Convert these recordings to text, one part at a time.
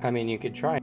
I mean, you could try.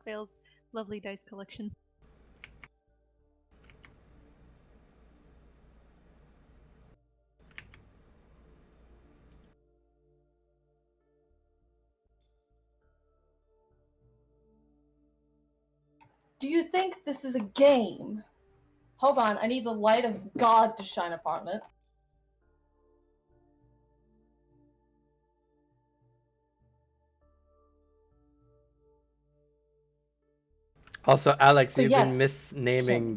Vale's lovely dice collection. Do you think this is a game? Hold on, I need the light of God to shine upon it. Also, Alex, So you've yes, been misnaming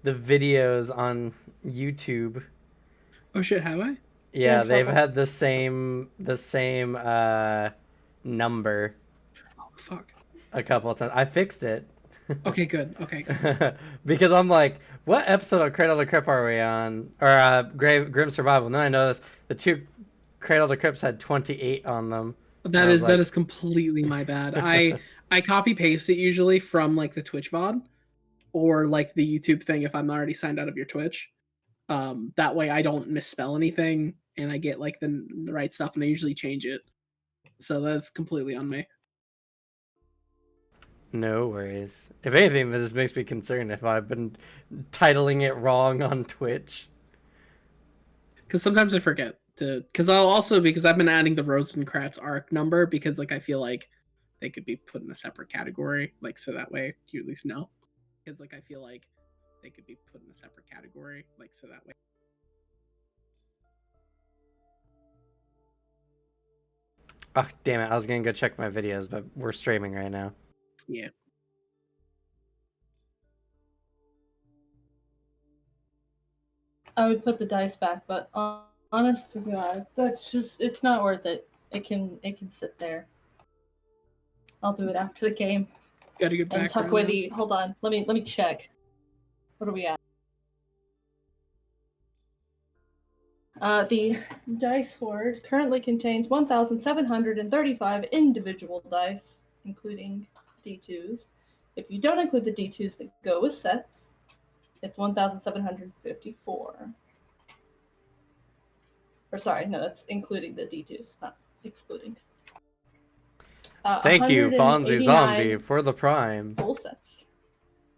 the videos on YouTube. Oh shit, have I? Yeah, they've had the same number Oh fuck. a couple of times. I fixed it. Okay, good. Okay, good. Because I'm like, what episode of Cradle to Crypt are we on? Or Grim Survival. And then I noticed the two Cradle to Crypts had 28 on them. That is completely my bad. I copy paste it usually from like the Twitch VOD or like the YouTube thing if I'm already signed out of your Twitch. That way I don't misspell anything and I get like the right stuff, and I usually change it. So that's completely on me. No worries. If anything, that just makes me concerned if I've been titling it wrong on Twitch. Because sometimes I forget to. Because I've been adding the Rosencratz arc number because like I feel like they could be put in a separate category, like so that way you at least know. Because like I feel like they could be put in a separate category, like so that way. Oh, damn it. I was going to go check my videos, but we're streaming right now. Yeah. I would put the dice back, but honest to God, that's just, it's not worth it. It can sit there. I'll do it after the game. Got a good background. And tuck away the, hold on, let me check. What are we at? The dice hoard currently contains 1,735 individual dice, including D2s. If you don't include the D2s that go with sets, it's 1,754. Or sorry, no, that's including the D2s, not excluding. Thank you, Fonzie Zombie, for the Prime. Full sets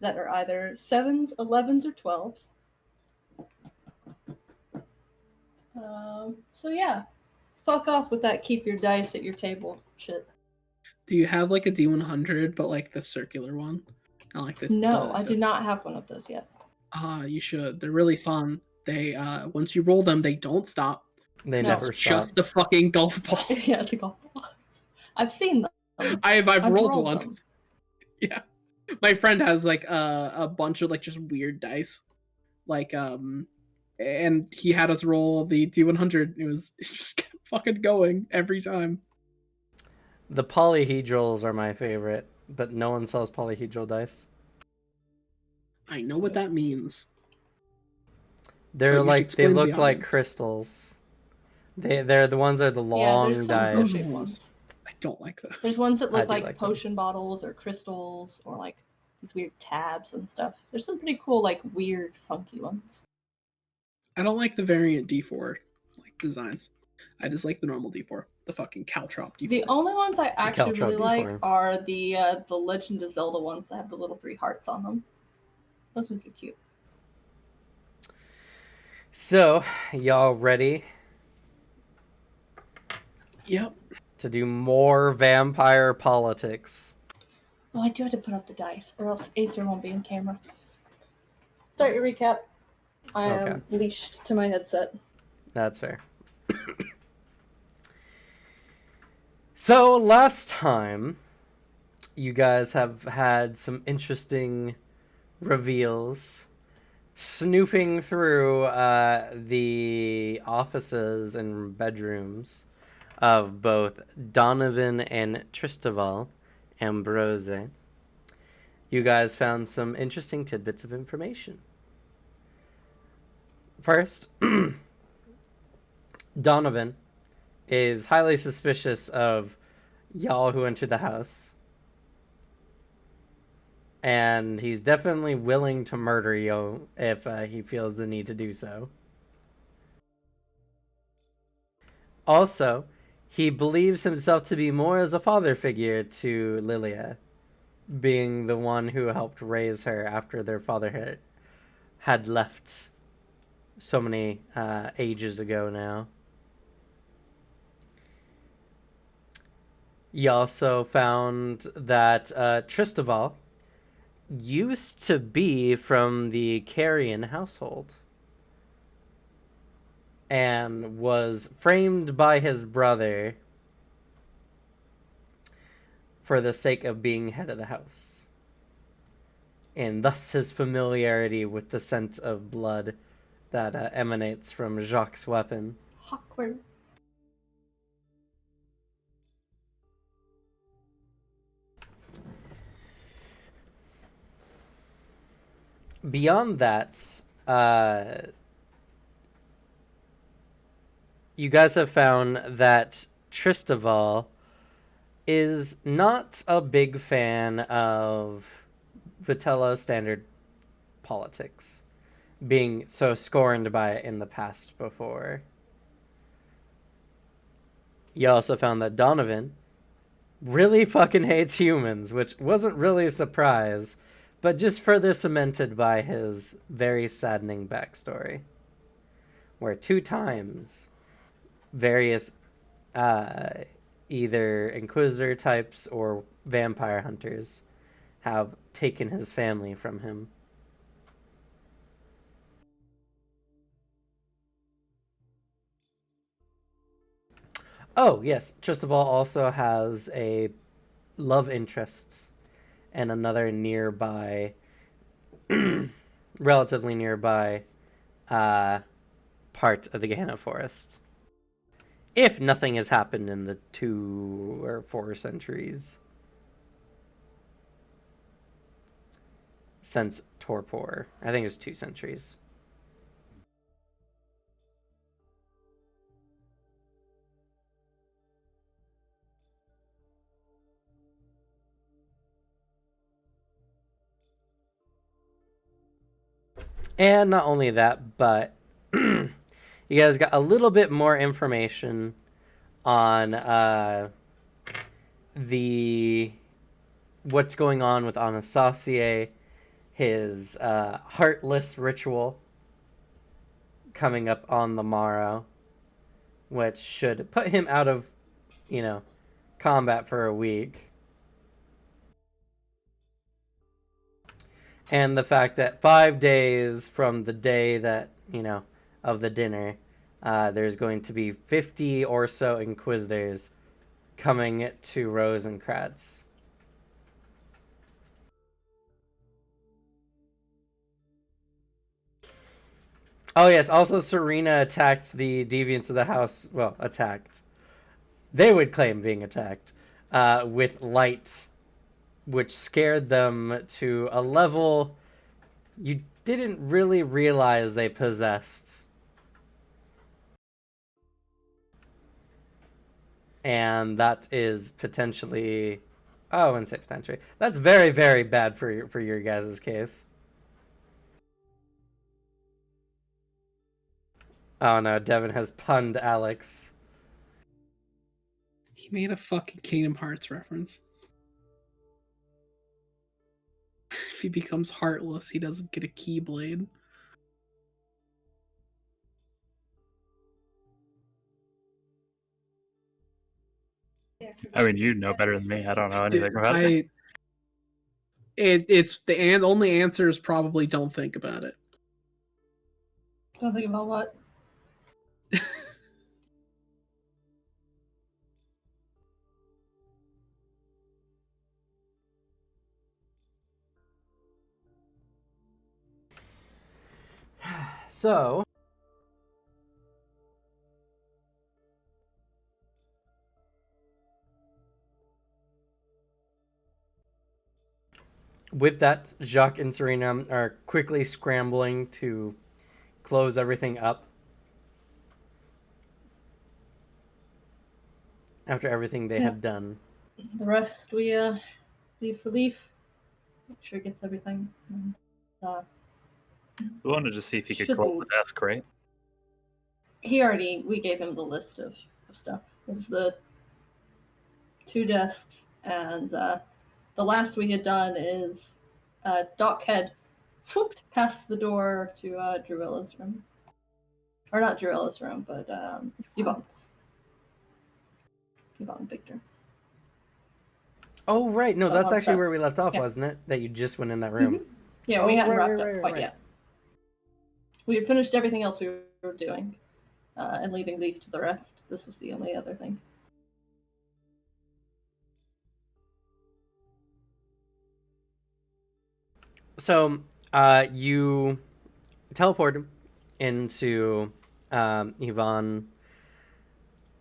that are either 7s, 11s, or 12s. So yeah, fuck off with that keep your dice at your table shit. Do you have like a D100, but like the circular one? Not like the. No, I do not have one of those yet. You should. They're really fun. They once you roll them, they don't stop. They never stop. Just a fucking golf ball. Yeah, it's a golf ball. I've seen them. I've rolled one. Them. Yeah, my friend has like a bunch of like just weird dice, like and he had us roll the D100. It just kept fucking going every time. The polyhedrals are my favorite, but no one sells polyhedral dice. I know what that means. They're like, they look like crystals. They're the ones that are the long dice. Ones. I don't like those. There's ones that look like potion bottles or crystals or like these weird tabs and stuff. There's some pretty cool, like weird, funky ones. I don't like the variant D4 like designs. I just like the normal D4, the fucking Caltrop D4. The only ones I actually really like are the Legend of Zelda ones that have the little 3 hearts on them. Those ones are cute. So, y'all ready? Yep. To do more vampire politics. Oh, I do have to put up the dice, or else Acer won't be in camera. Start your recap. I am leashed to my headset. That's fair. So, last time, you guys have had some interesting reveals. Snooping through the offices and bedrooms of both Donovan and Tristaval Ambrose. You guys found some interesting tidbits of information. First, Donovan is highly suspicious of y'all who entered the house. And he's definitely willing to murder you if he feels the need to do so. Also, he believes himself to be more as a father figure to Lilia. being the one who helped raise her after their father had left so many ages ago now. You also found that Tristaval used to be from the Carrion household and was framed by his brother for the sake of being head of the house, and thus his familiarity with the scent of blood that emanates from Jacques' weapon. Awkward. Beyond that, you guys have found that Tristaval is not a big fan of Vitella standard politics, being so scorned by it in the past before. You also found that Donovan really fucking hates humans, which wasn't really a surprise, but just further cemented by his very saddening backstory, where 2 times various either Inquisitor types or vampire hunters have taken his family from him. Oh, yes, Tristaval also has a love interest and another nearby, relatively nearby, part of the Gehenna Forest. If nothing has happened in the 2 or 4 centuries since Torpor. I think it's 2 centuries. And not only that, but you guys got a little bit more information on what's going on with Anastasia, his heartless ritual coming up on the morrow, which should put him out of, combat for a week. And the fact that 5 days from the day that, of the dinner, there's going to be 50 or so Inquisitors coming to Rosencratz. Oh, yes. Also, Serena attacked the deviants of the house. Well, attacked. They would claim being attacked with light, which scared them to a level you didn't really realize they possessed. And that is potentially... Oh, I wouldn't say potentially. That's very, very bad for your guys' case. Oh no, Devin has punned Alex. He made a fucking Kingdom Hearts reference. If he becomes heartless, he doesn't get a keyblade. I mean, you know better than me. I don't know anything about it. It's the only answer is probably don't think about it. Don't think about what? So... with that, Jacques and Serena are quickly scrambling to close everything up after everything they have done. The rest we leave for leaf. Make sure he gets everything. And, We wanted to see if he could Should close we- the desk, right? we gave him the list of stuff. It was the 2 desks and the the last we had done is Doc had whooped past the door to Druilla's room. Or not Druilla's room, but Yvonne's. Yvonne Victor. Oh, right. No, So that's how's actually that? where we left off, Yeah. wasn't it? That you just went in that room. Mm-hmm. Yeah, we Oh, hadn't right, wrapped right, up quite right. yet. We had finished everything else we were doing, and leaving Leaf to the rest. This was the only other thing. So, you teleported into Yvonne.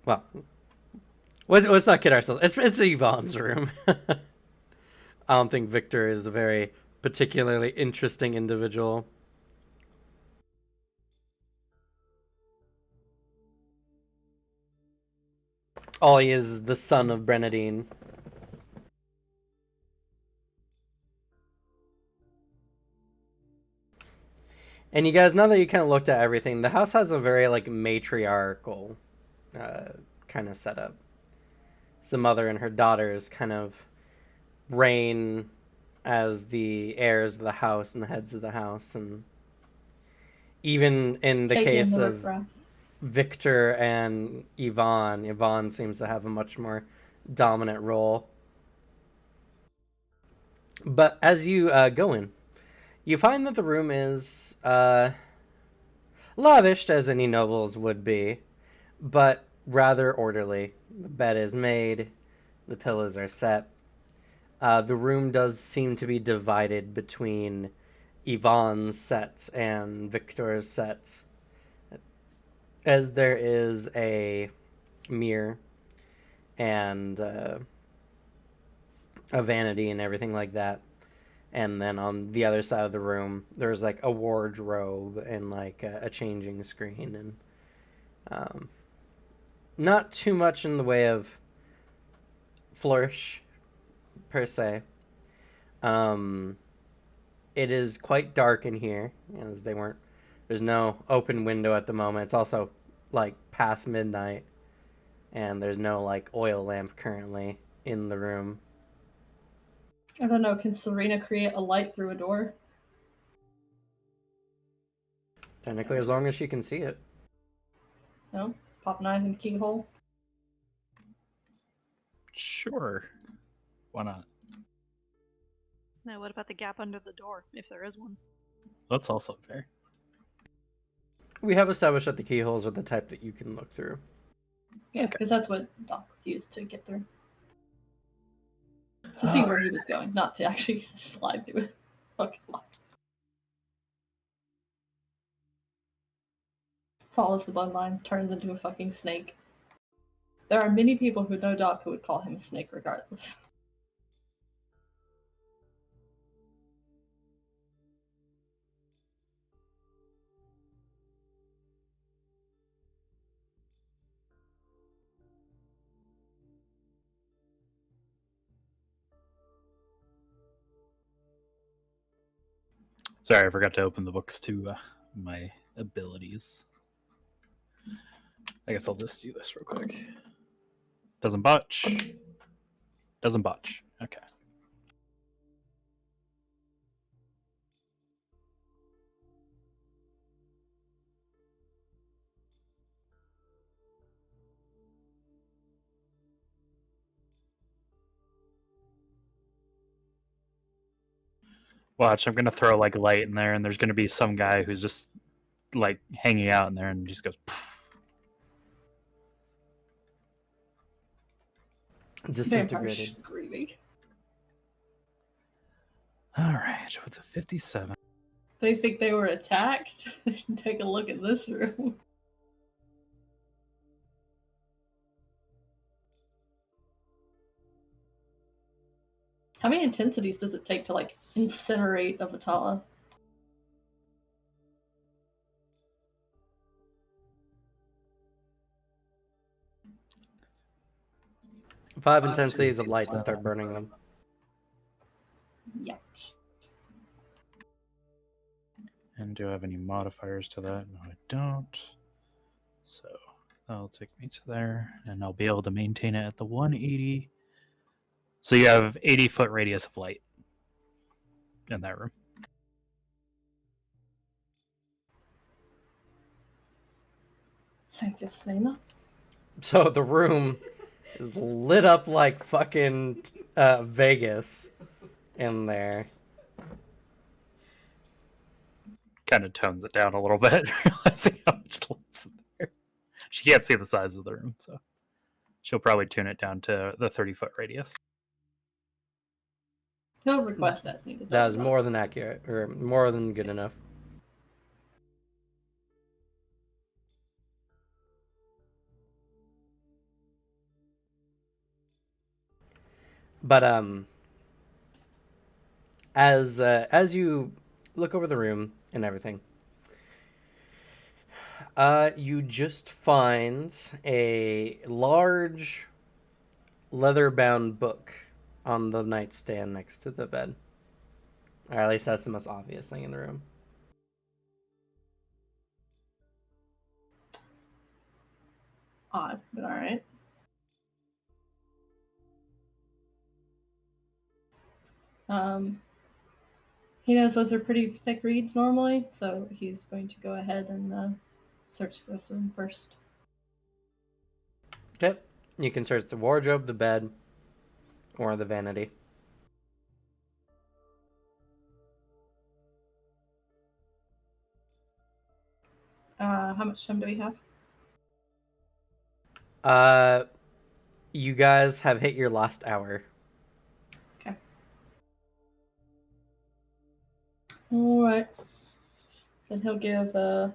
Well, let's not kid ourselves. It's Yvonne's room. I don't think Victor is a very particularly interesting individual. All he is the son of Brenadine. And you guys, now that you kind of looked at everything, the house has a very like matriarchal kind of setup. So the mother and her daughters kind of reign as the heirs of the house and the heads of the house, and even in the case of Victor and Yvonne seems to have a much more dominant role. But as you go in, you find that the room is lavished as any nobles would be, but rather orderly. The bed is made, the pillows are set. The room does seem to be divided between Yvonne's set and Victor's set, as there is a mirror and a vanity and everything like that. And then on the other side of the room, there's like a wardrobe and like a changing screen, and not too much in the way of flourish per se. It is quite dark in here, as there's no open window at the moment. It's also like past midnight, and there's no like oil lamp currently in the room. I don't know, can Serena create a light through a door? Technically, as long as she can see it. No? Pop knife in keyhole? Sure. Why not? Now, what about the gap under the door, if there is one? That's also fair. We have established that the keyholes are the type that you can look through. Yeah, because that's what Doc used to get through. To see where he was going, not to actually slide through it. Fucking lock. Follows the bloodline, turns into a fucking snake. There are many people who know Doc who would call him a snake regardless. Sorry, I forgot to open the books to my abilities. I guess I'll just do this real quick. Doesn't botch. Doesn't botch. Okay. Watch, I'm gonna throw like light in there, and there's gonna be some guy who's just like hanging out in there, and just goes. Disintegrated. Grieving. All right, with the 57. They think they were attacked? They should take a look at this room. How many intensities does it take to, like, incinerate a Vitala? Five intensities of light to start burning them. Yeah. And do I have any modifiers to that? No, I don't. So that'll take me to there, and I'll be able to maintain it at the 180 So you have 80-foot radius of light in that room. Thank you, Selena. So the room is lit up like fucking Vegas in there. Kind of tones it down a little bit, realizing how much light's in there. She can't see the size of the room, so she'll probably tune it down to the 30-foot radius. He'll request as needed. That was more than accurate, or more than good enough. But as you look over the room and everything, you just find a large leather-bound book on the nightstand next to the bed. Or at least that's the most obvious thing in the room. Odd, but alright. He knows those are pretty thick reads normally, so he's going to go ahead and search the rest of them first. Okay. You can search the wardrobe, the bed, or the vanity. How much time do we have? You guys have hit your last hour. Okay. Alright. Then he'll give a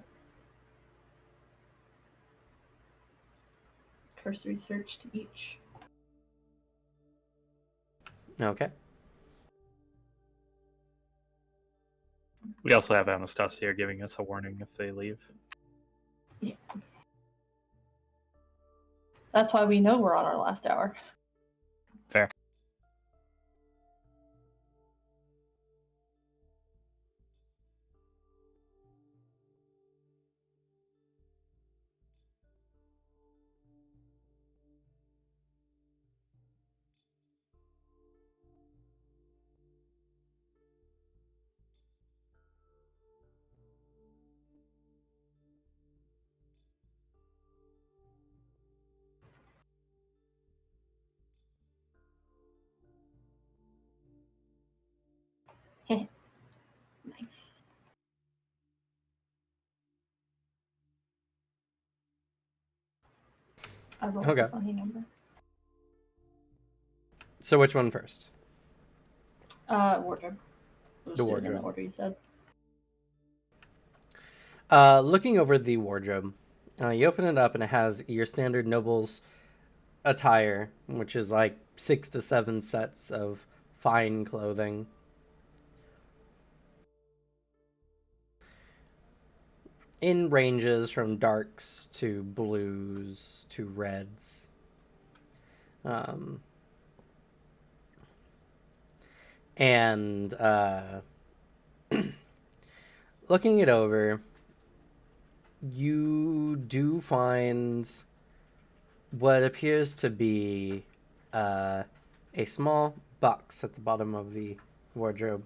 cursory search to each. Okay. We also have Anastasia giving us a warning if they leave. Yeah. That's why we know we're on our last hour. Fair. Nice. I rolled Okay. a funny number. So which one first? Wardrobe. We'll just The do it in the wardrobe. order you said. Looking over the wardrobe, you open it up and it has your standard noble's attire, which is like 6 to 7 sets of fine clothing. In ranges from darks to blues to reds. And looking it over, you do find what appears to be a small box at the bottom of the wardrobe.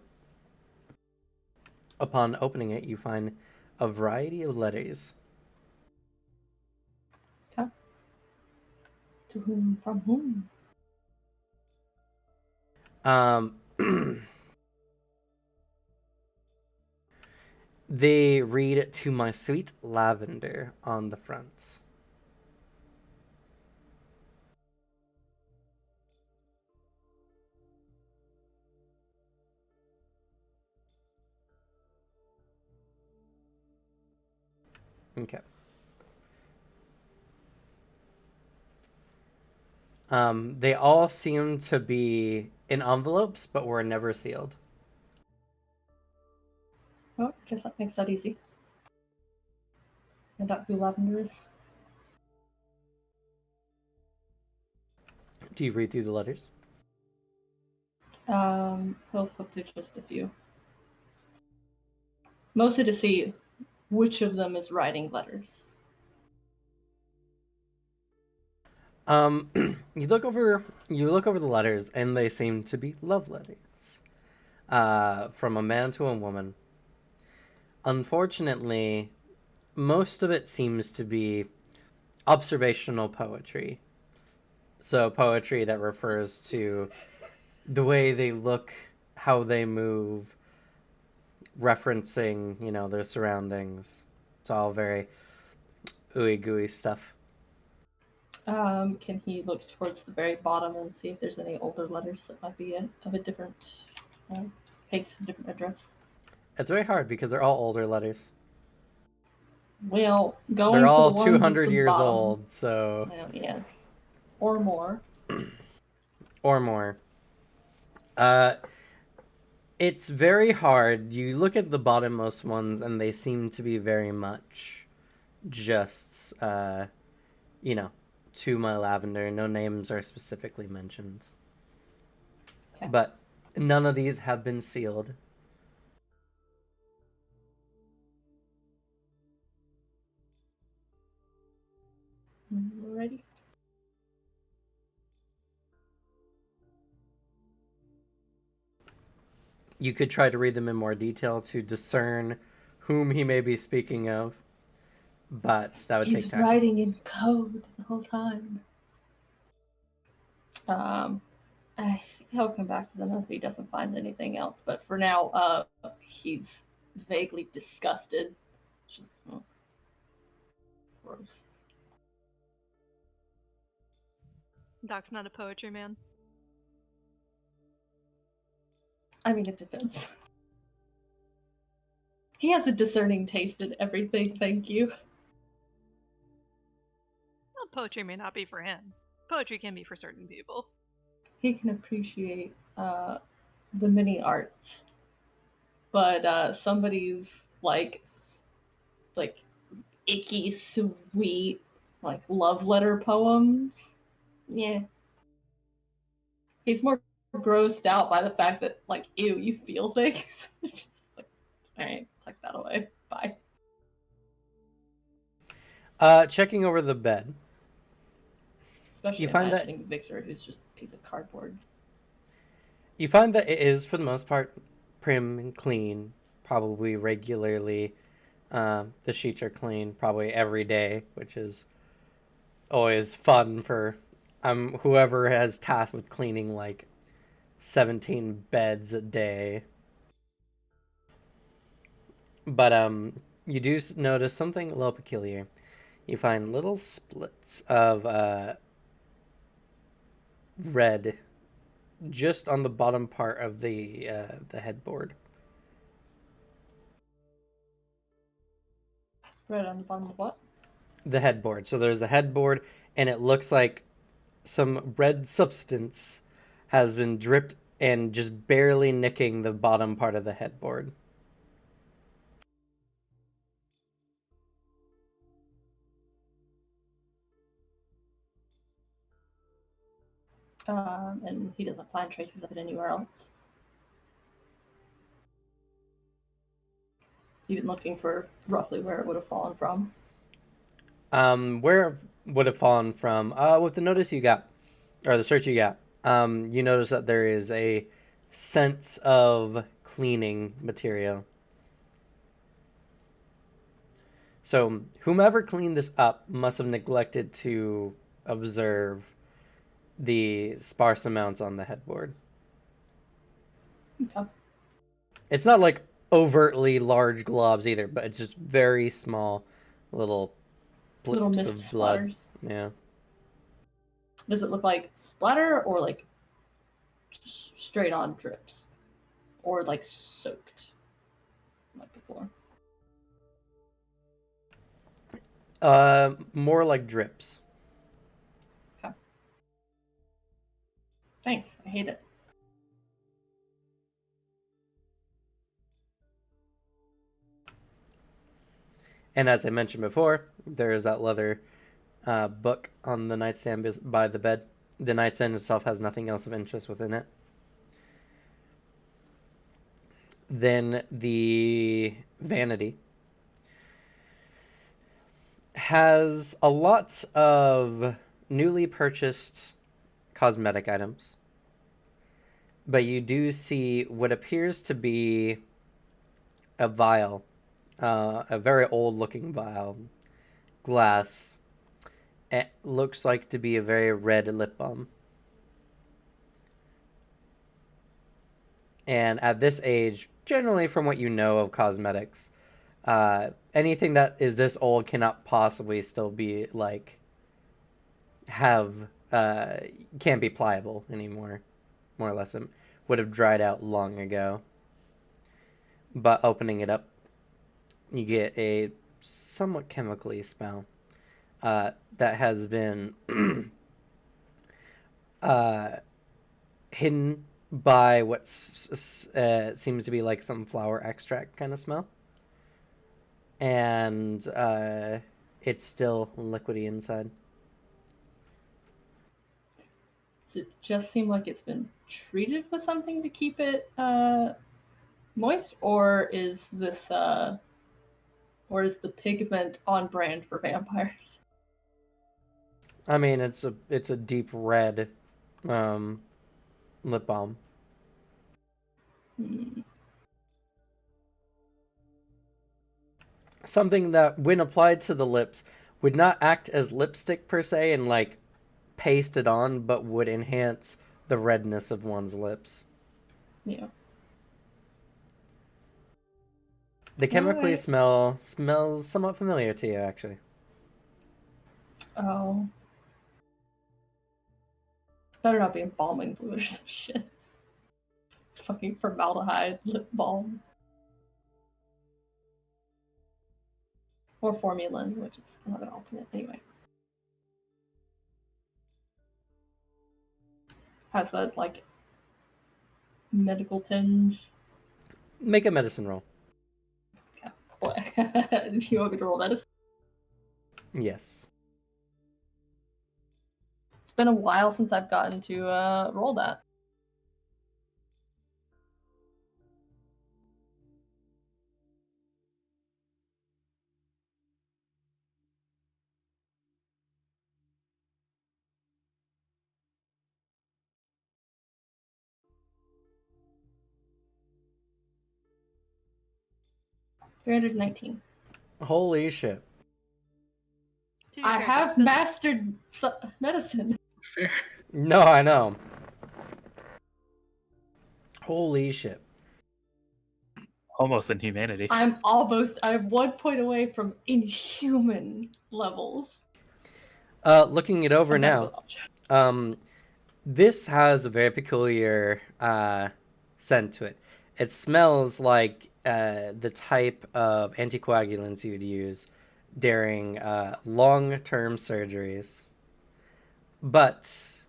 Upon opening it, you find a variety of letters. Okay. To whom, from whom? They read "To my sweet lavender" on the front. Okay. They all seem to be in envelopes, but were never sealed. Oh, I guess that makes that easy. Find out who Lavender is. Do you read through the letters? He'll flip through just a few. Mostly to see which of them is writing letters. You look over the letters, and they seem to be love letters, from a man to a woman. Unfortunately, most of it seems to be observational poetry. So poetry that refers to the way they look, how they move, referencing, their surroundings. It's all very ooey gooey stuff. Can he look towards the very bottom and see if there's any older letters that might be of a different pace, different address? It's very hard because they're all older letters. Well, going They're for all the ones 200 at the years bottom. old, so Yes. Or more. or more. It's very hard. You look at the bottommost ones, and they seem to be very much just, to my lavender. No names are specifically mentioned. Okay. But none of these have been sealed. Ready? You could try to read them in more detail to discern whom he may be speaking of, but that would He's take time. writing in code the whole time. He'll come back to them if he doesn't find anything else. But for now, he's vaguely disgusted. Just, gross. Doc's not a poetry man. I mean, it depends. He has a discerning taste in everything, thank you. Well, poetry may not be for him. Poetry can be for certain people. He can appreciate the many arts. But somebody's like icky, sweet, like love letter poems. Yeah. He's more grossed out by the fact that, like, ew, you feel things. Just like, alright, tuck that away. Bye. Checking over the bed. Especially You find that- imagining Victor, who's just a piece of cardboard. You find that it is, for the most part, prim and clean, probably regularly. The sheets are clean probably every day, which is always fun for whoever has tasked with cleaning like 17 beds a day. But you do notice something a little peculiar. You find little splits of red just on the bottom part of the headboard. Right on the bottom of what? The headboard. So there's the headboard, and it looks like some red substance has been dripped and just barely nicking the bottom part of the headboard. And he doesn't find traces of it anywhere else. Even looking for roughly where it would have fallen from. Where would have fallen from? With the notice you got, or the search you got, you notice that there is a sense of cleaning material. So whomever cleaned this up must have neglected to observe the sparse amounts on the headboard. Okay. It's not like overtly large globs either, but it's just very small little Little blips mist of blood. splatters. Yeah. Does it look like splatter or like straight on drips? Or like soaked? Like before? More like drips. Thanks, I hate it. And as I mentioned before, there is that leather book on the nightstand by the bed. The nightstand itself has nothing else of interest within it. Then the vanity has a lot of newly purchased cosmetic items, but you do see what appears to be a vial, a very old-looking vial, glass. It looks like to be a very red lip balm. And at this age, generally from what you know of cosmetics, anything that is this old cannot possibly still be like can't be pliable anymore. More or less, it would have dried out long ago. But opening it up, you get a somewhat chemically smell that has been hidden by what seems to be like some flower extract kind of smell. And it's still liquidy inside. Does it just seem like it's been treated with something to keep it moist, or is the pigment on brand for vampires? I mean, it's a deep red lip balm. Something that, when applied to the lips, would not act as lipstick per se and like paste it on, but would enhance the redness of one's lips. Yeah. The chemically Alright. smells somewhat familiar to you, actually. Oh. Better not be embalming fluid or some shit. It's fucking formaldehyde lip balm. Or formulin, which is another alternate. Anyway. Has that, like, medical tinge? Make a medicine roll. Yeah. What? Do you want me to roll medicine? Yes. It's been a while since I've gotten to roll that. $319. Holy shit. To be I fair, have the- mastered medicine. Fair. No, I know. Holy shit. Almost inhumanity. I'm 1 point away from inhuman levels. Looking it over of now, medical knowledge. this has a very peculiar scent to it. It smells like the type of anticoagulants you'd use during long-term surgeries. But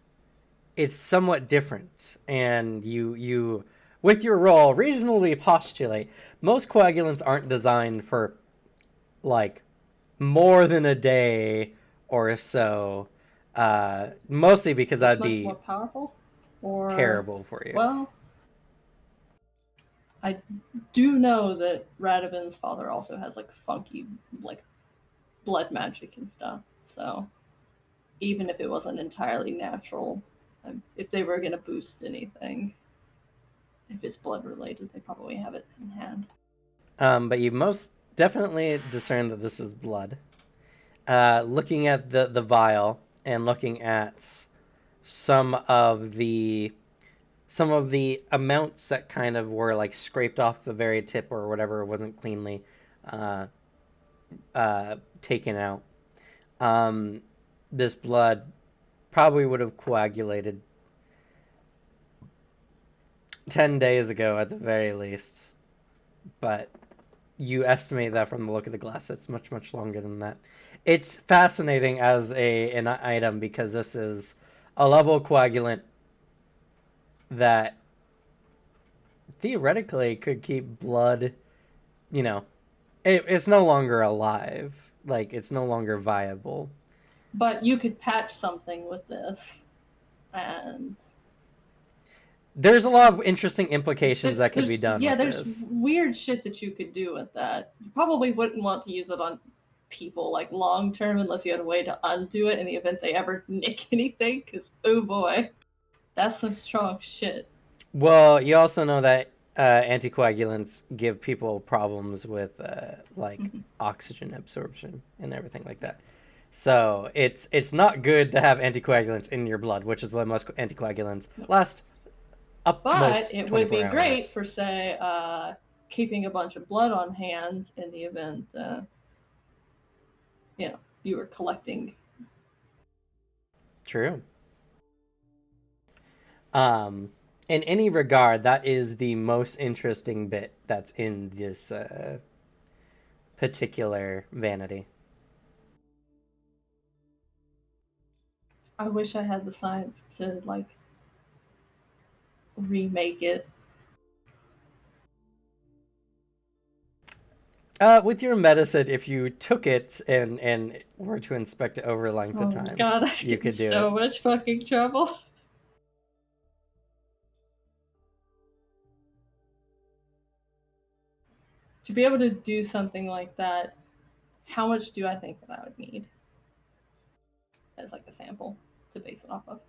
it's somewhat different, and you with your role reasonably postulate most coagulants aren't designed for like more than a day or so, mostly because It's that'd much be more powerful, or terrible for you. well, I do know that Radavin's father also has like funky like blood magic and stuff. So even if it wasn't entirely natural, if they were gonna boost anything, if it's blood related, they probably have it in hand. But you most definitely discern that this is blood. Looking at the vial and looking at some of the amounts that kind of were like scraped off the very tip or whatever wasn't cleanly taken out. This blood probably would have coagulated 10 days ago at the very least, but you estimate that from the look of the glass it's much, much longer than that. It's fascinating as an item because this is a level coagulant that theoretically could keep blood, it's no longer alive. Like, it's no longer viable. But you could patch something with this, and there's a lot of interesting implications that could be done. Yeah, with there's this. weird shit that you could do with that. You probably wouldn't want to use it on people like long term unless you had a way to undo it in the event they ever nick anything. Because oh boy, that's some strong shit. Well, you also know that anticoagulants give people problems with like oxygen absorption and everything like that. So it's not good to have anticoagulants in your blood, which is why most anticoagulants last up But most it would 24 be hours. great for, say, keeping a bunch of blood on hand in the event, you were collecting. True. In any regard, that is the most interesting bit that's in this particular vanity. I wish I had the science to, like, remake it. With your medicine, if you took it and were to inspect it over length Oh of my time, god, I you get could do so it. much fucking trouble. To be able to do something like that, how much do I think that I would need as like a sample to base it off of?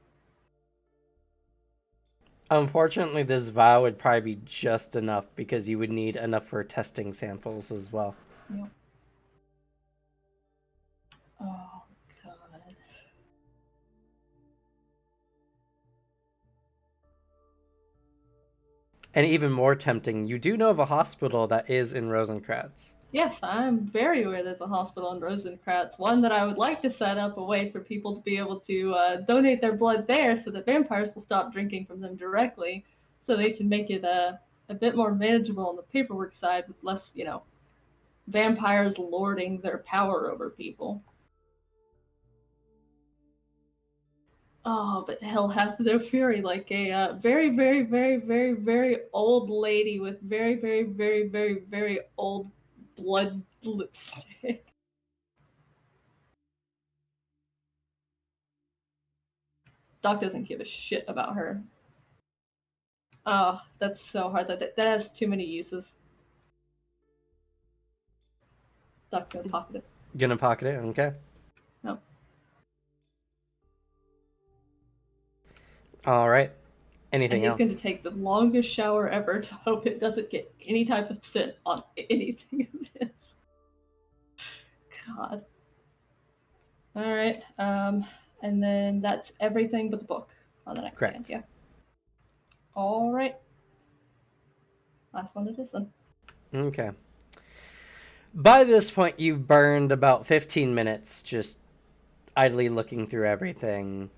Unfortunately, this vial would probably be just enough because you would need enough for testing samples as well. Yeah. Oh god. And even more tempting, you do know of a hospital that is in Rosencratz. Yes, I'm very aware there's a hospital in Rosencratz, one that I would like to set up a way for people to be able to donate their blood there so that vampires will stop drinking from them directly, so they can make it a bit more manageable on the paperwork side with less, vampires lording their power over people. Oh, but hell hath no fury, like a very, very, very, very, very old lady with very, very, very, very, very old blood lipstick. Doc doesn't give a shit about her. Oh, that's so hard. That has too many uses. Doc's gonna pocket it. Gonna pocket it, okay? No. All right. And Anything he's else? gonna take the longest shower ever to hope it doesn't get any type of scent on anything of his. God. Alright, and then that's everything but the book on the next Correct. hand, yeah. Alright. Last one it is then. Okay. By this point, you've burned about 15 minutes just idly looking through everything.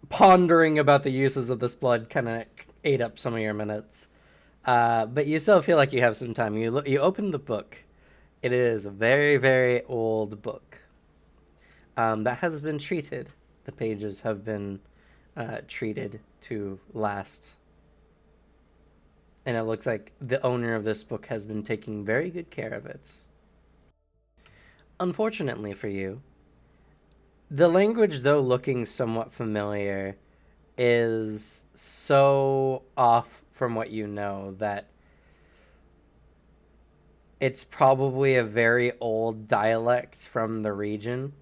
Pondering about the uses of this blood kind of ate up some of your minutes. But you still feel like you have some time. You open the book. It is a very, very old book that has been treated. The pages have been treated to last. And it looks like the owner of this book has been taking very good care of it. Unfortunately for you, the language, though looking somewhat familiar, is so off from what you know that it's probably a very old dialect from the region.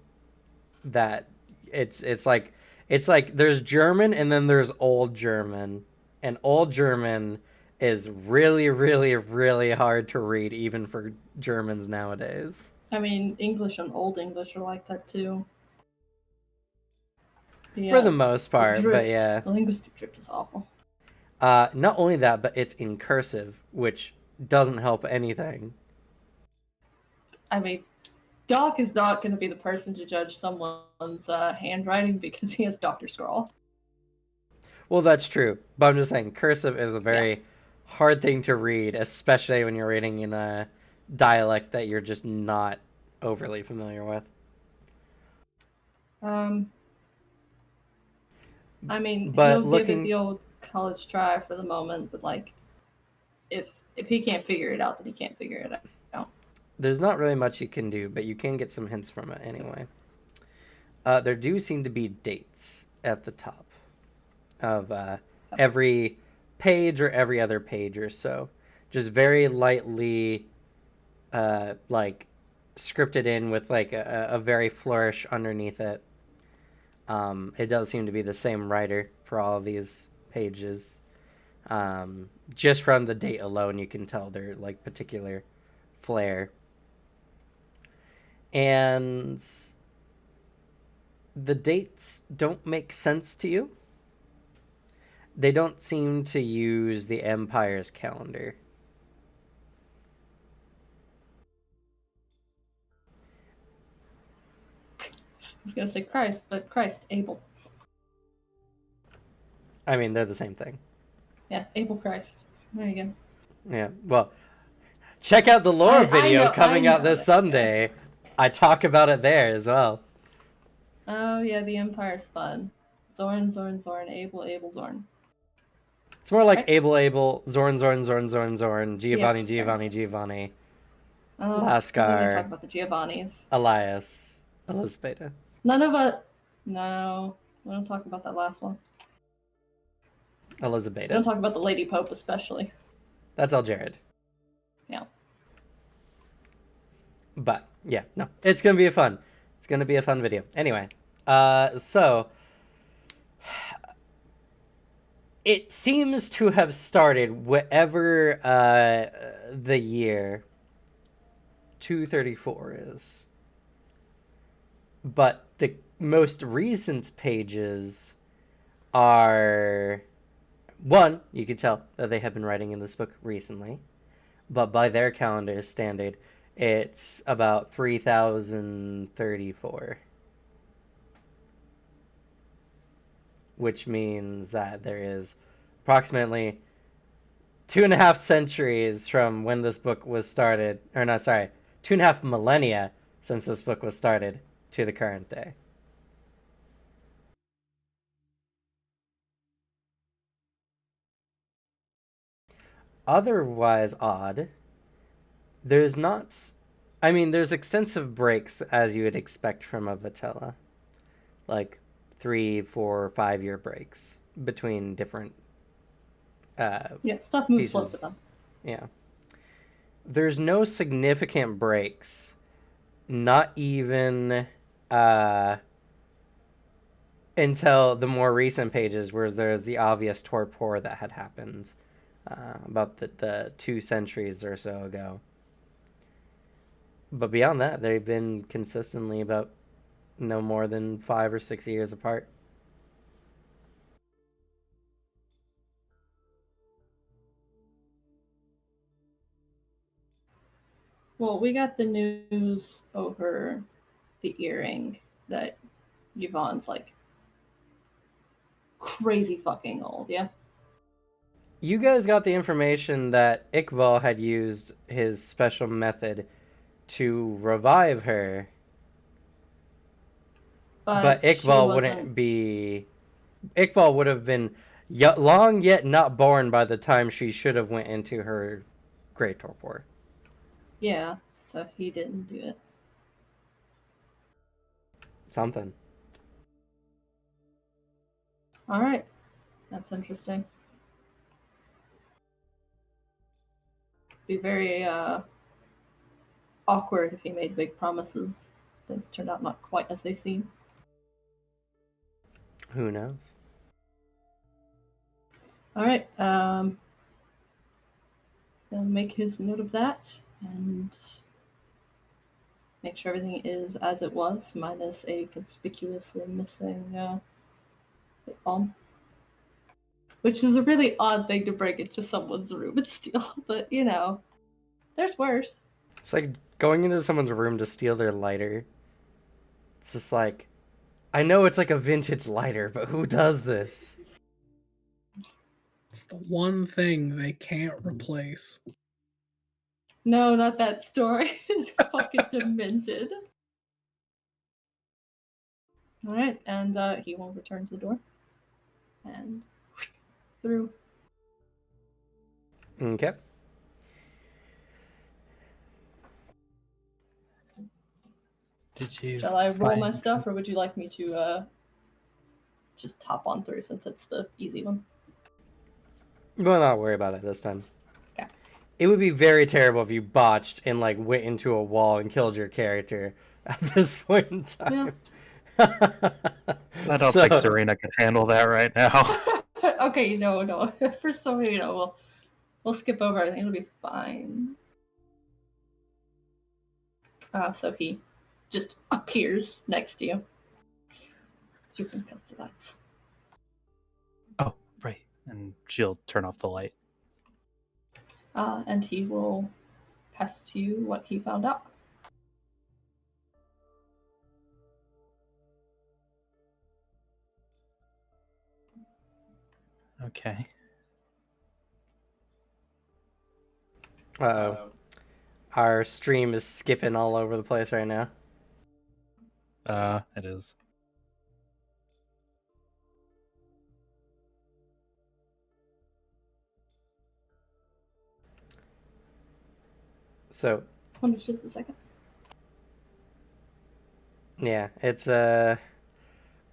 That it's like there's German and then there's Old German, and Old German is really, really, really hard to read even for Germans nowadays. I mean, English and Old English are like that too. For the most part, drift, but yeah. the linguistic drift is awful. Not only that, but it's in cursive, which doesn't help anything. I mean, Doc is not going to be the person to judge someone's handwriting because he has Dr. Scrawl. Well, that's true, but I'm just saying cursive is a very hard thing to read, especially when you're reading in a dialect that you're just not overly familiar with. I mean, But he'll give it the old college try for the moment, but like, if he can't figure it out, then he can't figure it out. There's not really much you can do, but you can get some hints from it anyway. There do seem to be dates at the top of every page or every other page or so. Just very lightly, like scripted in with like a very flourish underneath it. It does seem to be the same writer for all of these pages. Just from the date alone, you can tell their like particular flair. And the dates don't make sense to you. They don't seem to use the Empire's calendar. I was gonna say Christ, but Christ, Abel. I mean, they're the same thing. Yeah, Abel Christ. There you go. Yeah, well, check out the lore video coming out this that, Sunday. yeah. I talk about it there as well. Oh yeah, the Empire's fun. Zorn, Abel, Zorn. It's more like Right. Abel, Zorn, Giovanni, Yeah, fair. Giovanni, Oh, Lascar. we didn't talk about the Giovannis. Elias, Elizabeth. None of us. No, we don't talk about that last one. We don't Elizabeth. talk about the Lady Pope, especially. That's all Jared. Yeah. But yeah, no, it's gonna be fun. It's gonna be a fun video. Anyway, so it seems to have started whatever the year 234 is. But the most recent pages are one, you can tell that they have been writing in this book recently, but by their calendar standard, it's about 3034. Which means that there is approximately 2.5 centuries from when this book was started, or not, sorry, 2.5 millennia since this book was started to the current day. Otherwise odd, there's not, I mean, there's extensive breaks as you would expect from a Vitella. Like 3, 4, 5 year breaks between different Yeah, stuff moves slow pieces. for them. Yeah. There's no significant breaks, not even until the more recent pages where there's the obvious torpor that had happened about the 2 centuries or so ago. But beyond that, they've been consistently about no more than 5 or 6 years apart. Well, we got the news over the earring that Yvonne's like crazy fucking old, yeah? You guys got the information that Iqbal had used his special method to revive her, but she Iqbal wasn't- wouldn't be. Iqbal would have been long yet not born by the time she should have went into her great torpor. Yeah, so he didn't do it. Something. Alright. That's interesting. Be very awkward if he made big promises. Things turned out not quite as they seem. Who knows? Alright, I'll make his note of that and make sure everything is as it was, minus a conspicuously missing lip balm. Which is a really odd thing to bring into someone's room and steal, but you know, there's worse. It's like going into someone's room to steal their lighter. It's just like, I know it's like a vintage lighter, but who does this? It's the one thing they can't replace. No, not that story. It's fucking demented. Alright, and he will return to the door. And through. Okay. Did you? Shall I roll my find- stuff, or would you like me to just hop on through since it's the easy one? We'll not worry about it this time. Okay. it would be very terrible if you botched and like went into a wall and killed your character at this point in time. I don't think Serena could handle that right now. Okay, no. For some reason, we'll skip over. I think it'll be fine. So he just appears next to you. You can cast that. Oh, right. And she'll turn off the light. And he will pass to you what he found out. Okay. Uh-oh. Our stream is skipping all over the place right now. It is. So, Hold on just a second. yeah, it's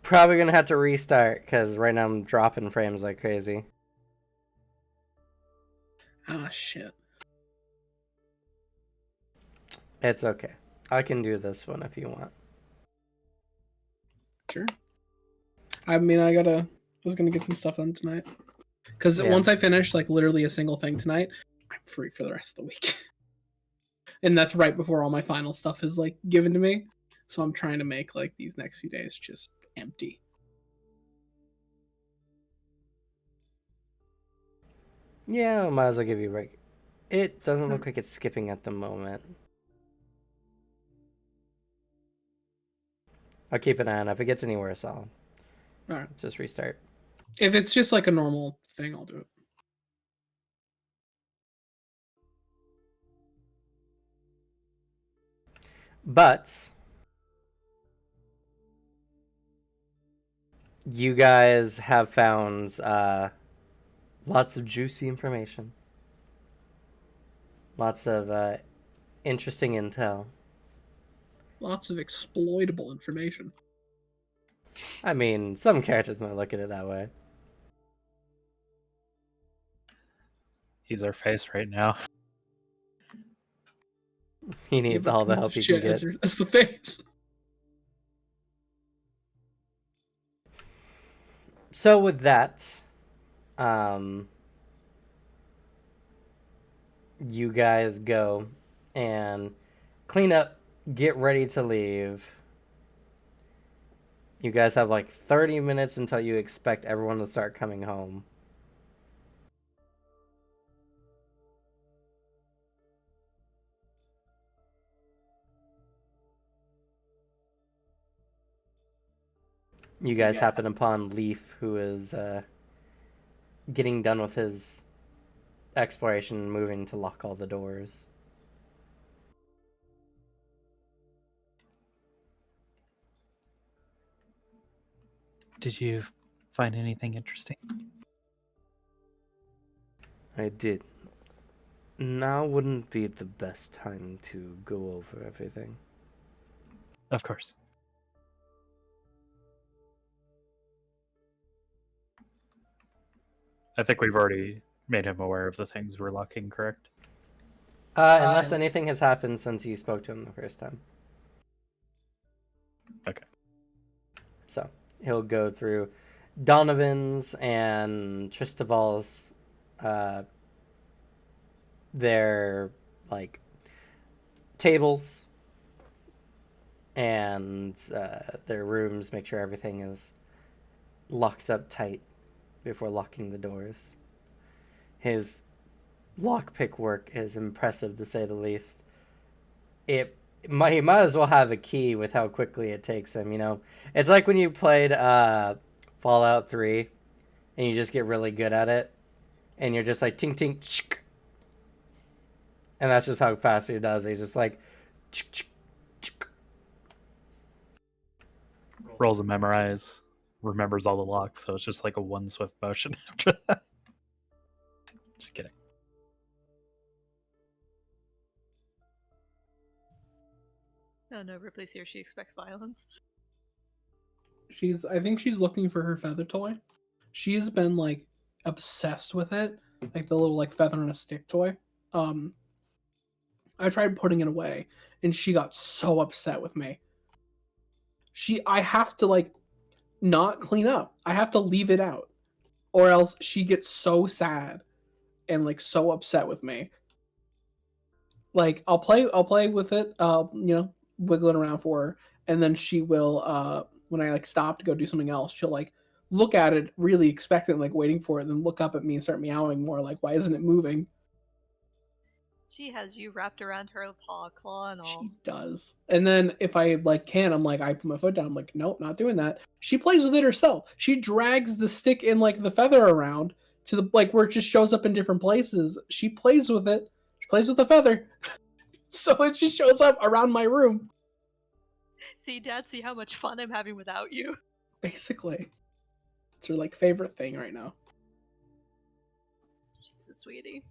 probably gonna have to restart because right now I'm dropping frames like crazy. Ah, shit. It's okay. I can do this one if you want. Sure. I mean, I was gonna get some stuff done tonight. Because Yeah. once I finish, like, literally a single thing tonight, I'm free for the rest of the week. And that's right before all my final stuff is, like, given to me. So I'm trying to make, like, these next few days just empty. Yeah, I might as well give you a break. It doesn't look like it's skipping at the moment. I'll keep an eye on it. If it gets any worse, I'll Alright. just restart. If it's just, like, a normal thing, I'll do it. But you guys have found lots of juicy information. Lots of interesting intel. Lots of exploitable information. I mean, some characters might look at it that way. He's our face right now. He needs all the help he can get. That's the face. So with that, you guys go and clean up, get ready to leave. You guys have like 30 minutes until you expect everyone to start coming home. You guys happen upon Leaf, who is getting done with his exploration and moving to lock all the doors. Did you find anything interesting? I did. Now wouldn't be the best time to go over everything. Of course. I think we've already made him aware of the things we're locking, correct? Unless anything has happened since you spoke to him the first time. Okay. So, he'll go through Donovan's and Tristaval's, their, like, tables and their rooms, make sure everything is locked up tight before locking the doors. His lockpick work is impressive, to say the least. He might as well have a key with how quickly it takes him, you know? It's like when you played Fallout 3 and you just get really good at it and you're just like tink tink chick. And that's just how fast he does. He's just like chick, chick, chick. Rolls a memorize, remembers all the locks, so it's just like a one swift motion after that. Just kidding. Oh no, Ripley's here. She expects violence. I think she's looking for her feather toy. She's been like obsessed with it, like the little like feather and a stick toy. I tried putting it away, and she got so upset with me. I have to like not clean up. I have to leave it out, or else she gets so sad and like so upset with me. Like I'll play with it, wiggle it around for her, and then she will when I like stop to go do something else, she'll like look at it really expectant, like waiting for it, and then look up at me and start meowing more, like, why isn't it moving? She has you wrapped around her paw claw and all. She does. And then if I like can, I'm like, I put my foot down, I'm like, nope, not doing that. She plays with it herself. She drags the stick and like the feather around to the like where it just shows up in different places. She plays with it. She plays with the feather. So it just shows up around my room. See, Dad, see how much fun I'm having without you. Basically. It's her like favorite thing right now. She's a sweetie.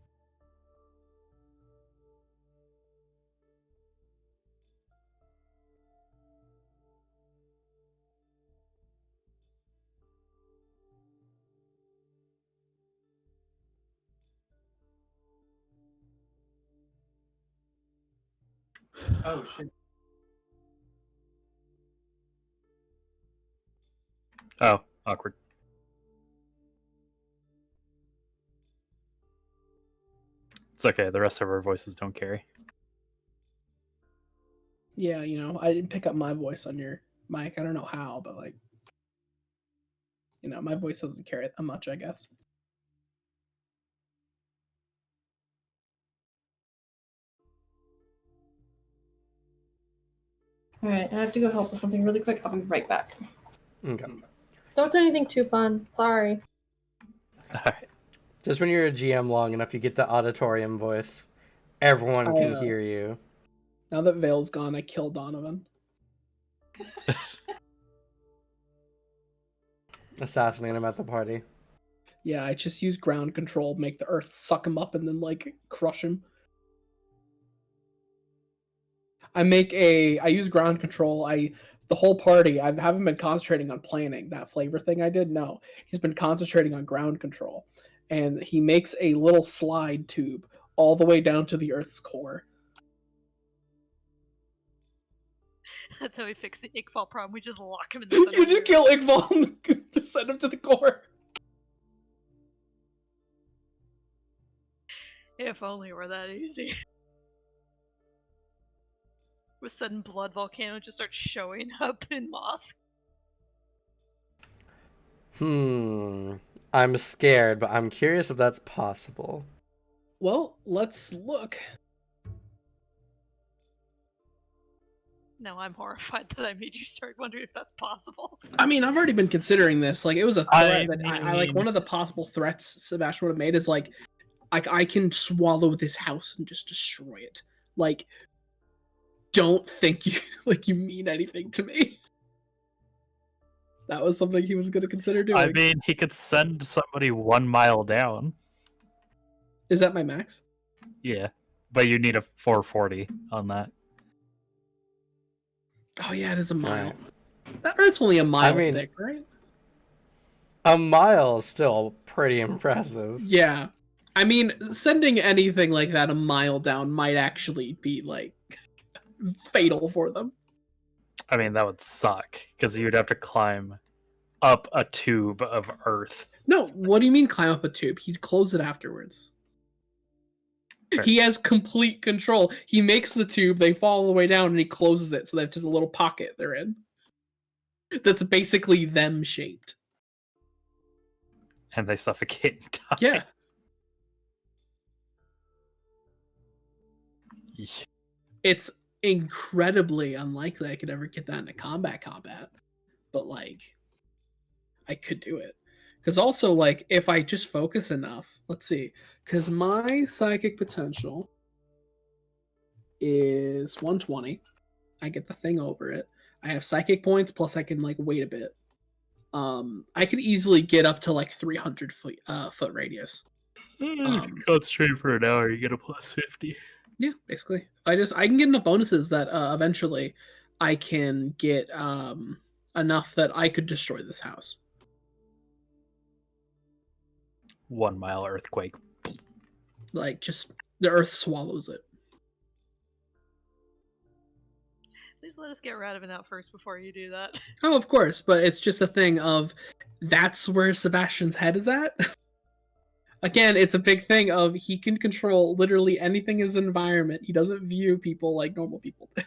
Oh shit. Oh, awkward. It's okay. The rest of our voices don't carry. Yeah, I didn't pick up my voice on your mic. I don't know how, but like, my voice doesn't carry that much, I guess. Alright, I have to go help with something really quick. I'll be right back. Okay. Don't do anything too fun. Sorry. All right. Just when you're a GM long enough, you get the auditorium voice. Everyone can hear you. Now that Vale's gone, I kill Donovan. Assassinate him at the party. Yeah, I just use ground control, make the earth suck him up, and then like crush him. I use ground control. The whole party, I haven't been concentrating on planning that flavor thing I did. No, he's been concentrating on ground control, and he makes a little slide tube all the way down to the Earth's core. That's how we fix the Ickfall problem. We just lock him in the center. You just kill Ickfall and send him to the core. If only it were that easy. With sudden blood volcano just starts showing up in Moth. I'm scared, but I'm curious if that's possible. Well, let's look. No, I'm horrified that I made you start wondering if that's possible. I mean, I've already been considering this. Like, it was a threat that I like. One of the possible threats Sebastian would have made is like I can swallow this house and just destroy it. Like, don't think you mean anything to me. That was something he was going to consider doing. I mean, he could send somebody 1 mile down. Is that my max? Yeah, but you need a 440 on that. Oh yeah, it is a mile. Right. That Earth's only a mile thick, right? A mile is still pretty impressive. Yeah. I mean, sending anything like that a mile down might actually be, like, fatal for them. I mean, that would suck, because you'd have to climb up a tube of Earth. No, what do you mean climb up a tube? He'd close it afterwards. Fair. He has complete control. He makes the tube, they fall all the way down, and he closes it, so they have just a little pocket they're in. That's basically them shaped. And they suffocate and die. Yeah. It's incredibly unlikely I could ever get that into combat, but like I could do it. Because also, like, if I just focus enough, let's see, because my psychic potential is 120. I get the thing over it. I have psychic points, plus I can like wait a bit. I could easily get up to like 300 foot radius. Concentrate for an hour, you get a plus 50. Yeah, basically. I can get enough bonuses that eventually I can get enough that I could destroy this house. 1 mile earthquake. Like, just The earth swallows it. Please let us get Radovan out first before you do that. Oh, of course, but it's just a thing of that's where Sebastian's head is at. Again, it's a big thing of he can control literally anything in his environment. He doesn't view people like normal people do.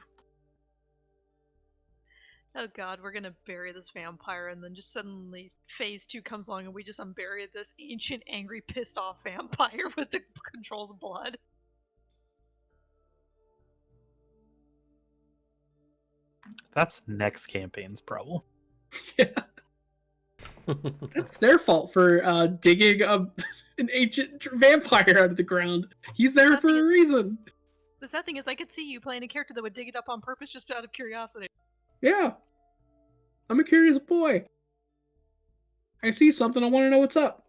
Oh god, we're gonna bury this vampire, and then just suddenly phase 2 comes along and we just unbury this ancient, angry, pissed off vampire with the controls blood. That's next campaign's problem. Yeah. It's their fault for digging an ancient vampire out of the ground. He's there for a reason. The sad thing is, I could see you playing a character that would dig it up on purpose just out of curiosity. Yeah. I'm a curious boy. I see something, I want to know what's up.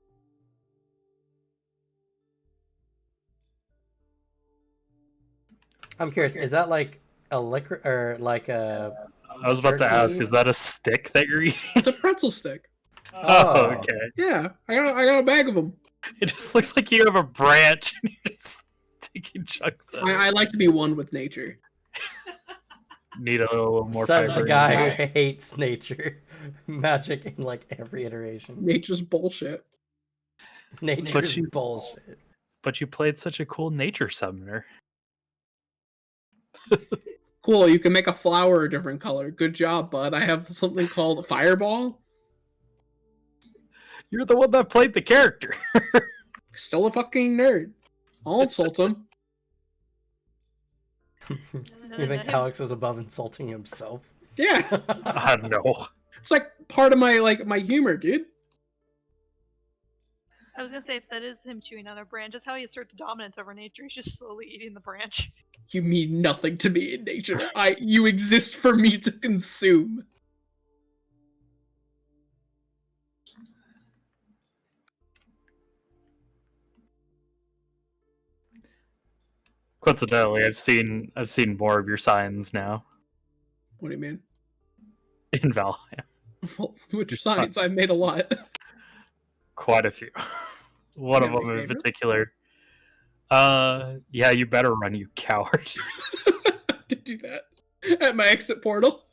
I'm curious, is that like a liquor or like a? I was about to ask, turkey? is that a stick that you're eating? It's a pretzel stick. Oh, okay. Yeah, I got a bag of them. It just looks like you have a branch and you're just taking chunks of it. I like to be one with nature. Need a little more Says fiber the in guy there. who hates nature, magic in like every iteration. Nature's bullshit. Nature's you- bullshit. But you played such a cool nature summoner. Cool, you can make a flower a different color. Good job, bud. I have something called a fireball. You're the one that played the character. Still a fucking nerd. I'll insult him. You think Alex is above insulting himself? Yeah, I don't know. it's like part of my humor, dude. I was gonna say, if that is him chewing on a branch, that's how he asserts dominance over nature. He's just slowly eating the branch. You mean nothing to me in nature. You exist for me to consume. Coincidentally, I've seen more of your signs now What do you mean? in Valheim. Well, which Your science? I've made a lot. Quite a few. One You of got them any in favorites? particular. Yeah, you better run, you coward. To do that at my exit portal.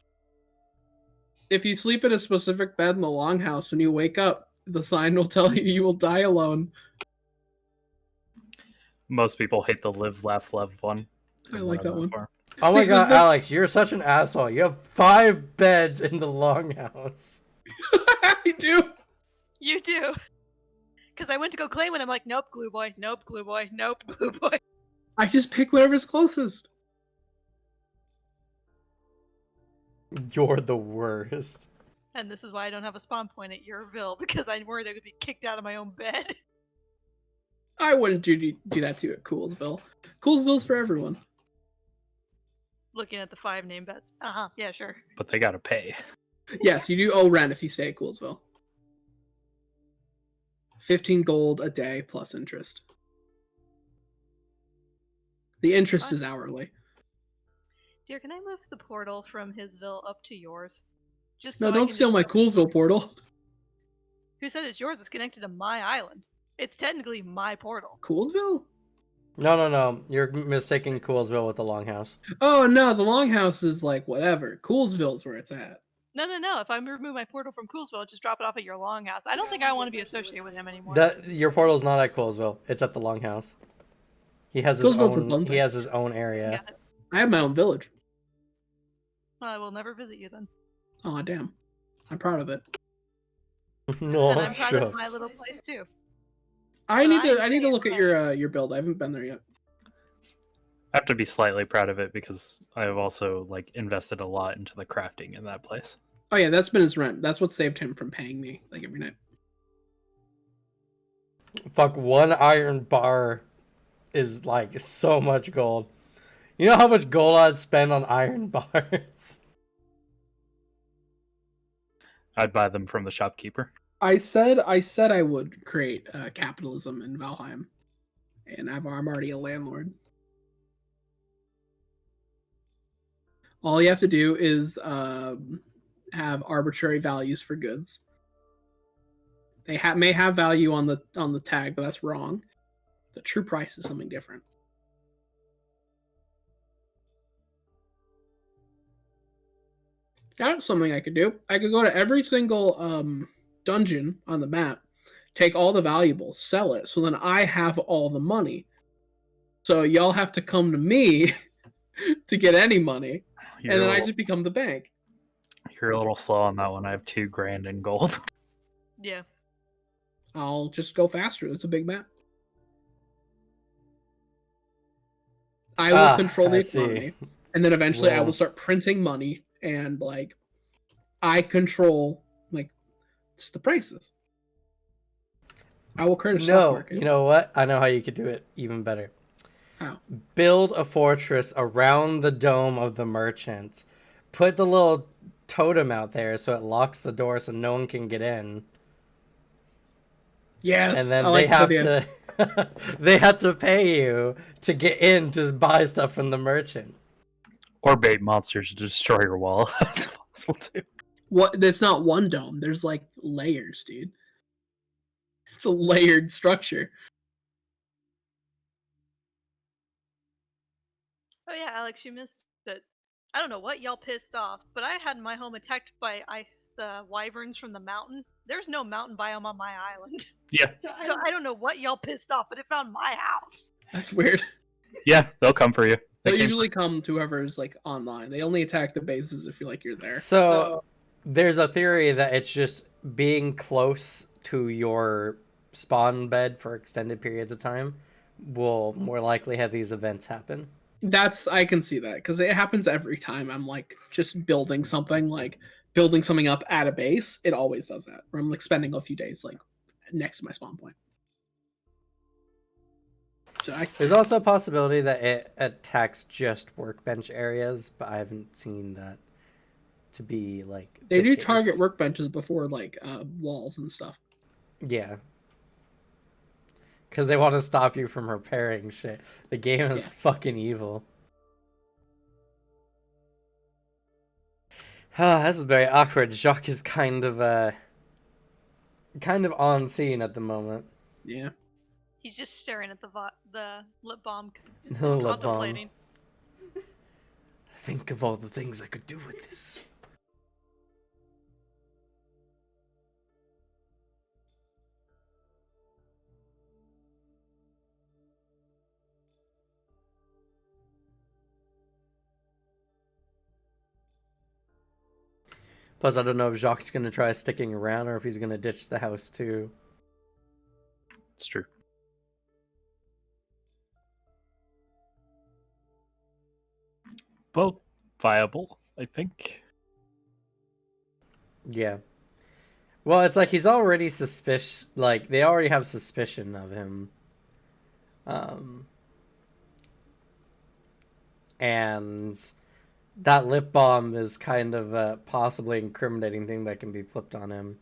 If you sleep in a specific bed in the longhouse, when you wake up, the sign will tell you will die alone. Most people hate the live, laugh, love one. I like that one. Oh my See, god, the- Alex, you're such an asshole. You have 5 beds in the longhouse. I do. You do. Because I went to go claim it, I'm like, nope, glue boy, nope, glue boy, nope, glue boy. I just pick whatever's closest. You're the worst. And this is why I don't have a spawn point at Urville, because I'm worried I would be kicked out of my own bed. I wouldn't do that to you at Coolsville. Coolsville's for everyone. Looking at the 5 name bets. Uh-huh, yeah, sure. But they gotta pay. Yes, you do owe rent if you stay at Coolsville. 15 gold a day plus interest. The interest is hourly. Dear, can I move the portal from Hisville up to yours? Just No, so I don't can steal my just- Coolsville portal. Who said it's yours? It's connected to my island. It's technically my portal. Coolsville? No. You're mistaking Coolsville with the longhouse. Oh no, the Longhouse is like whatever. Coolsville's where it's at. No. If I remove my portal from Coolsville, just drop it off at your longhouse. I don't think I want to be associated with him anymore. Your portal's not at Coolsville. It's at the longhouse. He has his Coolsville's a own. bump He it. has his own area. Got it. I have my own village. Well, I will never visit you then. Oh damn. I'm proud of it. No, And I'm proud of shucks. my little place too. I But need to I I need to say look at it's your build. I haven't been there yet. I have to be slightly proud of it because I've also like invested a lot into the crafting in that place. Oh yeah, that's been his rent. That's what saved him from paying me like every night. Fuck, 1 iron bar is like so much gold. You know how much gold I'd spend on iron bars? I'd buy them from the shopkeeper. I said I would create capitalism in Valheim, and I'm already a landlord. All you have to do is have arbitrary values for goods. They may have value on the tag, but that's wrong. The true price is something different. That's something I could do. I could go to every single dungeon on the map, take all the valuables, sell it, so then I have all the money. So y'all have to come to me to get any money, and then I just become the bank. You're a little slow on that one. I have $2,000 in gold. Yeah. I'll just go faster. It's a big map. I will control the economy, and then eventually I will start printing money, and like I control like just the prices. I will create a stock market. You know what? I know how you could do it even better. How? Build a fortress around the dome of the merchant. Put the little totem out there so it locks the door so no one can get in. Yes, and then I like they have to pay you to get in to buy stuff from the merchant. Or bait monsters to destroy your wall. That's possible too. What? That's not one dome. There's like layers, dude. It's a layered structure. Oh yeah, Alex, you missed it. I don't know what y'all pissed off, but I had my home attacked by the wyverns from the mountain. There's no mountain biome on my island. Yeah. So I don't know what y'all pissed off, but it found my house. That's weird. Yeah, they'll come for you. They usually come to whoever's like online. They only attack the bases if you're there. So there's a theory that it's just being close to your spawn bed for extended periods of time will more likely have these events happen. I can see that because it happens every time I'm like just building something up at a base. It always does that. Where I'm like spending a few days like next to my spawn point. So there's also a possibility that it attacks just workbench areas, but I haven't seen that to be like they do target workbenches before like walls and stuff. Yeah. Because they want to stop you from repairing shit. The game is fucking evil. This is very awkward. Jacques is kind of on scene at the moment. Yeah. He's just staring at the lip balm, just Lip contemplating. balm. Think of all the things I could do with this. Plus, I don't know if Jacques' going to try sticking around or if he's going to ditch the house too. It's true. Both viable, I think. Yeah. Well, it's like he's already suspicious. Like, they already have suspicion of him. And that lip balm is kind of a possibly incriminating thing that can be flipped on him.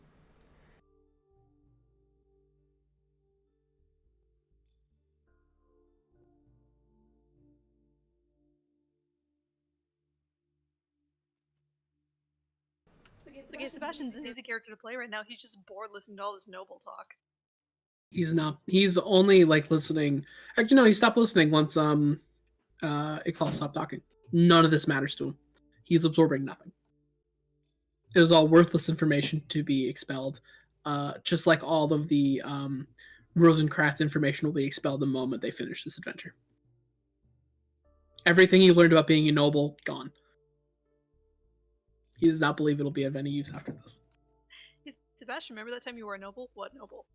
It's okay, Sebastian's an easy character to play right now. He's just bored listening to all this noble talk. He's not. He's only like listening. Actually, no. He stopped listening once Iqbal stopped talking. None of this matters to him. He's absorbing nothing. It was all worthless information to be expelled. Just like all of the Rosencratz information will be expelled the moment they finish this adventure. Everything he learned about being a noble, gone. He does not believe it'll be of any use after this. Hey, Sebastian, remember that time you were a noble? What noble?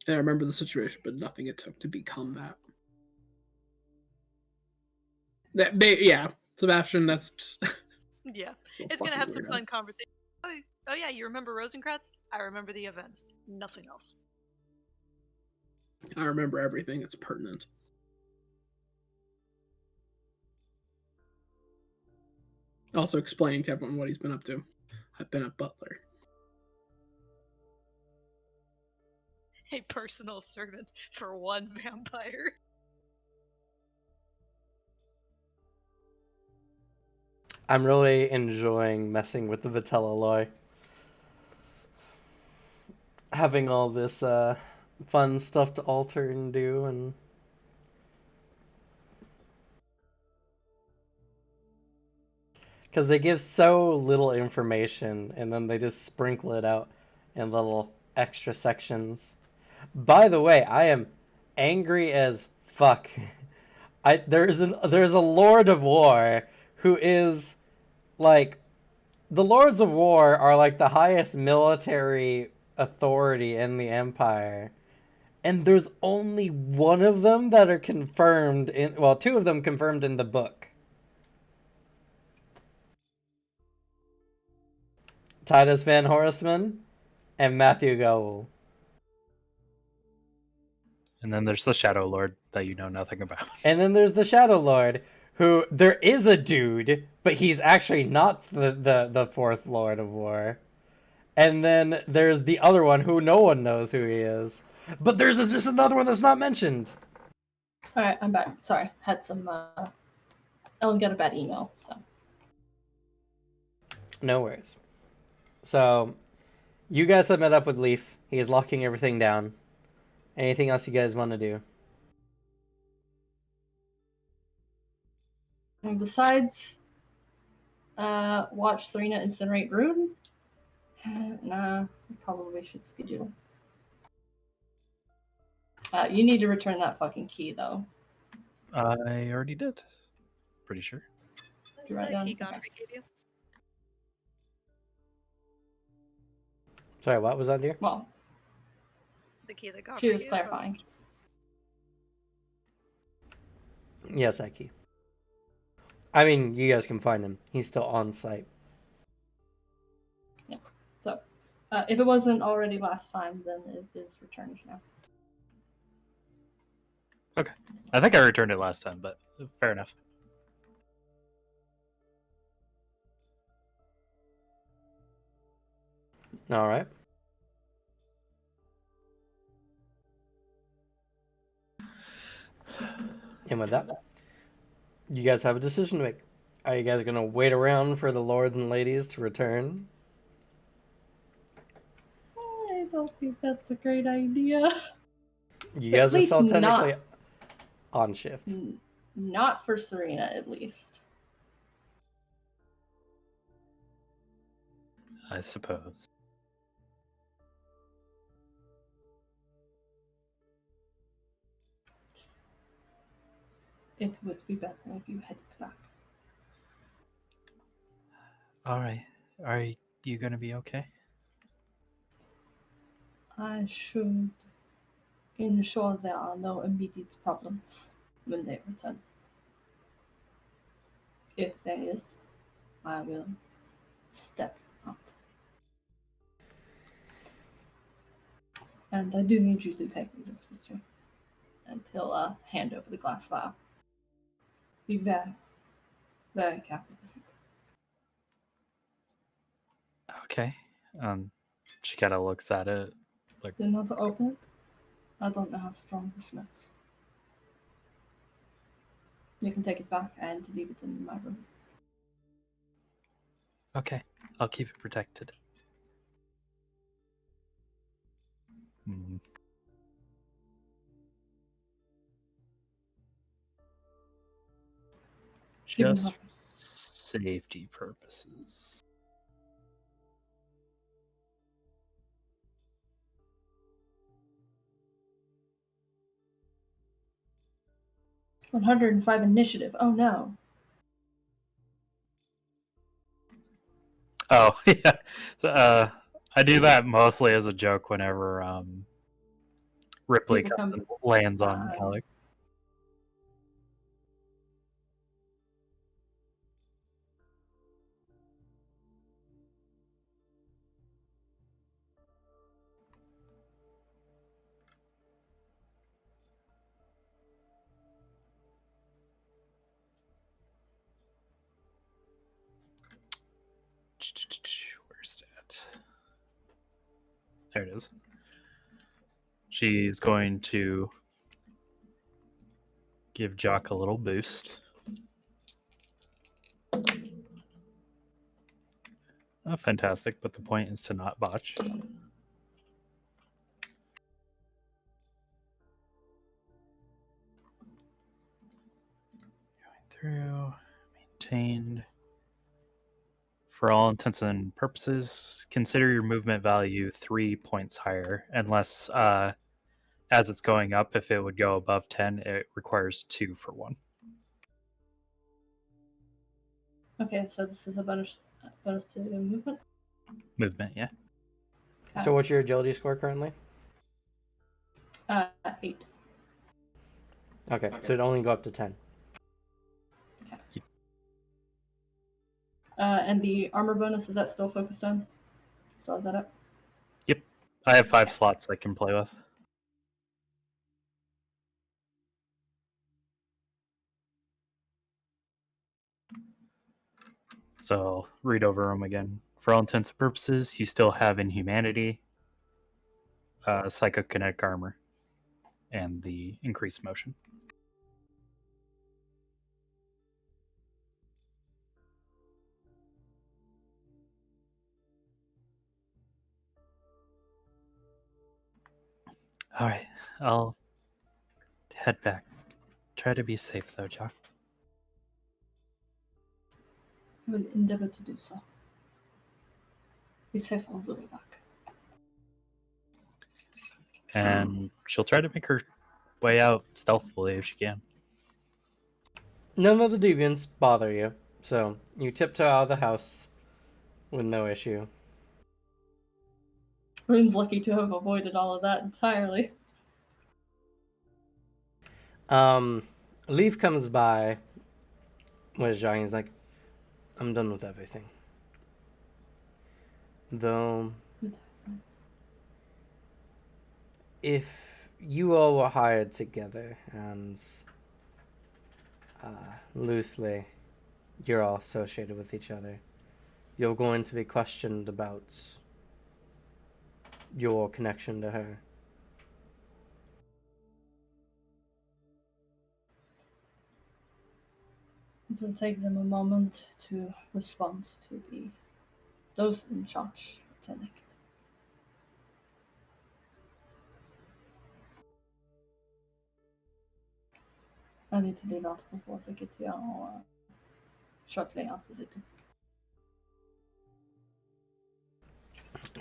I remember the situation, but nothing it took to become that. Yeah, Sebastian, that's just... Yeah, so it's gonna have some fun conversation. Oh yeah, you remember Rosencratz? I remember the events. Nothing else. I remember everything that's pertinent. Also explaining to everyone what he's been up to. I've been a butler. A personal servant for one vampire. I'm really enjoying messing with the Vitellaloi. Having all this fun stuff to alter and do, and because they give so little information and then they just sprinkle it out in little extra sections. By the way, I am angry as fuck. There's a Lord of War who is like, the Lords of War are like the highest military authority in the Empire. And there's only one of them that are confirmed in, well, two of them confirmed in the book. Titus Van Horseman and Matthew Gould. And then there's the Shadow Lord that you know nothing about. And then there's the Shadow Lord, who there is a dude, but he's actually not the fourth Lord of War. And then there's the other one who no one knows who he is. But there's just another one that's not mentioned. Alright, I'm back. Sorry, had some, Ellen got a bad email, so. No worries. So, you guys have met up with Leaf. He is locking everything down. Anything else you guys want to do? And besides, watch Serena incinerate Rune? Nah, we probably should schedule. You need to return that fucking key, though. I already did. Pretty sure. Did you write The down? key Okay. Godfrey gave you. Sorry, what was on, dear? Well, The key that Godfrey she was gave. clarifying. Yes, that key. I mean, you guys can find him. He's still on site. Yeah. So, if it wasn't already last time, then it is returned now. Okay. I think I returned it last time, but fair enough. All right. And with that, you guys have a decision to make. Are you guys going to wait around for the lords and ladies to return? I don't think that's a great idea. You guys are least still technically not. on shift. Not for Serena, at least. I suppose. It would be better if you headed back. All right. Are you going to be okay? I should ensure there are no immediate problems when they return. If there is, I will step out. And I do need you to take this with you. And he'll hand over the glass vial. Be very, very careful with it. Okay. She kind of looks at it. Do not open it. I don't know how strong this smells. You can take it back and leave it in my room. Okay. I'll keep it protected. Given Just how- for safety purposes. $105 initiative. Oh no. Oh, yeah. I do that mostly as a joke whenever Ripley People comes come- and lands on Fine. Alex. Where's that? There it is. She's going to give Jock a little boost. Oh, fantastic, but the point is to not botch. Going through, maintained. For all intents and purposes, consider your movement value 3 points higher, unless as it's going up, if it would go above 10, it requires 2 for 1. Okay, so this is a bonus to movement. Movement, yeah. So what's your agility score currently? 8. Okay, so it'd only go up to 10. And the armor bonus, is that still focused on? Still have that up? Yep. I have 5 slots I can play with. So I'll read over them again. For all intents and purposes, you still have Inhumanity, Psychokinetic Armor, and the increased motion. All right, I'll head back. Try to be safe, though, Jock. I will endeavor to do so. Be safe all the way back. And she'll try to make her way out stealthily if she can. None of the deviants bother you, so you tiptoe out of the house with no issue. Rune's lucky to have avoided all of that entirely. Leaf comes by with Johnny. He's like, I'm done with everything. Though, if you all were hired together and loosely you're all associated with each other, you're going to be questioned about your connection to her. It will take them a moment to respond to those in charge, Lieutenant. I need to leave out before they get here, or shortly after they do.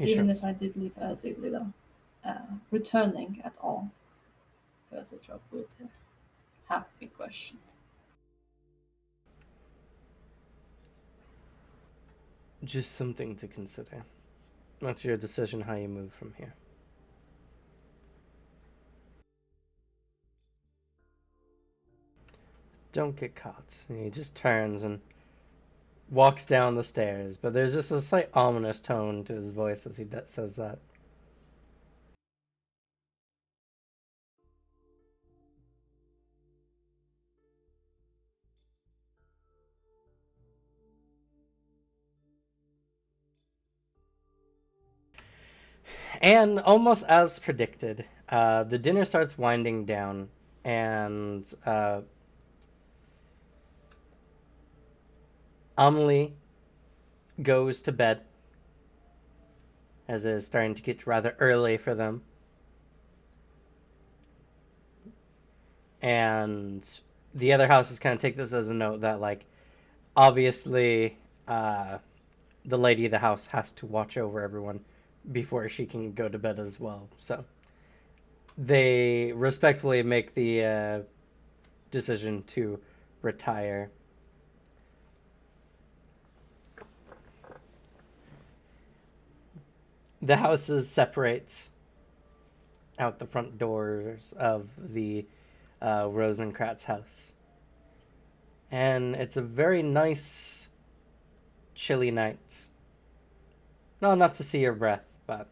Even if I did leave early, though, returning at all for the job would have to be questioned. Just something to consider. That's your decision how you move from here. Don't get caught. And he just turns and walks down the stairs, but there's just a slight ominous tone to his voice as he says that. And almost as predicted, the dinner starts winding down, and Amelie goes to bed, as it is starting to get rather early for them. And the other houses kind of take this as a note that, like, obviously, the lady of the house has to watch over everyone before she can go to bed as well. So they respectfully make the decision to retire. The houses separate out the front doors of the Rosencratz house. And it's a very nice, chilly night. Not enough to see your breath, but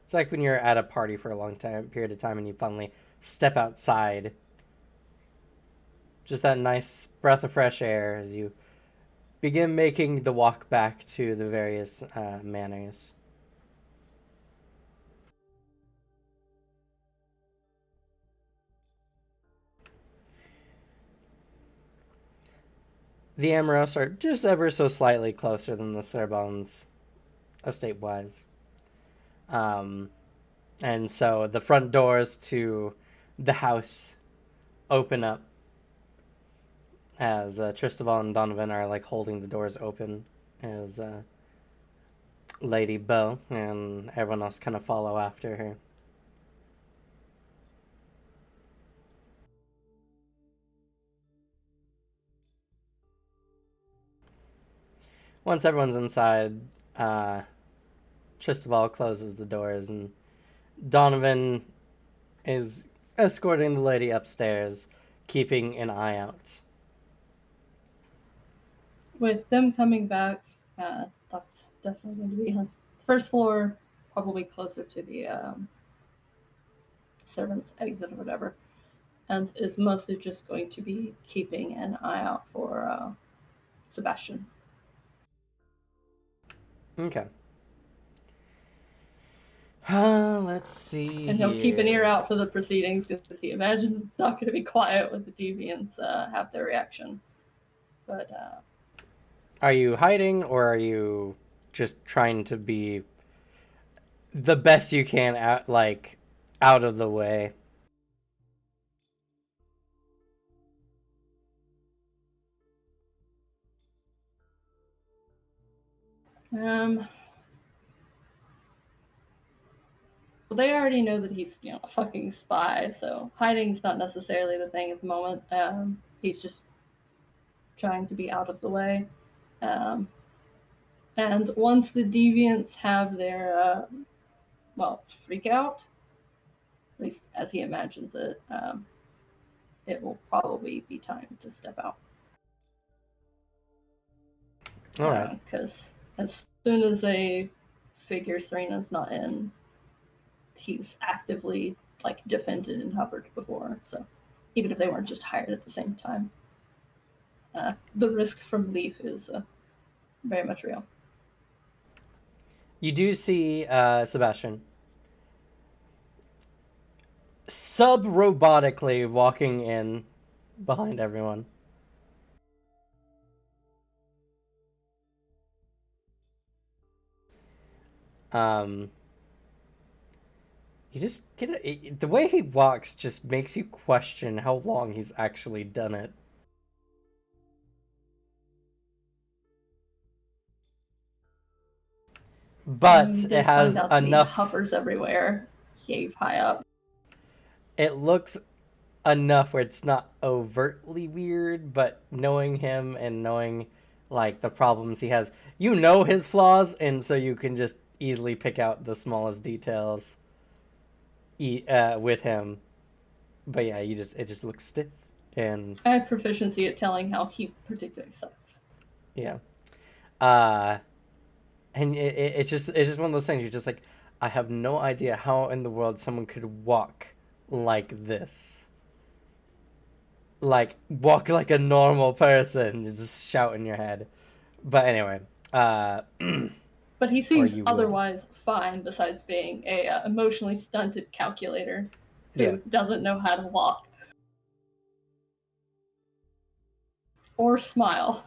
it's like when you're at a party for a long period of time and you finally step outside. Just that nice breath of fresh air as you begin making the walk back to the various manors. The Amoros are just ever so slightly closer than the Sorbonnes, estate-wise. And so the front doors to the house open up as Tristaval and Donovan are like holding the doors open as Lady Bo, and everyone else kind of follow after her. Once everyone's inside, Tristobal closes the doors, and Donovan is escorting the lady upstairs, keeping an eye out. With them coming back, that's definitely going to be on first floor, probably closer to the servants' exit or whatever, and is mostly just going to be keeping an eye out for Sebastian. Okay. Let's see. And he'll keep an ear here. out for the proceedings because he imagines it's not going to be quiet when the deviants have their reaction. But Are you hiding, or are you just trying to be the best you can, out of the way? well, they already know that he's a fucking spy, so hiding's not necessarily the thing at the moment. He's just trying to be out of the way. And once the deviants have their freak out, at least as he imagines it, it will probably be time to step out. All right. Because as soon as they figure Serena's not in, he's actively defended and hovered before. So even if they weren't just hired at the same time, the risk from Leaf is very much real. You do see Sebastian sub-robotically walking in behind everyone. You just get the way he walks just makes you question how long he's actually done it. But it has enough. He hovers everywhere, cave high up. It looks enough where it's not overtly weird, but knowing him and knowing the problems he has, you know his flaws, and so you can just easily pick out the smallest details with him. But yeah, it just looks stiff, and I have proficiency at telling how he particularly sucks. yeah. And it's just one of those things. You're just like, I have no idea how in the world someone could walk like this. Walk like a normal person. You just shout in your head. But anyway, but he seems would. otherwise fine, besides being a emotionally stunted calculator who doesn't know how to walk or smile.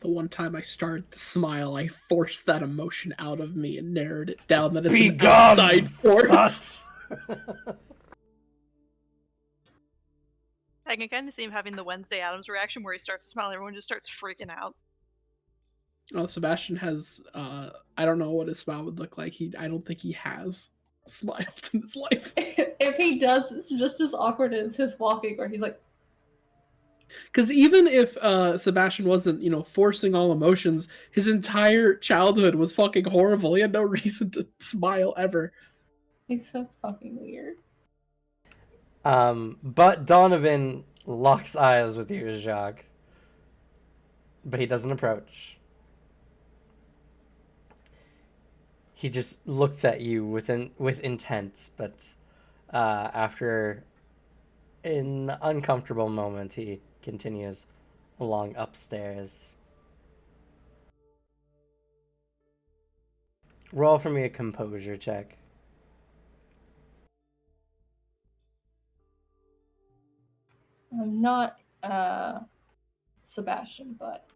The one time I started to smile, I forced that emotion out of me and narrowed it down that it's Be an gone, outside force. I can kind of see him having the Wednesday Addams reaction where he starts to smile, everyone just starts freaking out. Oh, Sebastian has, I don't know what his smile would look like. I don't think he has smiled in his life. If he does, it's just as awkward as his walking, where he's like... Because even if Sebastian wasn't, forcing all emotions, his entire childhood was fucking horrible. He had no reason to smile ever. He's so fucking weird. But Donovan locks eyes with you, Jacques. But he doesn't approach. He just looks at you with intent, but after an uncomfortable moment, he continues along upstairs. Roll for me a composure check. I'm not Sebastian, but...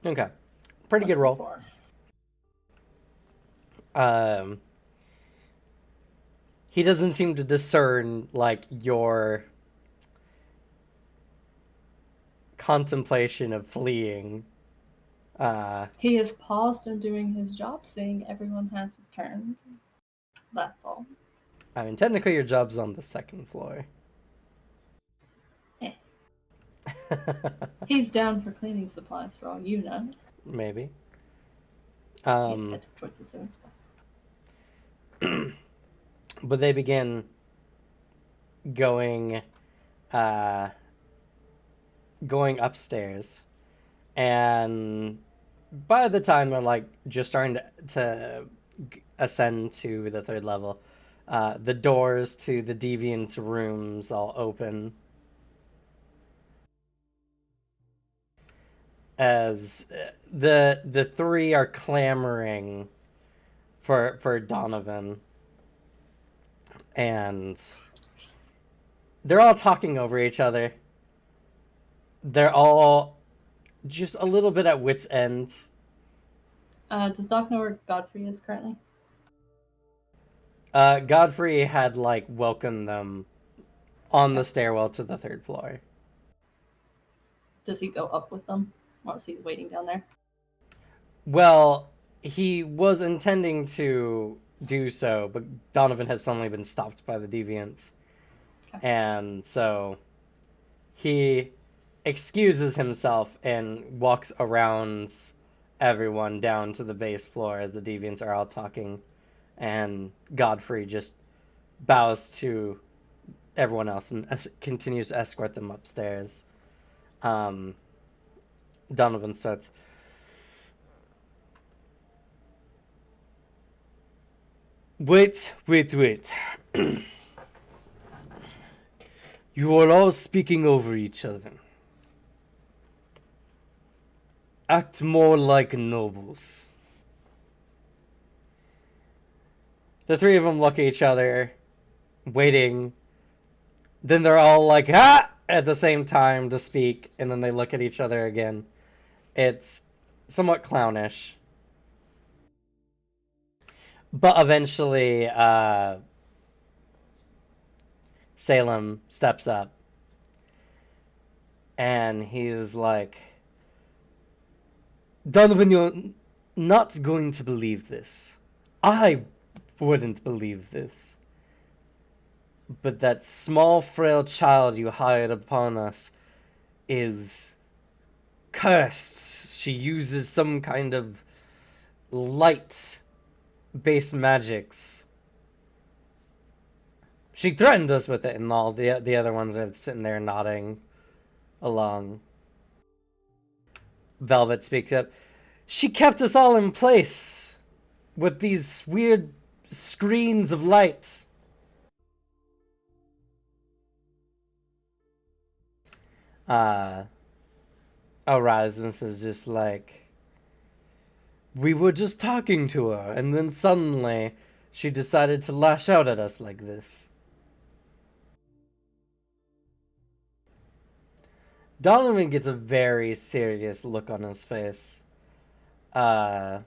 Okay. Pretty good roll. he doesn't seem to discern like your contemplation of fleeing. He has paused on doing his job, seeing everyone has returned. That's all. I mean, technically your job's on the second floor. Eh. He's down for cleaning supplies for all you know. Maybe. He's headed towards the sewing supplies. But they begin going going upstairs, and by the time they're like just starting to ascend to the third level, the doors to the deviants' rooms all open as the three are clamoring for Donovan, and they're all talking over each other. They're all just a little bit at wit's end. Does Doc know where Godfrey is currently? Godfrey had like welcomed them on the stairwell to the third floor. Does he go up with them? Or is he waiting down there? Well, he was intending to do so, but Donovan had suddenly been stopped by the deviants. Okay. And so he excuses himself and walks around everyone down to the base floor as the deviants are all talking, and Godfrey just bows to everyone else and continues to escort them upstairs. Donovan starts, wait. You are all speaking over each other. Act more like nobles. The three of them look at each other, waiting. Then they're all like, ah! At the same time to speak, and then they look at each other again. It's somewhat clownish. But eventually, Salem steps up. And he's like, Donovan, you're not going to believe this. I wouldn't believe this. But that small, frail child you hired upon us is cursed. She uses some kind of light-based magics. She threatened us with it, and all the other ones are sitting there nodding along. Velvet speaks up. She kept us all in place with these weird screens of light. Erasmus is just like, we were just talking to her, and then suddenly she decided to lash out at us like this. Donovan gets a very serious look on his face. As...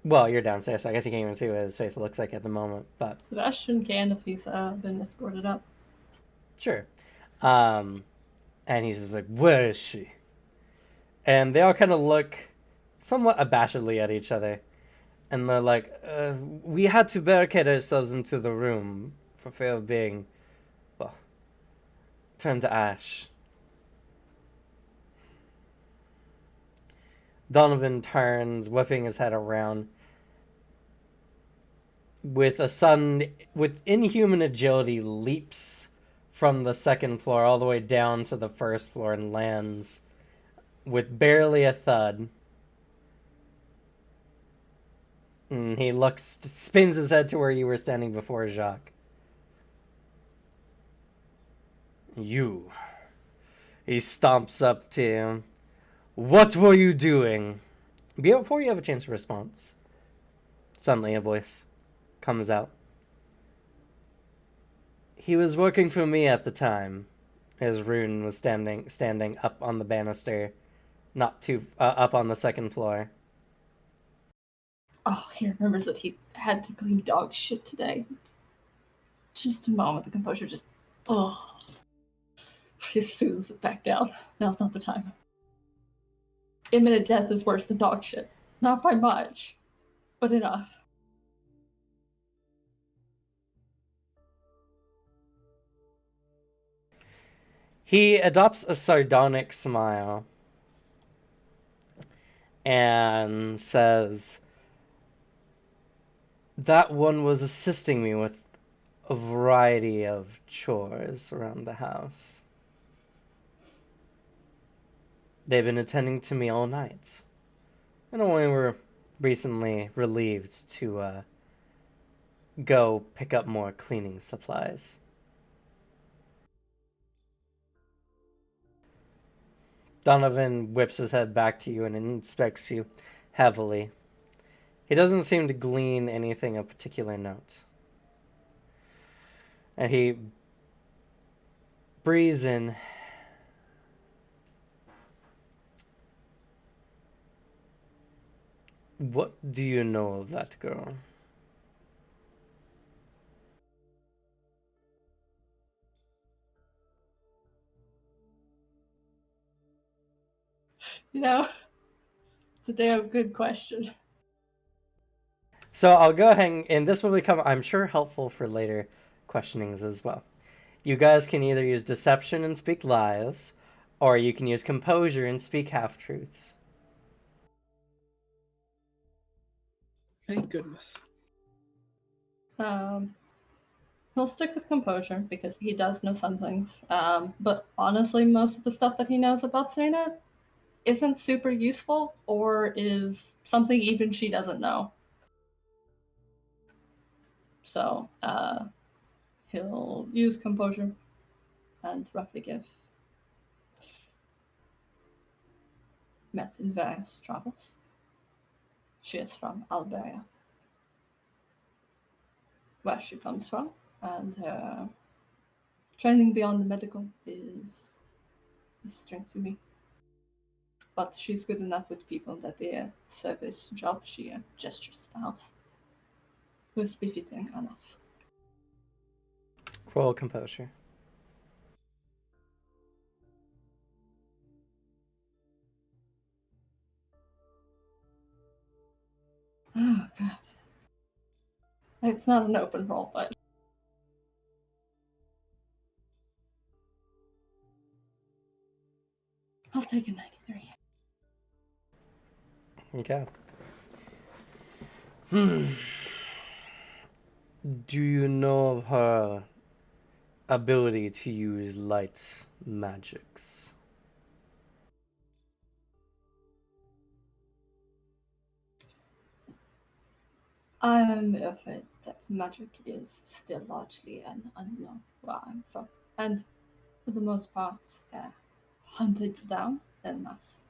Well, you're downstairs, so I guess you can't even see what his face looks like at the moment, but... Sebastian can if he's been escorted up. Sure. And he's just like, where is she? And they all kind of look somewhat abashedly at each other. And they're like, we had to barricade ourselves into the room for fear of being, well, turned to ash. Donovan turns, whipping his head around. With inhuman agility, leaps from the second floor all the way down to the first floor and lands with barely a thud. And he spins his head to where you were standing before, Jacques. You. He stomps up to him. What were you doing? Before you have a chance for response, suddenly a voice comes out. He was working for me at the time. As Rune was standing up on the banister, not too up on the second floor. Oh, he remembers that he had to clean dog shit today. Just a moment, the composure just. Oh. He soothes it back down. Now's not the time. Imminent death is worse than dog shit. Not by much, but enough. He adopts a sardonic smile and says, that one was assisting me with a variety of chores around the house. They've been attending to me all night. And only were recently relieved to go pick up more cleaning supplies. Donovan whips his head back to you and inspects you heavily. He doesn't seem to glean anything of particular note. And he breathes in. What do you know of that girl? You know, it's a damn good question. So I'll go ahead and this will become, I'm sure, helpful for later questionings as well. You guys can either use deception and speak lies, or you can use composure and speak half-truths. Thank goodness. He'll stick with composure because he does know some things. But honestly, most of the stuff that he knows about Serena isn't super useful or is something even she doesn't know. So he'll use composure and roughly give. Met in various travels. She is from Alberia, where she comes from, and her training beyond the medical is strength to me. But she's good enough with people that the service job she gestures to the house was befitting enough. Roll composure. Oh god. It's not an open roll, but I'll take a 93. Okay. Do you know of her ability to use light magics? I'm afraid that magic is still largely an unknown where I'm from, and for the most part, hunted down en masse.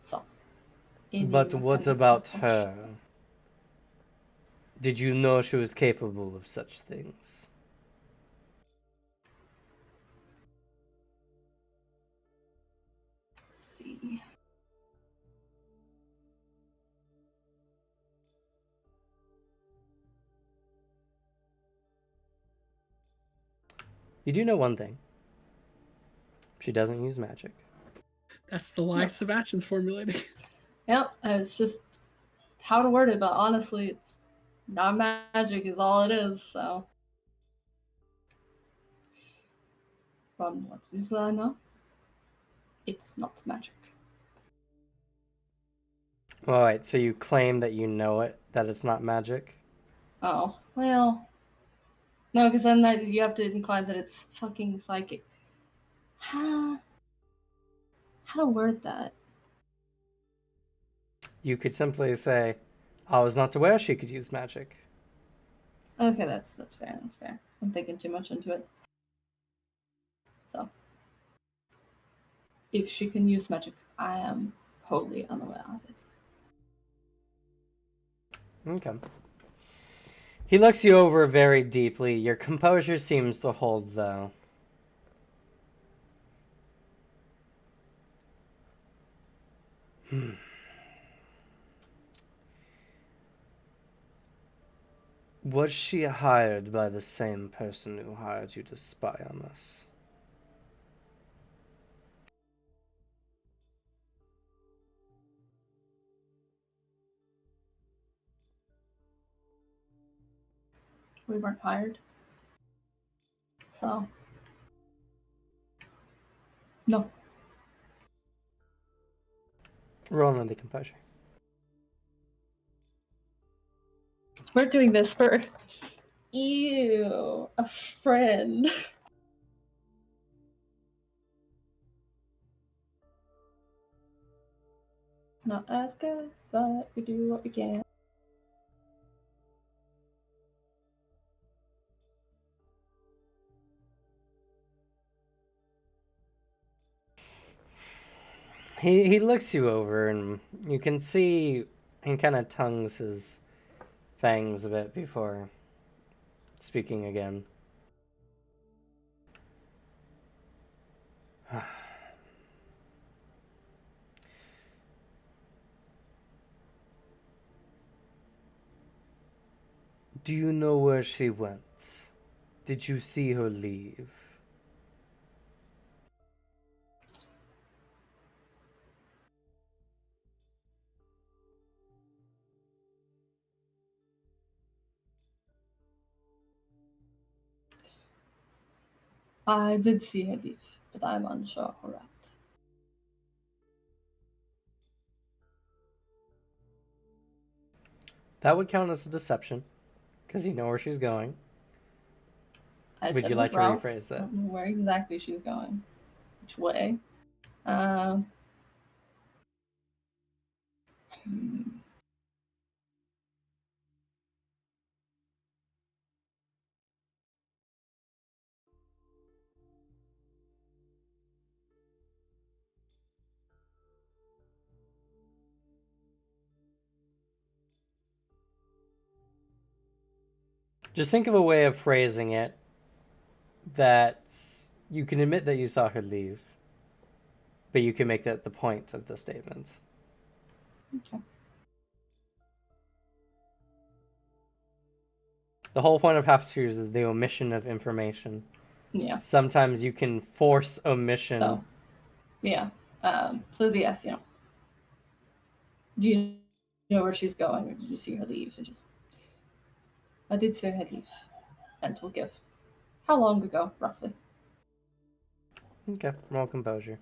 So, But what mechanics about of her? Did you know she was capable of such things? Let's see. You do know one thing. She doesn't use magic. That's the lie No. Sebastian's formulating. Yep, it's just how to word it, but honestly, it's not magic is all it is, so. From what little I know, it's not magic. Alright, so you claim that you know it, that it's not magic? Oh, well. No, because then you have to imply that it's fucking psychic. How to word that? You could simply say, I was not aware she could use magic. Okay, that's fair, that's fair. I'm thinking too much into it. So. If she can use magic, I am wholly unaware of it. Okay. He looks you over very deeply. Your composure seems to hold, though. Was she hired by the same person who hired you to spy on us? We weren't hired. So. No. Roll on the composure. We're doing this for. Ew. A friend. Not as good, but we do what we can. He looks you over, and you can see he kind of tongues his fangs a bit before speaking again. Do you know where she went? Did you see her leave? I did see her leave, but I'm unsure how right. That would count as a deception, because you know where she's going. I Would said you like to route. rephrase I that? don't know where exactly she's going. Which way? Hmm. Just think of a way of phrasing it that you can admit that you saw her leave, but you can make that the point of the statement. Okay. The whole point of half-truths is the omission of information. Yeah. Sometimes you can force omission. So, yeah. So yes, you know. Do you know where she's going, or did you see her leave? I did see her leave, and we'll give. How long ago, roughly? Okay, roll composure.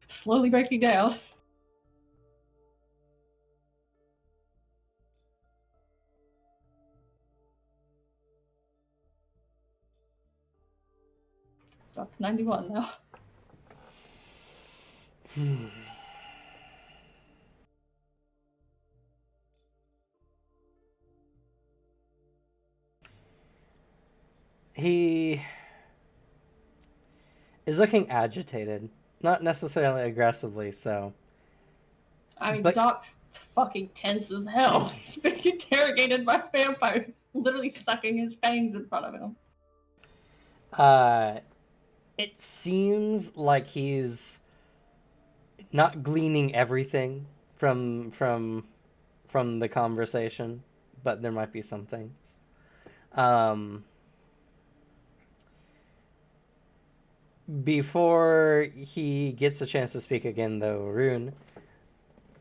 Slowly breaking down. It's dropped to 91 now. He is looking agitated, not necessarily aggressively so. I mean, But- Doc's fucking tense as hell. He's being interrogated by vampires, literally sucking his fangs in front of him. It seems like he's not gleaning everything from the conversation, but there might be some things. Before he gets a chance to speak again, though, Rune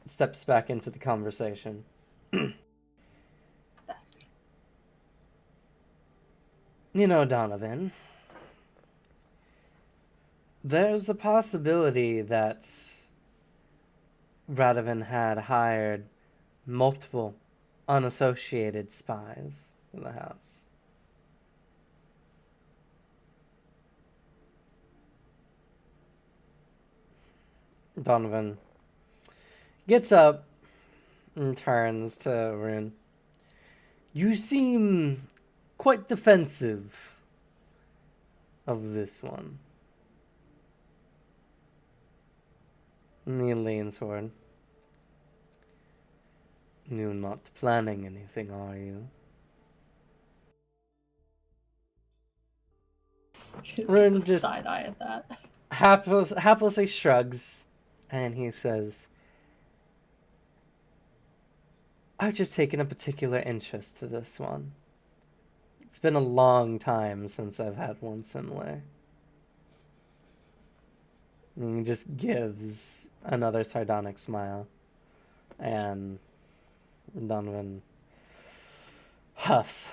steps back into the conversation. That's me. You know, Donovan, there's a possibility that Radovan had hired multiple unassociated spies in the house. Donovan gets up and turns to Rune. You seem quite defensive of this one. And he leans forward. You're not planning anything, are you? Rune just side eye at that. haplessly shrugs, and he says, I've just taken a particular interest to this one. It's been a long time since I've had one similar. And he just gives another sardonic smile. And Donovan huffs.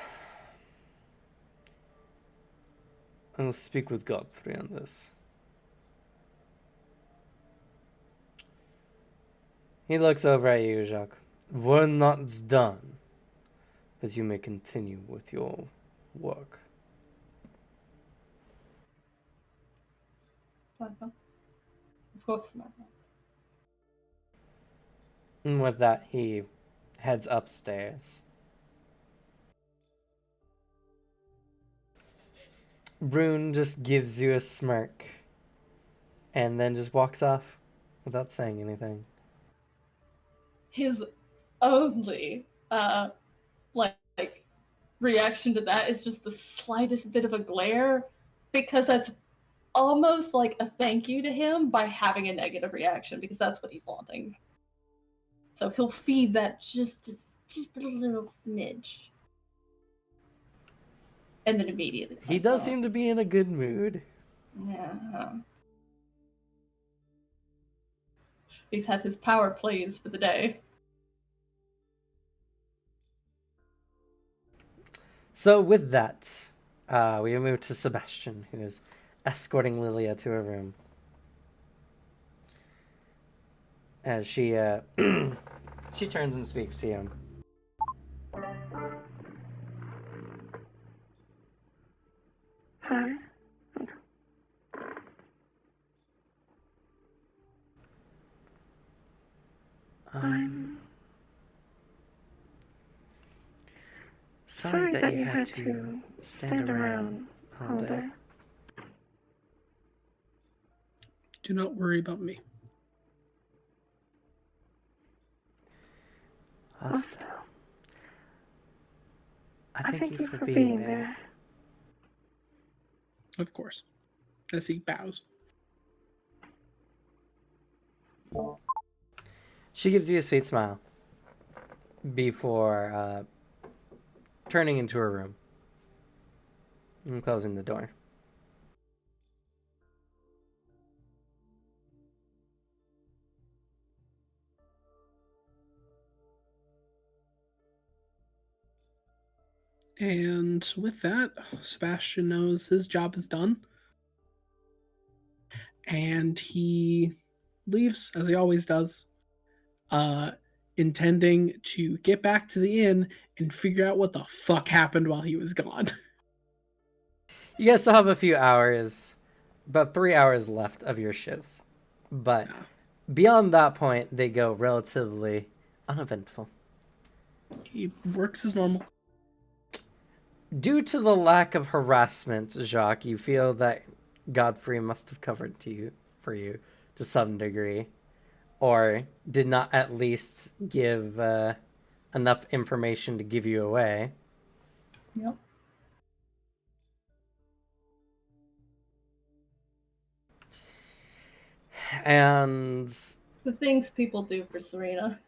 I'll speak with Godfrey on this. He looks over at you, Jacques. We're not done, but you may continue with your work. Of course, Madame. And with that, he heads upstairs. Rune just gives you a smirk and then just walks off without saying anything. His only like reaction to that is just the slightest bit of a glare, because that's almost like a thank you to him by having a negative reaction, because that's what he's wanting. So he'll feed that just a little smidge, and then immediately He turns does off. seem to be in a good mood. Yeah. He's had his power plays for the day. So with that, we move to Sebastian, who is escorting Lilia to her room. As she she turns and speaks to you. Hi. I'm sorry that you had to stand around all day. Do not worry about me. Still, I thank you for being there. Of course. As he bows. She gives you a sweet smile before turning into her room and closing the door. And with that, Sebastian knows his job is done. And he leaves, as he always does, intending to get back to the inn and figure out what the fuck happened while he was gone. You guys still have a few hours, about 3 hours left of your shifts. But beyond that point, they go relatively uneventful. He works as normal. Due to the lack of harassment, Jacques, you feel that Godfrey must have covered for you to some degree, or did not at least give enough information to give you away. Yep. And The things people do for Serena.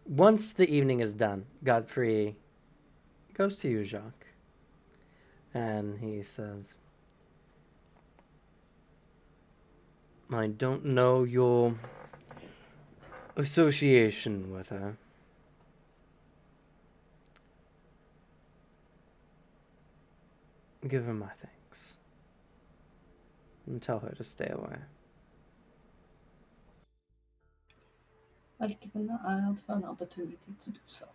once the evening is done, Godfrey goes to you, Jacques, and he says, I don't know your association with her. Give her my thanks. And tell her to stay away. I've given the Isles an opportunity to do so.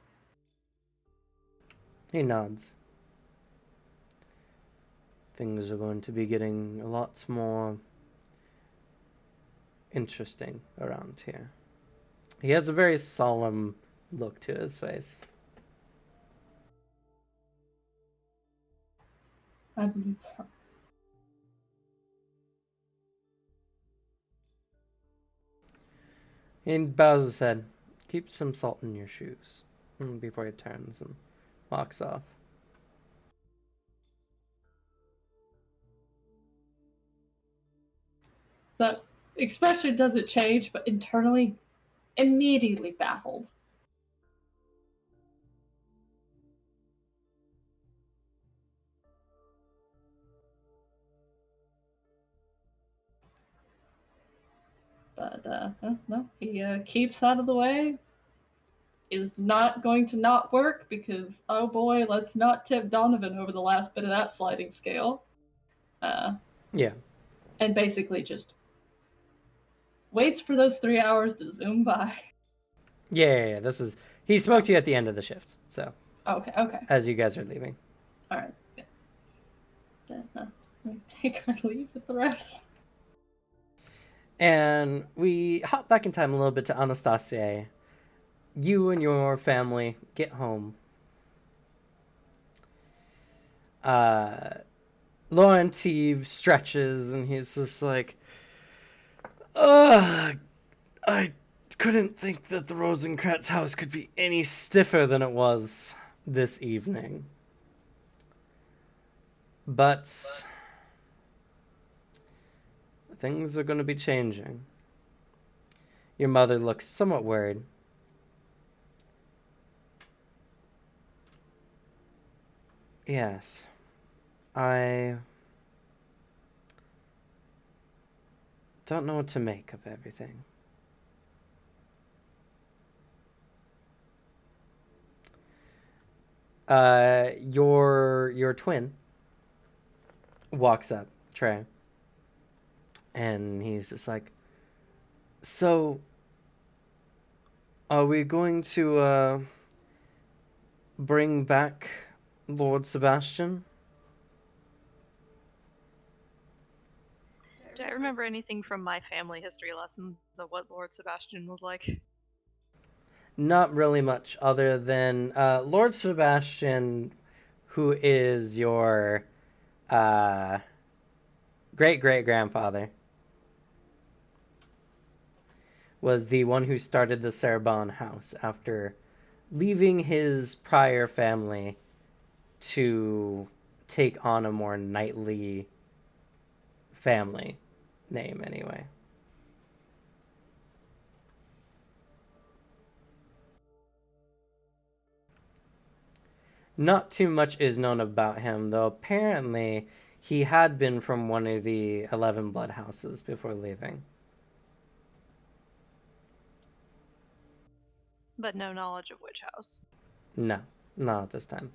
He nods. Things are going to be getting a lot more interesting around here. He has a very solemn look to his face. I believe so. He bows his head. Keep some salt in your shoes. Before he turns and walks off. The expression doesn't change, but internally, immediately baffled. But no, he keeps out of the way. Is not going to not work because, oh boy, let's not tip Donovan over the last bit of that sliding scale. Yeah. And basically just waits for those 3 hours to zoom by. Yeah. This is he spoke to you at the end of the shift, so Okay. as you guys are leaving. All right. Yeah. Then we take our leave with the rest. And we hop back in time a little bit to Anastasia. You and your family get home. Laurentiev stretches and he's just like, I couldn't think that the Rosencratz house could be any stiffer than it was this evening. But things are going to be changing. Your mother looks somewhat worried. Yes. I don't know what to make of everything. Your twin walks up, Trey, and he's just like, so are we going to bring back Lord Sebastian? Do I remember anything from my family history lessons of what Lord Sebastian was like? Not really much, other than Lord Sebastian, who is your great-great-grandfather, was the one who started the Cerbon house after leaving his prior family to take on a more knightly family name anyway. Not too much is known about him, though apparently he had been from one of the 11 blood houses before leaving. But no knowledge of which house. No, not at this time.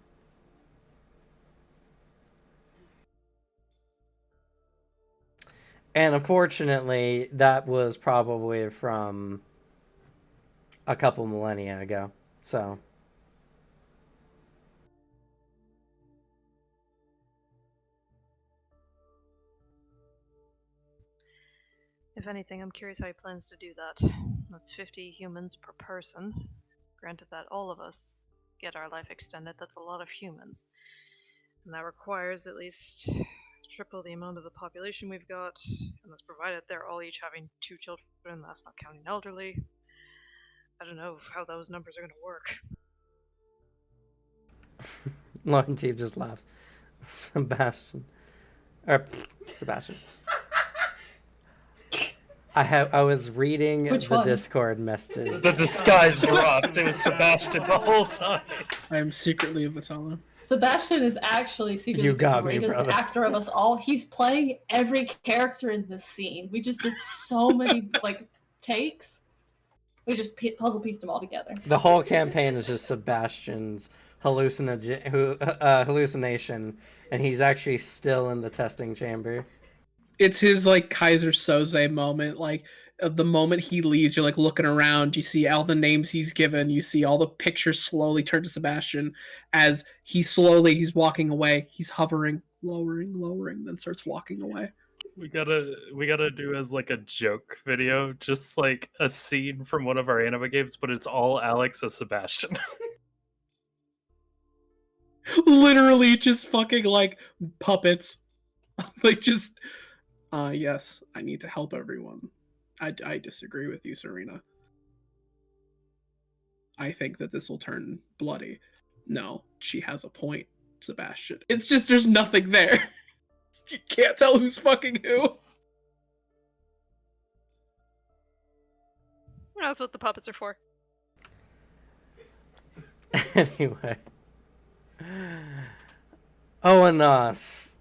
And unfortunately, that was probably from a couple millennia ago. So, If anything, I'm curious how he plans to do that. That's 50 humans per person. Granted that all of us get our life extended, that's a lot of humans. And that requires at least triple the amount of the population we've got, and that's provided they're all each having 2 children, that's not counting elderly. I don't know how those numbers are going to work. Laurentiev just laughs. Sebastian. I was reading Which the one? Discord message. The disguise dropped. It was Sebastian the whole time. I am secretly a Vitala. Sebastian is actually secretly You got the me, greatest brother. actor of us all. He's playing every character in this scene. We just did so many takes. We just puzzle pieced them all together. The whole campaign is just Sebastian's hallucination, and he's actually still in the testing chamber. It's his like Kaiser Soze moment. Like the moment he leaves, you're like looking around. You see all the names he's given. You see all the pictures slowly turn to Sebastian as he's walking away. He's hovering, lowering, then starts walking away. We gotta do as like a joke video, just like a scene from one of our Anima games, but it's all Alex as Sebastian. Literally just fucking like puppets. Like just yes, I need to help everyone. I disagree with you, Serena. I think that this will turn bloody. No, she has a point, Sebastian. It's just there's nothing there. You can't tell who's fucking who. That's what the puppets are for. Anyway. Oanos.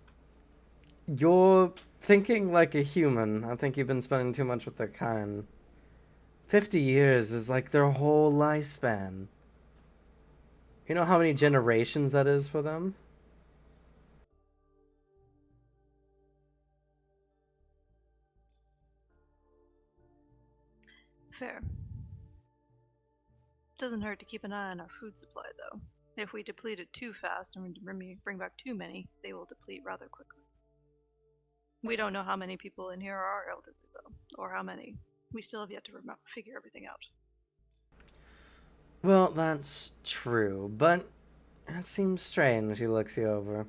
You're thinking like a human. I think you've been spending too much with their kind. 50 years is like their whole lifespan. You know how many generations that is for them? Fair. Doesn't hurt to keep an eye on our food supply, though. If we deplete it too fast and bring back too many, they will deplete rather quickly. We don't know how many people in here are elderly, though, or how many. We still have yet to figure everything out. Well, that's true, but it seems strange. He looks you over.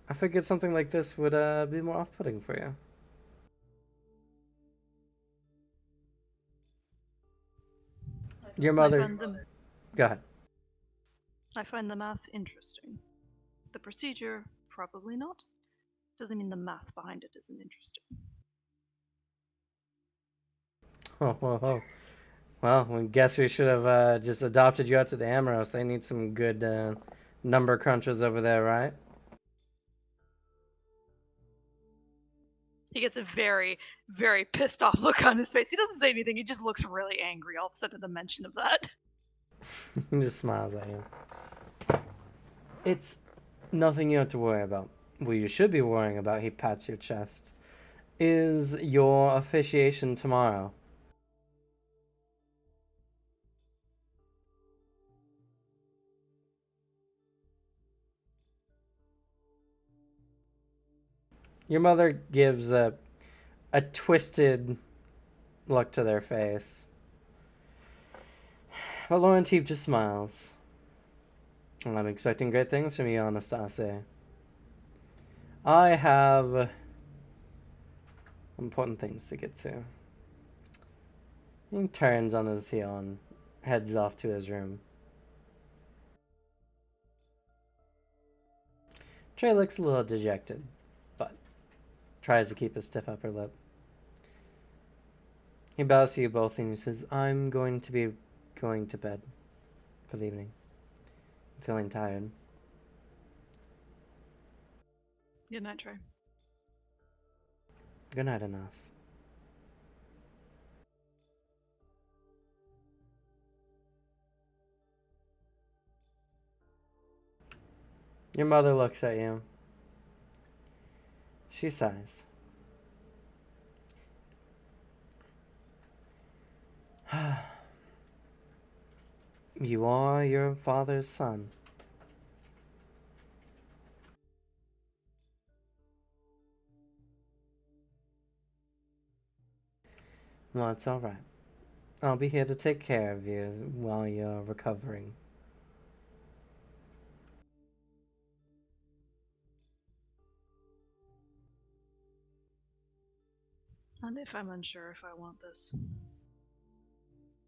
I figured something like this would be more off-putting for you. Your mother... Go ahead. I find the math interesting. The procedure, probably not. Doesn't mean the math behind it isn't interesting. Oh. Well, I guess we should have just adopted you out to the Amaros. They need some good number crunchers over there, right? He gets a very, very pissed off look on his face. He doesn't say anything. He just looks really angry all of a sudden at the mention of that. He just smiles at you. It's nothing you have to worry about. What you should be worrying about, he pats your chest, is your officiation tomorrow. Your mother gives a twisted look to their face. But Laurentiev just smiles. And I'm expecting great things from you, Anastasia. I have important things to get to. He turns on his heel and heads off to his room. Trey looks a little dejected, but tries to keep a stiff upper lip. He bows to you both and he says, I'm going to be going to bed for the evening. I'm feeling tired. Good night, Trey. Good night, Anas. Your mother looks at you. She sighs. You are your father's son. Well, it's all right. I'll be here to take care of you while you're recovering. And if I'm unsure if I want this,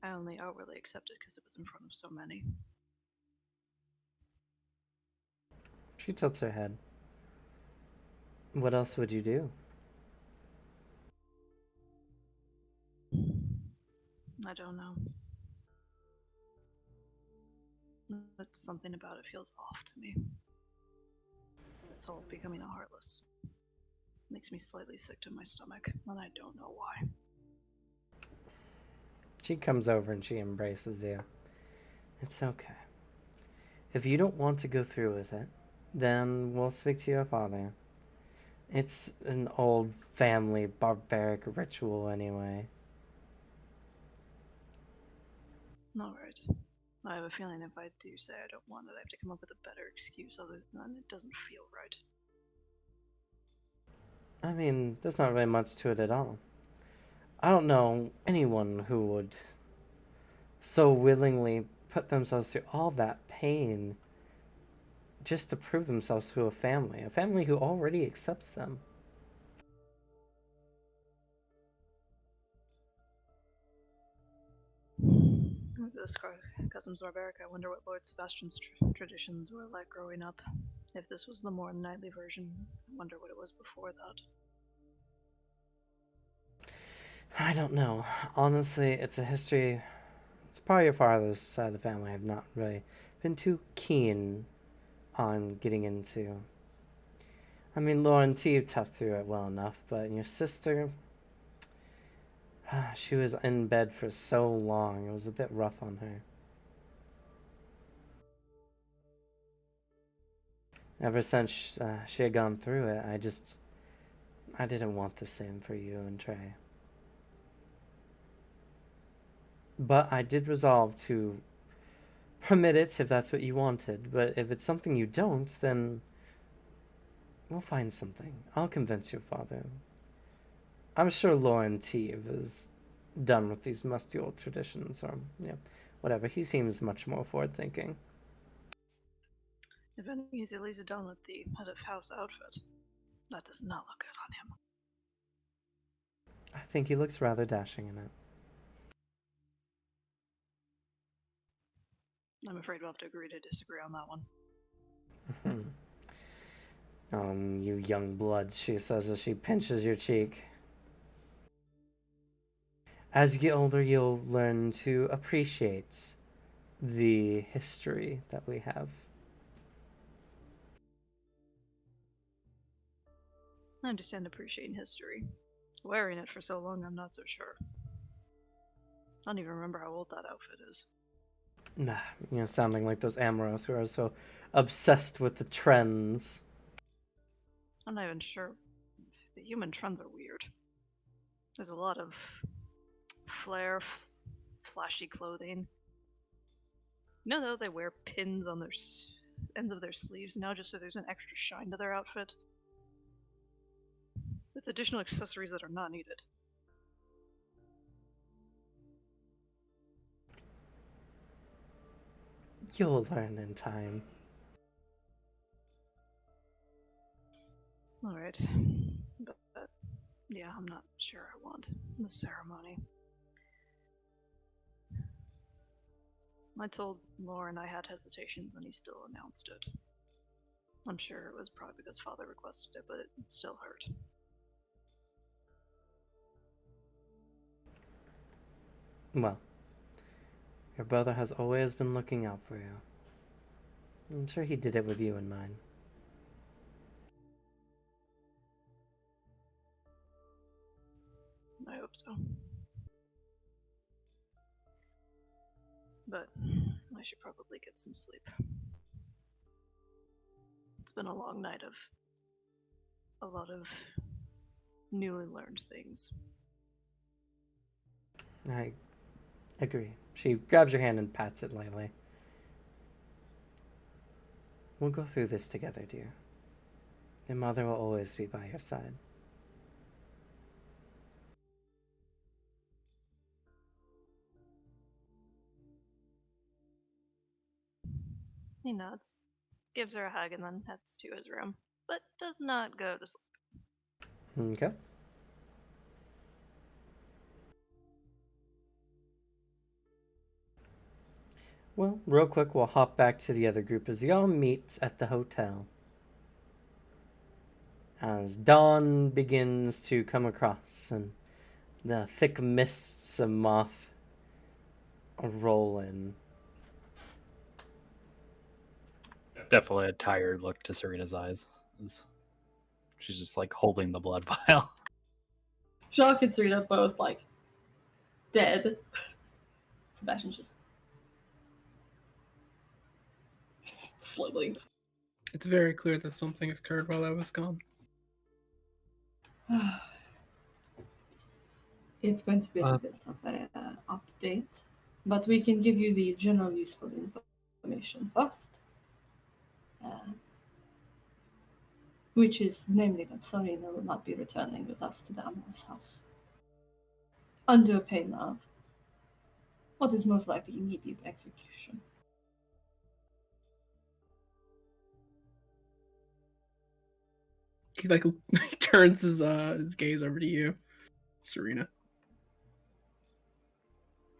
I only outwardly accept it because it was in front of so many. She tilts her head. What else would you do? I don't know. But something about it feels off to me. This whole becoming a heartless makes me slightly sick to my stomach, and I don't know why. She comes over and she embraces you. It's okay. If you don't want to go through with it, then we'll speak to your father. It's an old family barbaric ritual anyway. Alright. I have a feeling if I do say I don't want it, I have to come up with a better excuse other than it doesn't feel right. I mean, there's not really much to it at all. I don't know anyone who would so willingly put themselves through all that pain just to prove themselves to a family who already accepts them. With this customs barbaric, I wonder what Lord Sebastian's traditions were like growing up. If this was the more knightly version, I wonder what it was before that. I don't know. Honestly, it's a history. It's part of your father's side of the family. I've not really been too keen on getting into. I mean, Lauren T toughed through it well enough, but your sister, she was in bed for so long. It was a bit rough on her. Ever since she had gone through it, I didn't want the same for you and Trey. But I did resolve to permit it if that's what you wanted. But if it's something you don't, then we'll find something. I'll convince your father. I'm sure Lauren Teeve is done with these musty old traditions, or, yeah, whatever. He seems much more forward thinking. If anything, he's at least done with the head of house outfit. That does not look good on him. I think he looks rather dashing in it. I'm afraid we'll have to agree to disagree on that one. You young blood, she says as she pinches your cheek. As you get older, you'll learn to appreciate the history that we have. I understand appreciating history. Wearing it for so long, I'm not so sure. I don't even remember how old that outfit is. Sounding like those Amoros who are so obsessed with the trends. I'm not even sure. The human trends are weird. There's a lot of flair, flashy clothing. Though they wear pins on their ends of their sleeves now just so there's an extra shine to their outfit. It's additional accessories that are not needed. You'll learn in time. Alright. But yeah, I'm not sure I want the ceremony. I told Lauren I had hesitations and he still announced it. I'm sure it was probably because Father requested it, but it still hurt. Well, your brother has always been looking out for you. I'm sure he did it with you in mind. I hope so. But I should probably get some sleep. It's been a long night of a lot of newly learned things. I agree. She grabs your hand and pats it lightly. We'll go through this together, dear. Your mother will always be by your side. He nods, gives her a hug, and then heads to his room, but does not go to sleep. Okay. Well, real quick, we'll hop back to the other group as y'all meet at the hotel. As dawn begins to come across and the thick mists of moth roll in. Definitely a tired look to Serena's eyes. She's just like holding the blood vial. Jacques and Serena both like dead. Sebastian's just slow blinks. It's very clear that something occurred while I was gone. It's going to be a bit of an update, but we can give you the general useful information first. Which is namely that Serena will not be returning with us to the Amorous house. Under pain of what is most likely immediate execution. He like turns his gaze over to you, Serena.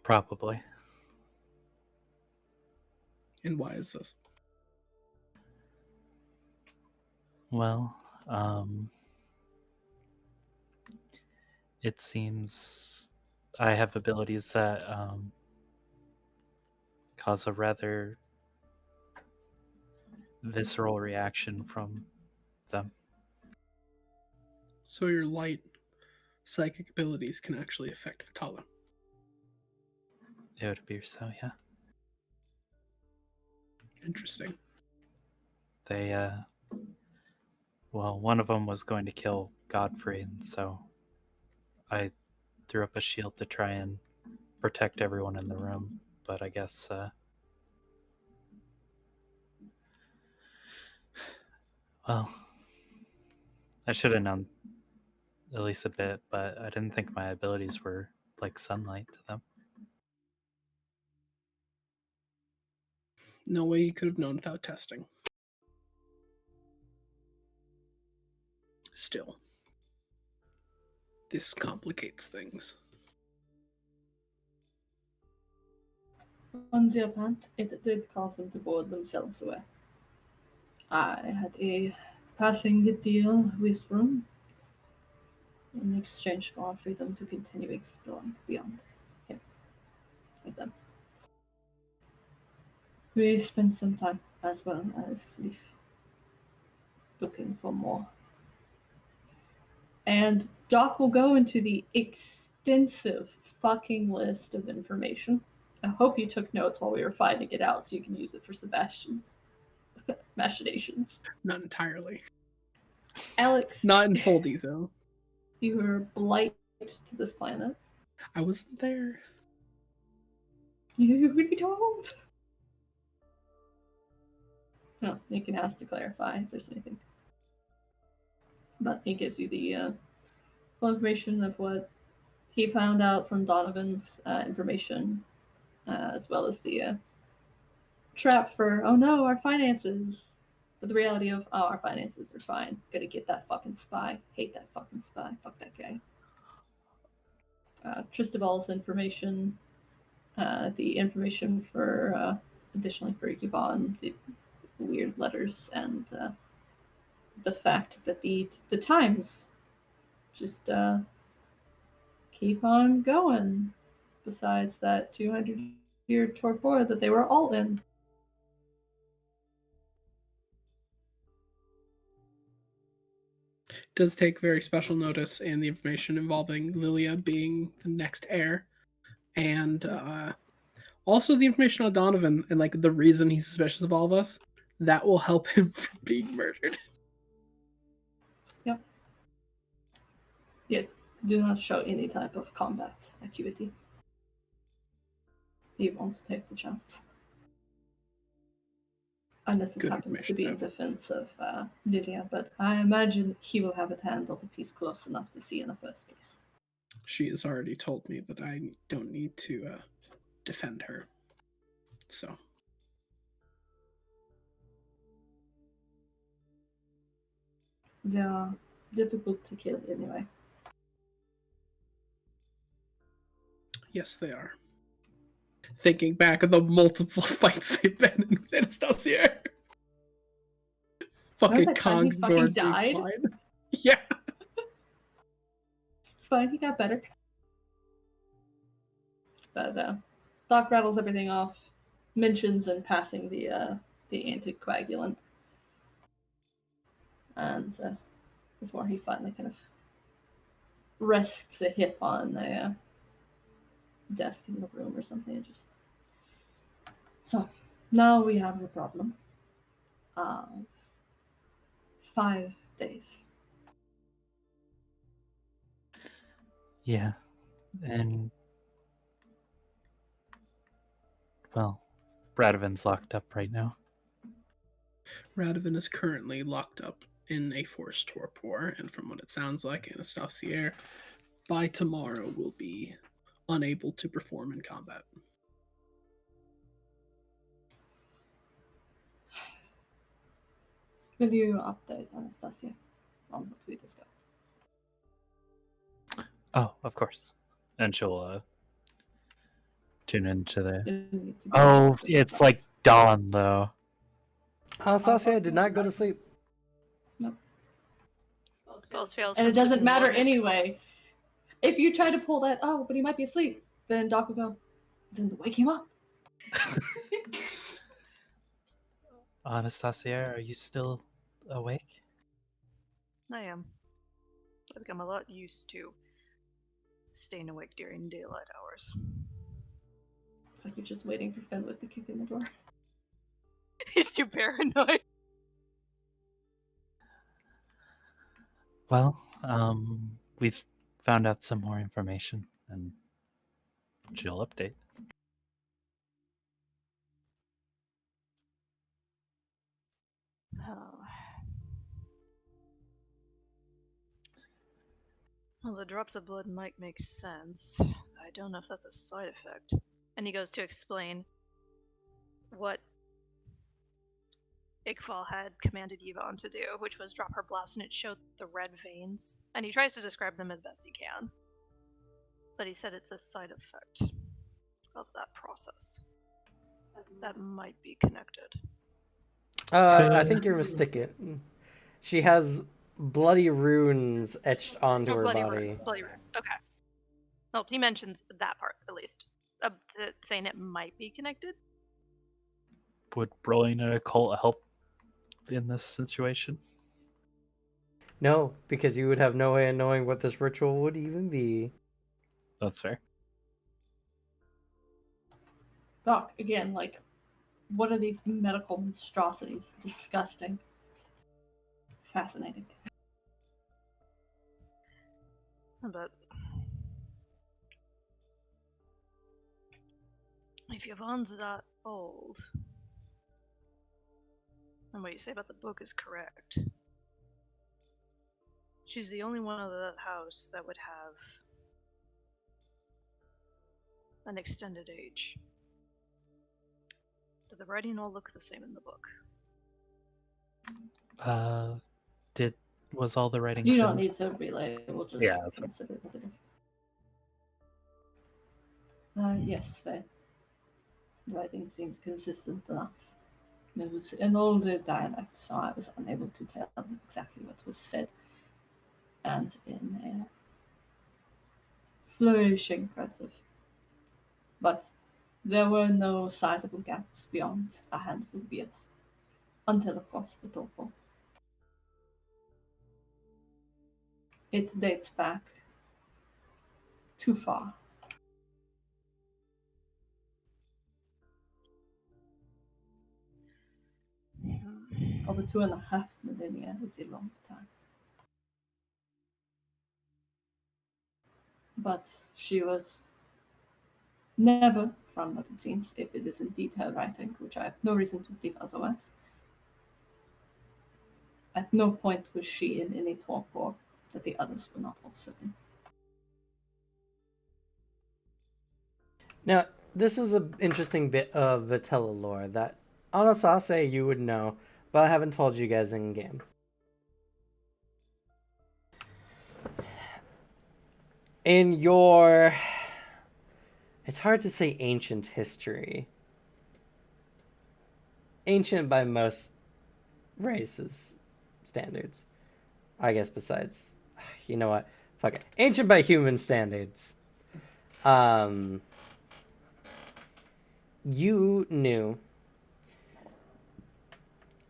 Probably. And why is this? Well, It seems I have abilities that cause a rather visceral reaction from them. So your light psychic abilities can actually affect Vitala. It would appear so, yeah. Interesting. They, well, one of them was going to kill Godfrey, and so I threw up a shield to try and protect everyone in the room. But I guess, well, I should have known at least a bit, but I didn't think my abilities were like sunlight to them. No way you could have known without testing. Still, this complicates things. On the other hand, it did cause them to board themselves away. I had a passing deal with Rune in exchange for our freedom to continue exploring beyond him with them. We spent some time as well as Leaf looking for more. And Doc will go into the extensive fucking list of information. I hope you took notes while we were finding it out so you can use it for Sebastian's machinations. Not entirely. Alex, Not in full detail. you were blight to this planet. I wasn't there. You would be told. No, you can ask to clarify if there's anything. But he gives you the full information of what he found out from Donovan's information, as well as the trap for, oh no, our finances. But the reality of, oh, our finances are fine. Gotta get that fucking spy. Hate that fucking spy. Fuck that guy. Tristabal's information, the information for, additionally for Yvonne, the weird letters, and the fact that the times just keep on going. Besides that 200-year torpor that they were all in. Does take very special notice in the information involving Lilia being the next heir, and also the information on Donovan and like the reason he's suspicious of all of us. That will help him from being murdered. Yep. Yet do not show any type of combat acuity. He won't take the chance. Unless it Good happens to be in information, defense of Lilia, but I imagine he will have it handled if he's close enough to see in the first place. She has already told me that I don't need to defend her. So. They are difficult to kill anyway. Yes, they are. Thinking back of the multiple fights they've been in with Anastasia. Fucking that time he Kong's fucking door died? being fine. Yeah. It's fine, he got better. But Doc rattles everything off, mentions in passing the anticoagulant, and before he finally kind of rests a hip on a desk in the room or something, and just so now we have the problem of 5 days. Yeah, and well, Radovan's locked up right now. Radovan is currently locked up in a forced torpor, and from what it sounds like, Anastasia by tomorrow will be unable to perform in combat. Will you update Anastasia on what we discussed? Oh, of course. And she'll tune into the. You need to be Oh, with it's us. like dawn though. Anastasia did not go to sleep. Spells fails And from it doesn't sleeping matter mode. anyway. If you try to pull that, oh, but he might be asleep, then Doc will go, then wake him up. Anastasia, are you still awake? I am. I've become a lot used to staying awake during daylight hours. It's like you're just waiting for Fenwick to kick in the door. He's too paranoid. Well, we've found out some more information, and she'll update. Oh. Well, the drops of blood might make sense. I don't know if that's a side effect. And he goes to explain what Iqbal had commanded Yvonne to do, which was drop her blast, and it showed the red veins. And he tries to describe them as best he can. But he said it's a side effect of that process. That might be connected. I think you're mistaken. She has bloody runes etched onto her bloody body. runes. Bloody runes. Okay. Well, he mentions that part, at least. Saying it might be connected. Would rolling an occult help in this situation? No, because you would have no way of knowing what this ritual would even be. That's fair. Doc, again, like, what are these medical monstrosities? Disgusting. Fascinating. But if Yvonne's that old, and what you say about the book is correct, she's the only one of that house that would have an extended age. Do the writing all look the same in the book? Was all the writing You soon? don't need to relay. We'll just that's consider that it is. Yes, the writing seemed consistent enough. It was an older dialect, so I was unable to tell exactly what was said. And in a flourishing cursive. But there were no sizable gaps beyond a handful of years. Until, of course, the topo. It dates back too far. Over 2.5 millennia is a long time. But she was never, from what it seems, if it is indeed her writing, which I have no reason to believe otherwise, at no point was she in any torpor that the others were not also in. Now, this is an interesting bit of Vitella lore that Anasase you would know, but I haven't told you guys in game. In your... It's hard to say ancient history. Ancient by most races' standards. I guess besides... You know what? Fuck it. Ancient by human standards. You knew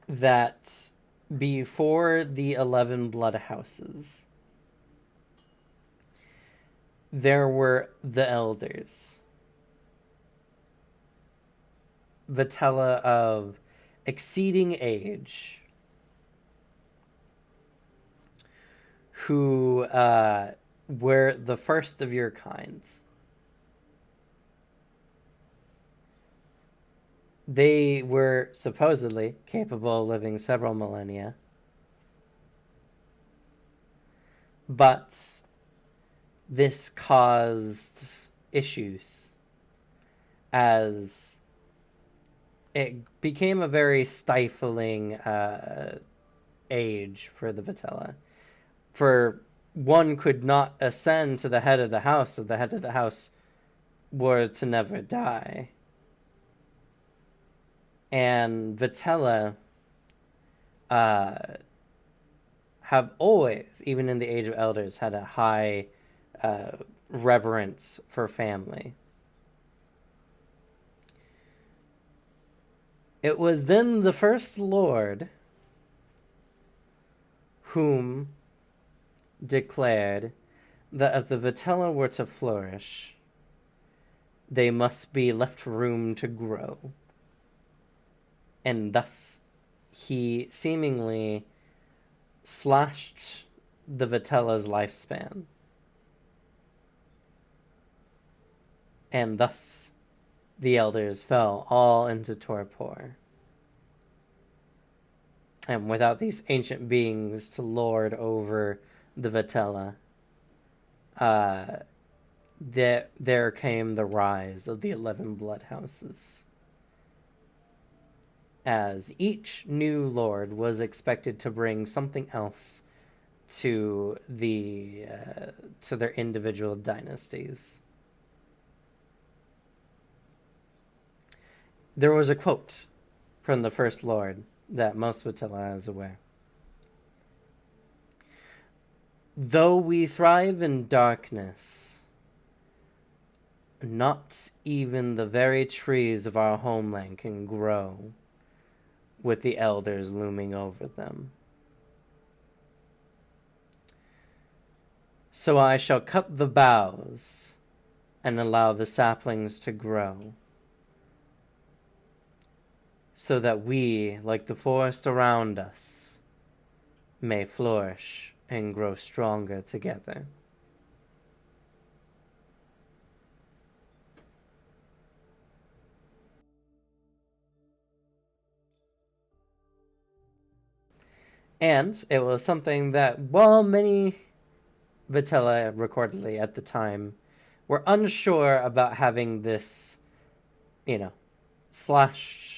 that before the 11 blood houses, there were the elders. Vitella of exceeding age, who were the first of your kinds. They were supposedly capable of living several millennia. But this caused issues as it became a very stifling age for the Vitella. For one could not ascend to the head of the house if the head of the house were to never die. And Vitella have always, even in the Age of Elders, had a high reverence for family. It was then the First Lord whom declared that if the Vitella were to flourish, they must be left room to grow. And thus, he seemingly slashed the Vitella's lifespan. And thus, the elders fell all into torpor. And without these ancient beings to lord over the Vitella, there came the rise of the 11 blood houses. As each new lord was expected to bring something else to their individual dynasties. There was a quote from the First Lord that most Vitella is aware. Though we thrive in darkness, not even the very trees of our homeland can grow with the elders looming over them. So I shall cut the boughs and allow the saplings to grow, so that we, like the forest around us, may flourish and grow stronger together. And it was something that, while many Vitella, recordedly at the time, were unsure about having this, slashed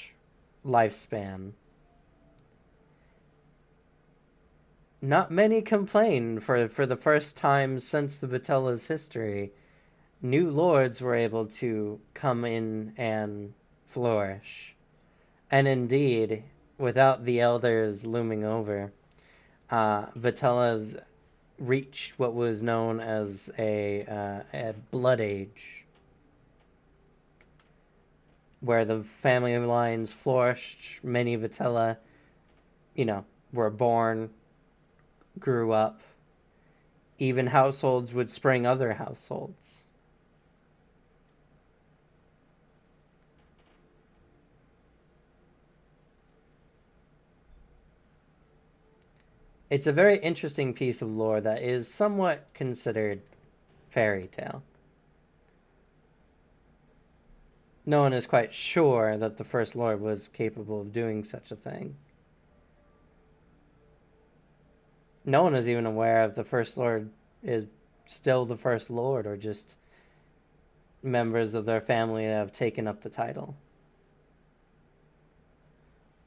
lifespan, not many complained. For the first time since the Vitella's history, new lords were able to come in and flourish. And indeed, without the elders looming over, Vitella's reached what was known as a blood age, where the family lines flourished. Many Vitella, were born, grew up. Even households would spring other households. It's a very interesting piece of lore that is somewhat considered fairy tale. No one is quite sure that the First Lord was capable of doing such a thing. No one is even aware if the First Lord is still the First Lord or just members of their family that have taken up the title.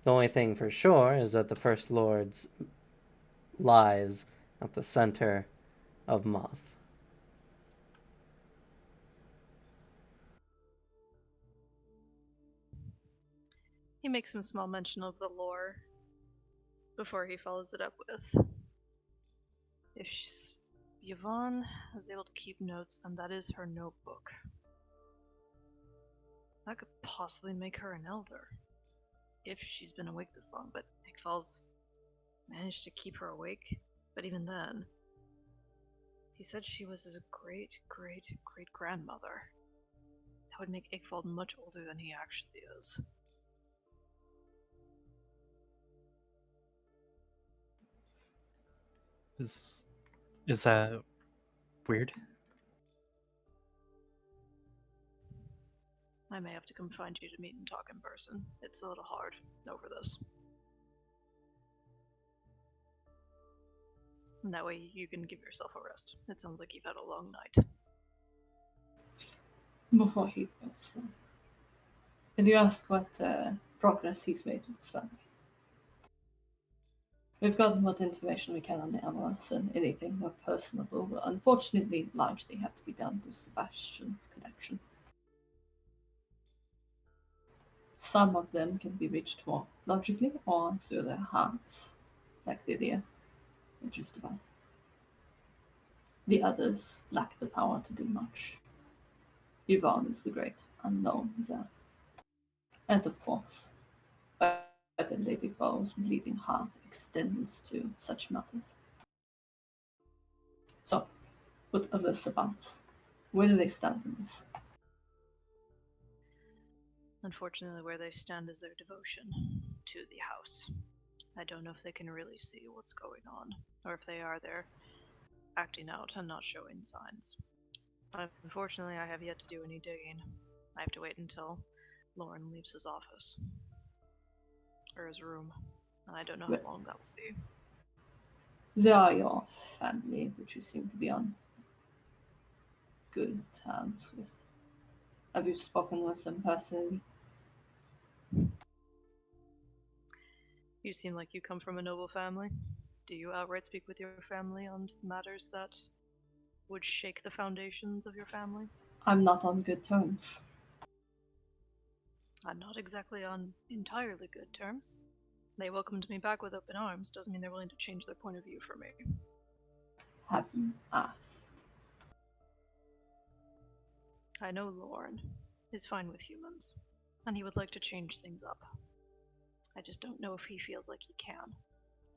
The only thing for sure is that the First Lord's lies at the center of Moth. He makes some small mention of the lore before he follows it up with, if Yvonne is able to keep notes and that is her notebook, that could possibly make her an elder. If she's been awake this long, but Ickfall's managed to keep her awake. But even then, he said she was his great-great-great-grandmother. That would make Ickfall much older than he actually is. Is that weird? I may have to come find you to meet and talk in person. It's a little hard over this. And that way you can give yourself a rest. It sounds like you've had a long night. Before he goes, did you ask what progress he's made with his family? We've gotten what information we can on the Amaras, and anything more personable will unfortunately largely have to be done through Sebastian's connection. Some of them can be reached more logically or through their hearts, like Lydia and Justava. The others lack the power to do much. Yvonne is the great unknown there. And of course, whether Lady Bow's bleeding heart extends to such matters. So, what of the savants? Where do they stand in this? Unfortunately, where they stand is their devotion to the house. I don't know if they can really see what's going on, or if they are there acting out and not showing signs. Unfortunately, I have yet to do any digging. I have to wait until Lauren leaves his office. Or his room. And I don't know how long that will be. They are your family that you seem to be on good terms with. Have you spoken with them personally? You seem like you come from a noble family. Do you outright speak with your family on matters that would shake the foundations of your family? I'm not on good terms. I'm not exactly on entirely good terms. They welcomed me back with open arms, doesn't mean they're willing to change their point of view for me. Have you asked? I know Lauren is fine with humans, and he would like to change things up. I just don't know if he feels like he can,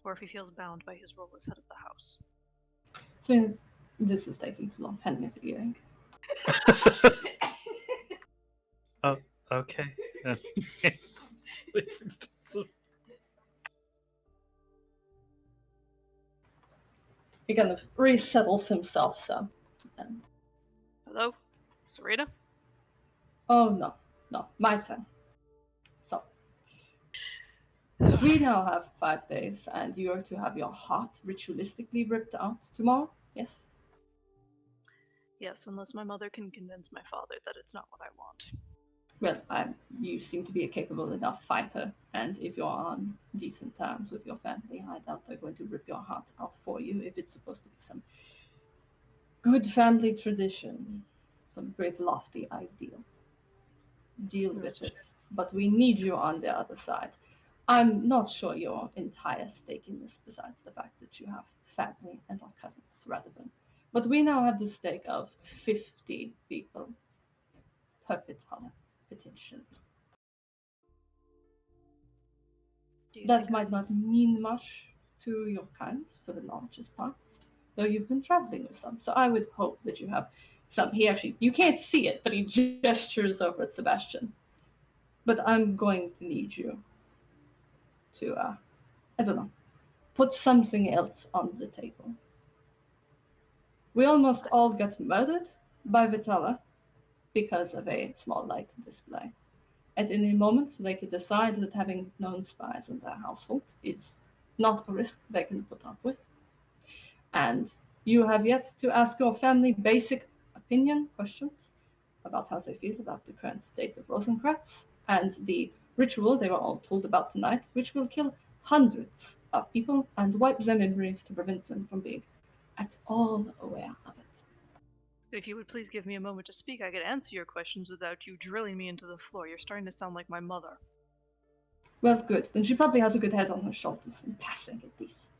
or if he feels bound by his role as head of the house. So this is taking too long. Hand me the earring. Oh, okay. He kind of resettles himself some. And Hello? Serena? oh no, my turn. So we now have 5 days, and you are to have your heart ritualistically ripped out tomorrow. Yes. Yes, unless my mother can convince my father that it's not what I want. Well, you seem to be a capable enough fighter, and if you're on decent terms with your family, I doubt they're going to rip your heart out for you if it's supposed to be some good family tradition, some great lofty ideal. Deal with it. But we need you on the other side. I'm not sure your entire stake in this, besides the fact that you have family and our cousins rather than. But we now have the stake of 50 people per Pitala, potentially. That might not mean much to your kind for the largest part, though you've been traveling with some. So I would hope that you have some. You can't see it, but he gestures over at Sebastian. But I'm going to need you to, I don't know, put something else on the table. We almost all got murdered by Vitala because of a small light display. At any moment, they could decide that having known spies in their household is not a risk they can put up with. And you have yet to ask your family basic opinion questions about how they feel about the current state of Rosencratz and the ritual they were all told about tonight, which will kill hundreds of people and wipe their memories to prevent them from being at all aware of it. If you would please give me a moment to speak, I could answer your questions without you drilling me into the floor. You're starting to sound like my mother. Well, good. Then she probably has a good head on her shoulders, in passing at least.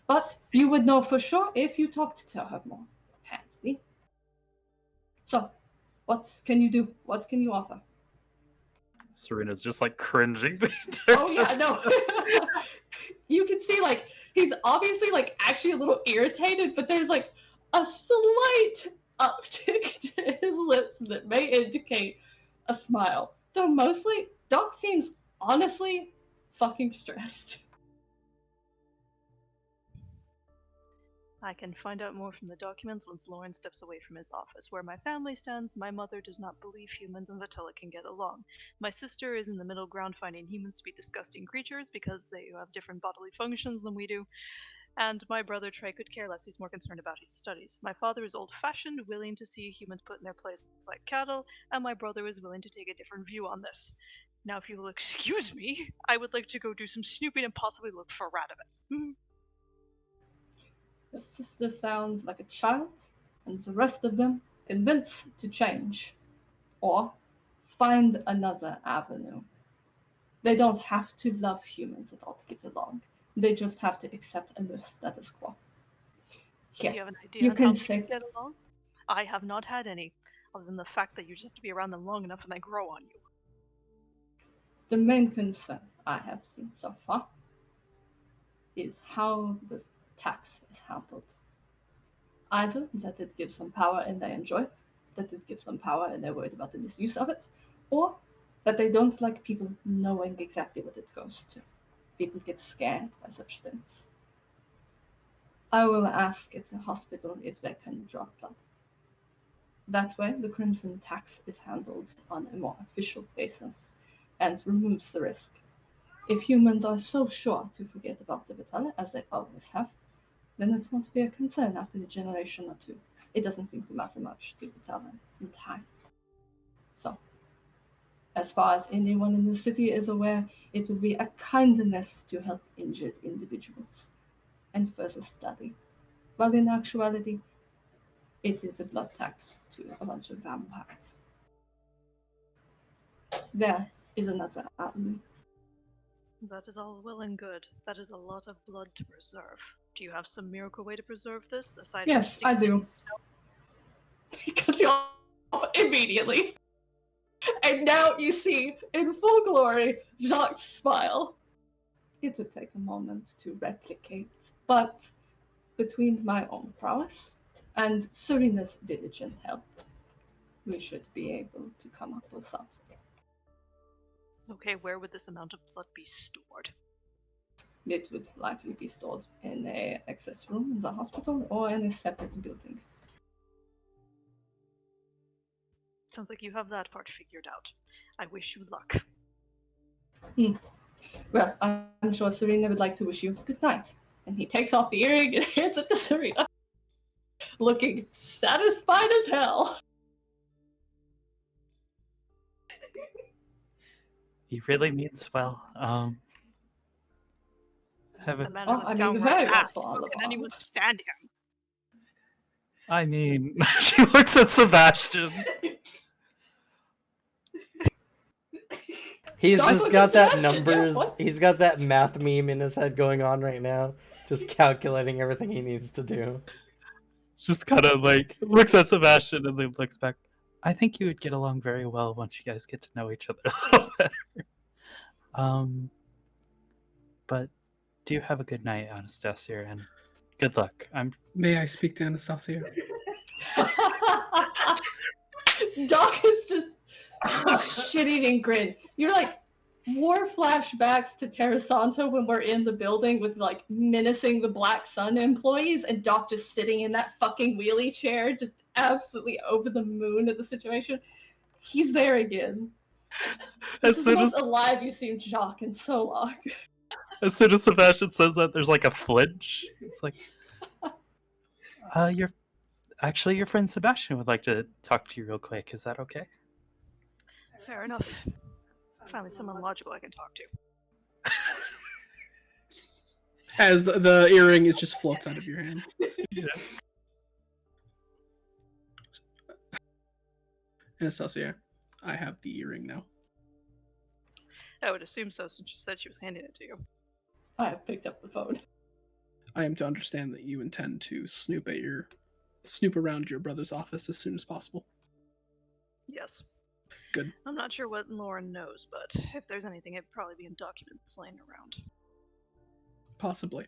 But you would know for sure if you talked to her more, apparently. So, what can you do? What can you offer? Serena's just like cringing. Oh yeah, no. You can see like he's obviously like actually a little irritated, but there's like a slight uptick to his lips that may indicate a smile. Though mostly Doc seems honestly fucking stressed. I can find out more from the documents once Lauren steps away from his office. Where my family stands, my mother does not believe humans and Vitella can get along. My sister is in the middle ground, finding humans to be disgusting creatures because they have different bodily functions than we do. And my brother Trey could care less, he's more concerned about his studies. My father is old-fashioned, willing to see humans put in their place like cattle, and my brother is willing to take a different view on this. Now, if you will excuse me, I would like to go do some snooping and possibly look for Radovan. Your sister sounds like a child, and the rest of them convinced to change or find another avenue. They don't have to love humans at all to get along. They just have to accept a new status quo. Do Here, you have an idea you on can how we say- can get along? I have not had any, other than the fact that you just have to be around them long enough and they grow on you. the main concern I have seen so far is how the tax is handled. Either that it gives them power and they enjoy it, that it gives them power and they're worried about the misuse of it, or that they don't like people knowing exactly what it goes to. People get scared by such things. I will ask at the hospital if they can draw blood. That way, the crimson tax is handled on a more official basis and removes the risk. If humans are so sure to forget about the Vitale, as they always have, then it won't be a concern after a generation or two. It doesn't seem to matter much to Vitale in time. So, as far as anyone in the city is aware, it will be a kindness to help injured individuals and further study. While in actuality, it is a blood tax to a bunch of vampires. There is another avenue. That is all well and good. That is a lot of blood to preserve. Do you have some miracle way to preserve this, aside Yes, from I sticking it in do. snow? He cuts you off immediately. And now you see, in full glory, Jacques' smile. It would take a moment to replicate, but between my own prowess and Serena's diligent help, we should be able to come up with something. Okay, where would this amount of blood be stored? It would likely be stored in a access room in the hospital or in a separate building. Sounds like you have that part figured out. I wish you luck. Well, I'm sure Serena would like to wish you good night. And he takes off the earring and hands it to Serena, looking satisfied as hell. He really means well. Have The a, man Oh, is a I mean, downright very ass. much How all can of anyone us. stand him? I mean, she looks at Sebastian. He's Don't just look got at that Sebastian, yeah, numbers. what? He's got that math meme in his head going on right now, just calculating everything he needs to do. Just kind of like looks at Sebastian and then looks back. I think you would get along very well once you guys get to know each other a little better. But do have a good night, Anastasia, and good luck. May I speak to Anastasia? Doc is just shit-eating grin. You're like war flashbacks to Terra Santa when we're in the building with like menacing the Black Sun employees, and Doc just sitting in that fucking wheelie chair, just absolutely over the moon at the situation. He's there again. This As is the soon as, most alive you've seen Jock in so long. as soon as Sebastian says that, there's like a flinch. It's like, your friend Sebastian would like to talk to you real quick. Is that okay? Fair enough. Finally, someone logical I can talk to. As the earring is just floats out of your hand. Yeah. Anastasia, I have the earring now. I would assume so, since she said she was handing it to you. I have picked up the phone. I am to understand that you intend to snoop around your brother's office as soon as possible. Yes. Good. I'm not sure what Lauren knows, but if there's anything, it'd probably be in documents laying around. Possibly.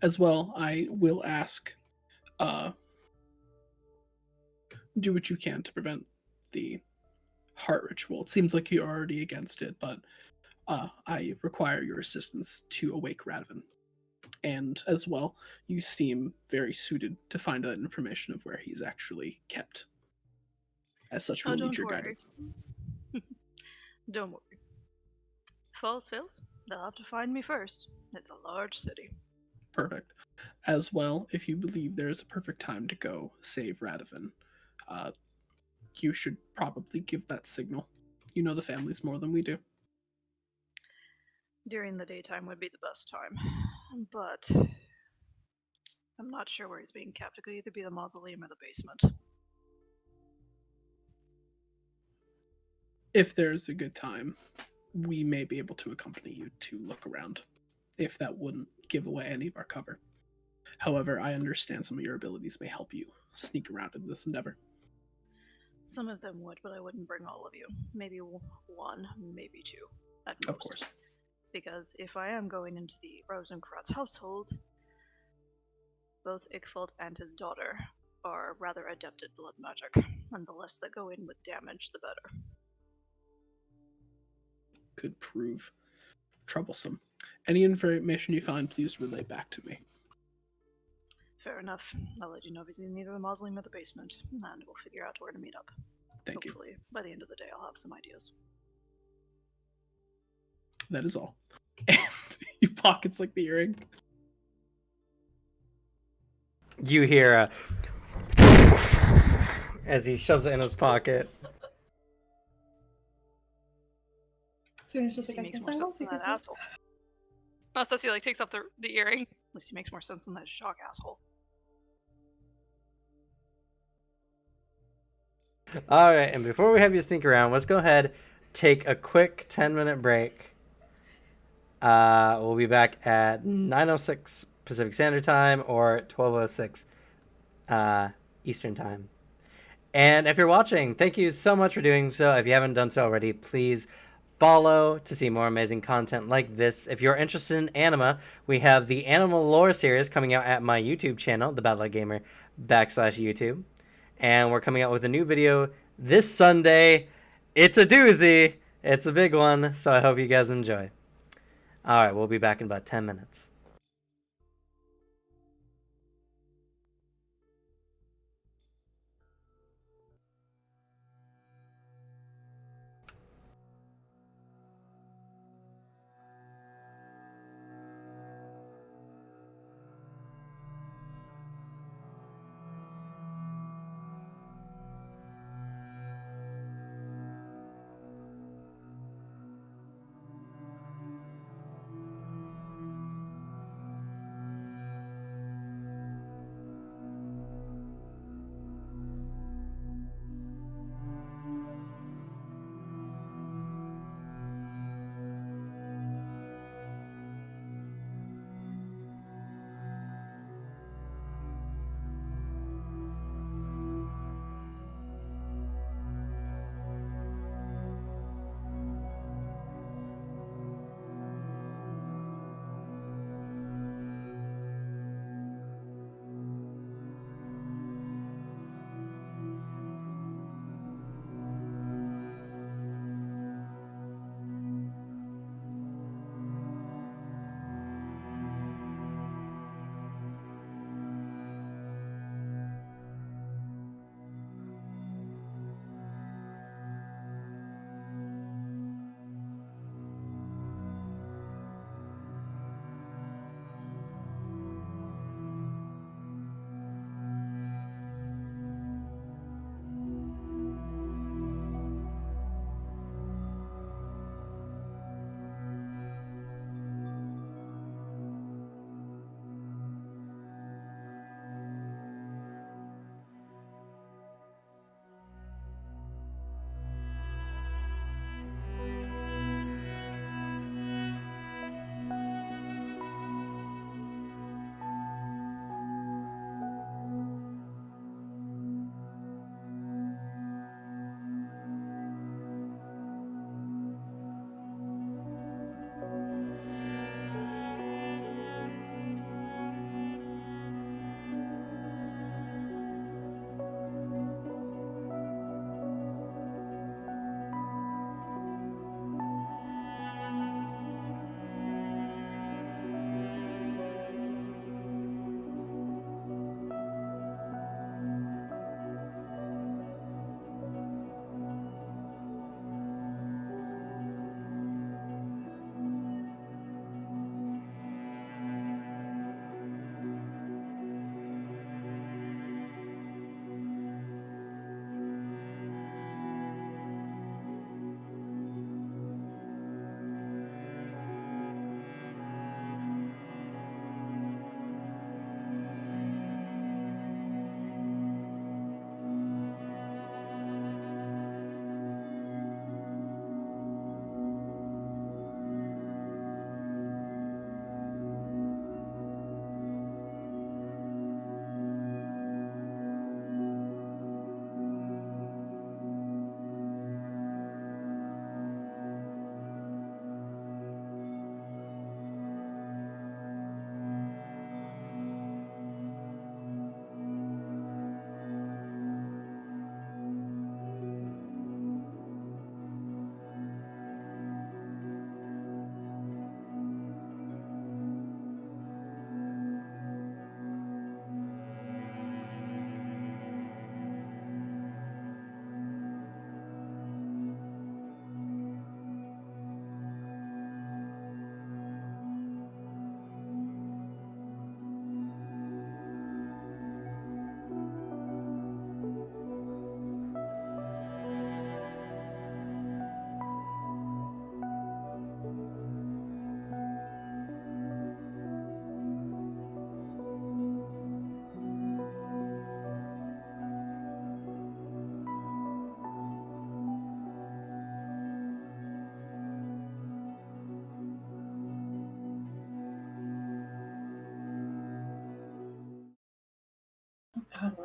As well, I will ask, do what you can to prevent the heart ritual. It seems like you're already against it, but I require your assistance to awake Radovan. And as well, you seem very suited to find that information of where he's actually kept. As such, we'll need don't your worry. guidance. Don't worry. If all else fails, they'll have to find me first. It's a large city. Perfect. As well, if you believe there is a perfect time to go save Radovan, you should probably give that signal. You know the families more than we do. During the daytime would be the best time, but I'm not sure where he's being kept. It could either be the mausoleum or the basement. If there's a good time, we may be able to accompany you to look around, if that wouldn't give away any of our cover. However, I understand some of your abilities may help you sneak around in this endeavor. Some of them would, but I wouldn't bring all of you. Maybe one, maybe two, at most. Of course. Because if I am going into the Rosencratz household, both Ickfold and his daughter are rather adept at blood magic, and the less that go in with damage, the better. Could prove troublesome. Any information you find, please relay back to me. Fair enough. I'll let you know if he's in either the mausoleum or the basement, and we'll figure out where to meet up. Thank you. Hopefully, by the end of the day, I'll have some ideas. That is all. And he pockets like the earring. You hear a as he shoves it in his pocket. Soon just He like, I makes guess more I will sense than take that it. asshole. Ceci like takes off the earring. At least he makes more sense than that shock asshole. All right, and before we have you sneak around, let's go ahead, take a quick 10-minute break. We'll be back at 9:06 Pacific Standard Time or 12:06 Eastern Time. And if you're watching, thank you so much for doing so. If you haven't done so already, please follow to see more amazing content like this. If you're interested in Anima, we have the Animal Lore series coming out at my YouTube channel, the Battle Gamer /YouTube. And we're coming out with a new video this Sunday. It's a doozy. It's a big one, so I hope you guys enjoy. All right, we'll be back in about 10 minutes.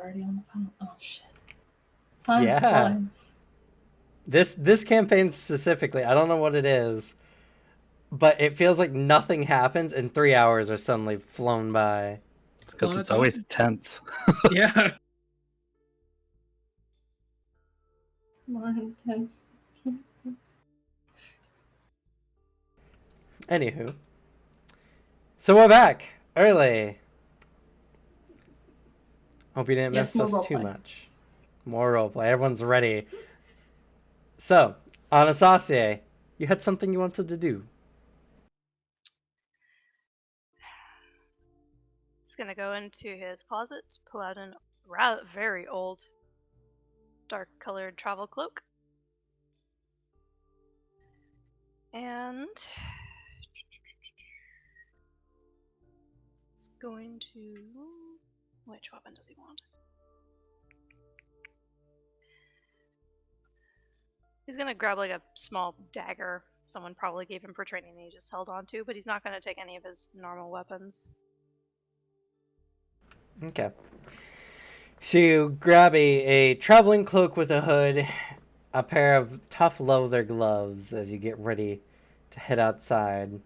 already on the phone. Oh shit. Time Yeah. flies. This campaign specifically, I don't know what it is, but it feels like nothing happens and 3 hours are suddenly flown by. It's because Lot of it's always time. tense. Yeah. More intense. Anywho. So we're back. Early. Hope you didn't Yes, miss more us too roleplay. much. More roleplay. Everyone's ready. So, Anastasia, you had something you wanted to do. He's gonna go into his closet, pull out a very old, dark-colored travel cloak, and it's going to. Which weapon does he want? He's gonna grab like a small dagger someone probably gave him for training and he just held on to, but he's not gonna take any of his normal weapons. Okay. So you grab a traveling cloak with a hood, a pair of tough leather gloves as you get ready to head outside.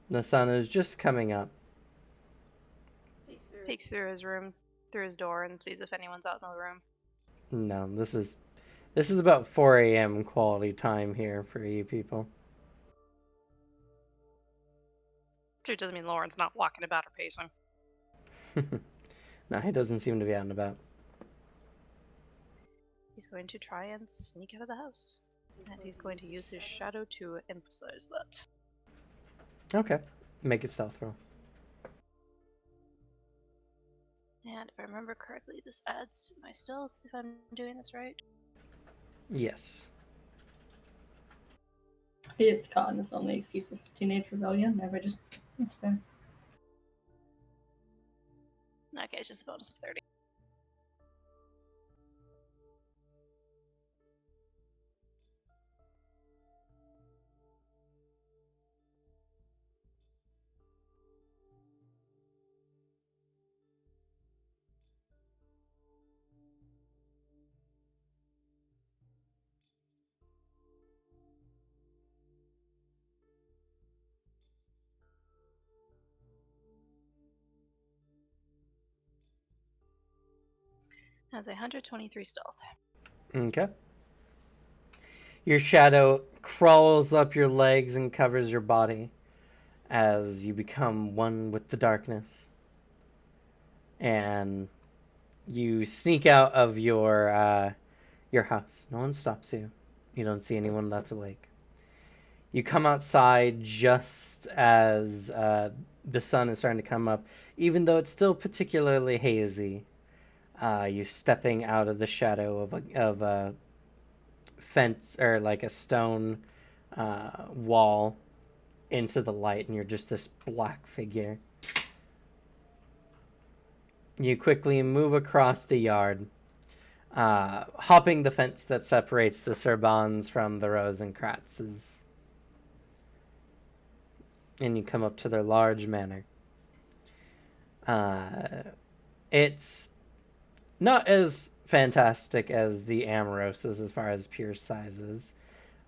The sun is just coming up. Peeks through his room, through his door, and sees if anyone's out in the room. No, this is about 4 a.m. quality time here for you people. Which doesn't mean Lauren's not walking about or pacing. No, he doesn't seem to be out and about. He's going to try and sneak out of the house. And he's going to use his shadow to emphasize that. Okay. Make a stealth roll. And if I remember correctly, this adds to my stealth, if I'm doing this right. Yes. He gets caught in his only excuses of teenage rebellion. Never just. That's fair. Okay, it's just a bonus of 30. Has 123 stealth. Okay. Your shadow crawls up your legs and covers your body as you become one with the darkness. And you sneak out of your house. No one stops you. You don't see anyone that's awake. You come outside just as the sun is starting to come up, even though it's still particularly hazy. You stepping out of the shadow of a fence or like a stone wall into the light, and you're just this black figure. You quickly move across the yard, hopping the fence that separates the Sorbonnes from the Rosenkratzes. And you come up to their large manor. It's not as fantastic as the Amoroses as far as pure sizes,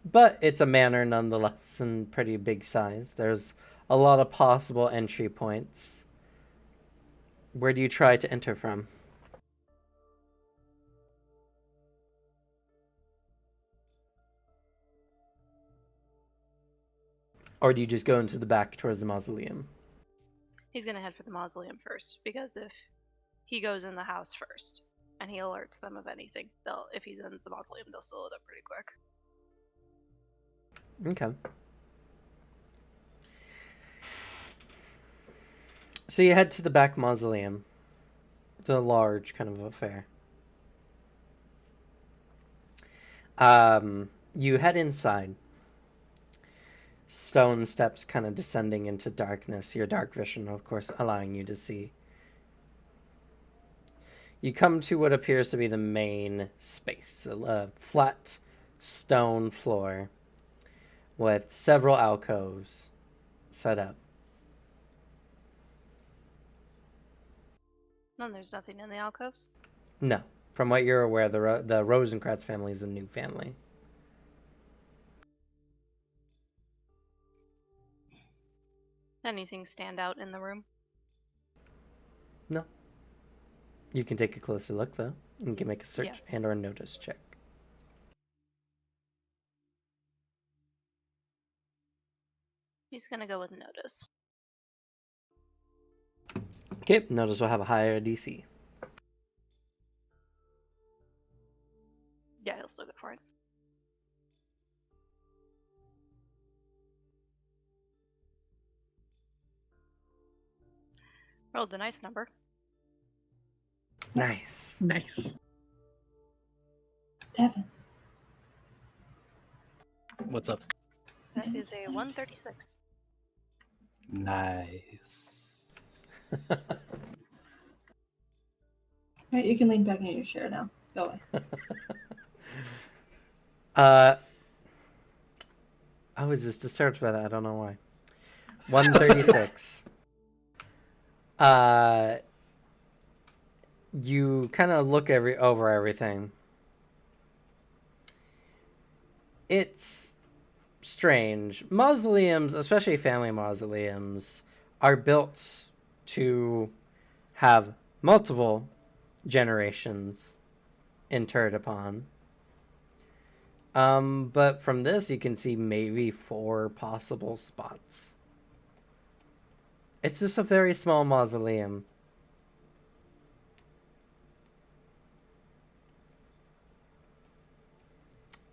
but it's a manor nonetheless and pretty big size. There's a lot of possible entry points. Where do you try to enter from? Or do you just go into the back towards the mausoleum? He's gonna head for the mausoleum first, because if he goes in the house first and he alerts them of anything, if he's in the mausoleum, they'll seal it up pretty quick. Okay. So you head to the back mausoleum. It's a large kind of affair. You head inside. Stone steps kind of descending into darkness. Your dark vision, of course, allowing you to see. You come to what appears to be the main space. A flat stone floor with several alcoves set up. Then there's nothing in the alcoves. No. From what you're aware, the Rosencratz family is a new family. Anything stand out in the room? No. You can take a closer look, though. You can make a search Yeah. and or notice check. He's gonna go with notice. Okay, notice will have a higher DC. Yeah, he'll still go for it. Rolled the nice number. Nice. Nice. Devin. What's up? That is a 136. Nice. Alright, you can lean back in your chair now. Go away. I was just disturbed by that. I don't know why. 136. You kind of look over everything. It's strange. Mausoleums, especially family mausoleums, are built to have multiple generations interred upon. But from this, you can see maybe 4 possible spots. It's just a very small mausoleum.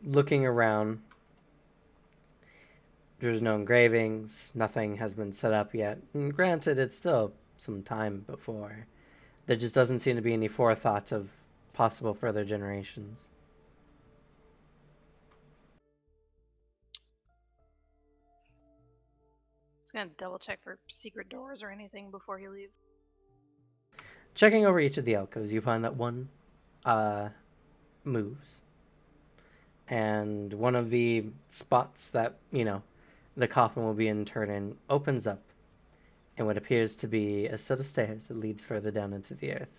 Looking around, there's no engravings, nothing has been set up yet. And granted, it's still some time before. There just doesn't seem to be any forethought of possible further generations. He's gonna double check for secret doors or anything before he leaves. Checking over each of the alcoves, you find that one moves. And one of the spots that, the coffin will be interred in opens up in what appears to be a set of stairs that leads further down into the earth.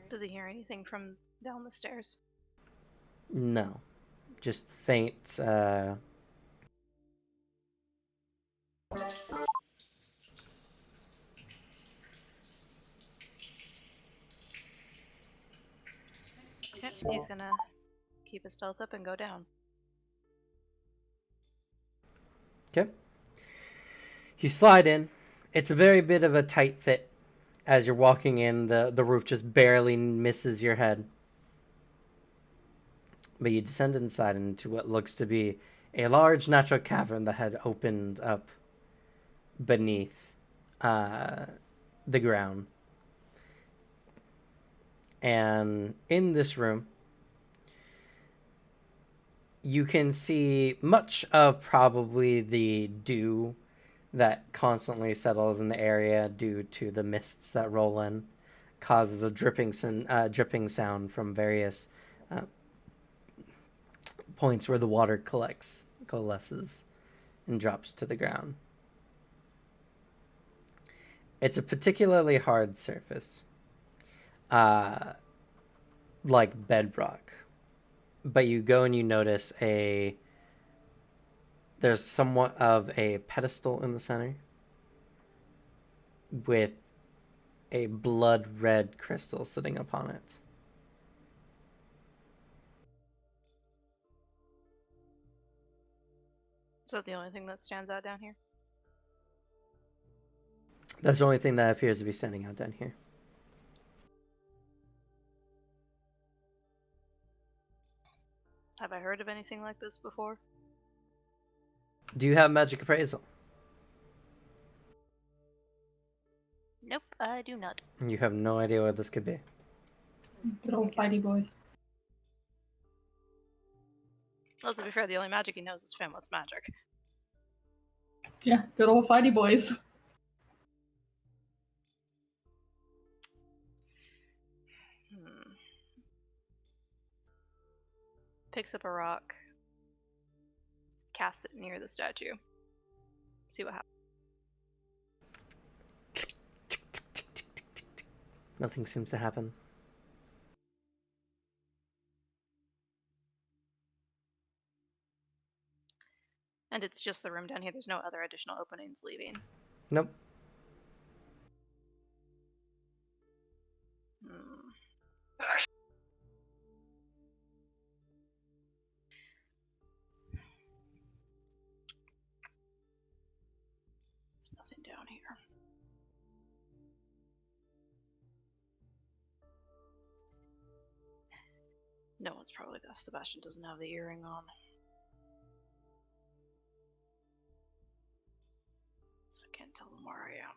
Does he hear anything from down the stairs? No. Just faint, Yep, he's gonna keep his stealth up and go down. Okay. You slide in. It's a very bit of a tight fit. As you're walking in, the roof just barely misses your head. But you descend inside into what looks to be a large natural cavern that had opened up beneath the ground. And in this room, you can see much of probably the dew that constantly settles in the area due to the mists that roll in, causes a dripping sound from various points where the water coalesces, and drops to the ground. It's a particularly hard surface, like bedrock. But you go and you notice there's somewhat of a pedestal in the center with a blood red crystal sitting upon it. Is that the only thing that stands out down here? That's the only thing that appears to be standing out down here. Have I heard of anything like this before? Do you have magic appraisal? Nope, I do not. You have no idea what this could be. Good old fighty boy. Well, to be fair, the only magic he knows is Finwhat's magic. Yeah, good old fighty boys. Picks up a rock, casts it near the statue. See what happens. Nothing seems to happen. And it's just the room down here. There's no other additional openings leaving. Nope. There's nothing down here. No one's probably there. Sebastian doesn't have the earring on. So I can't tell them where I am.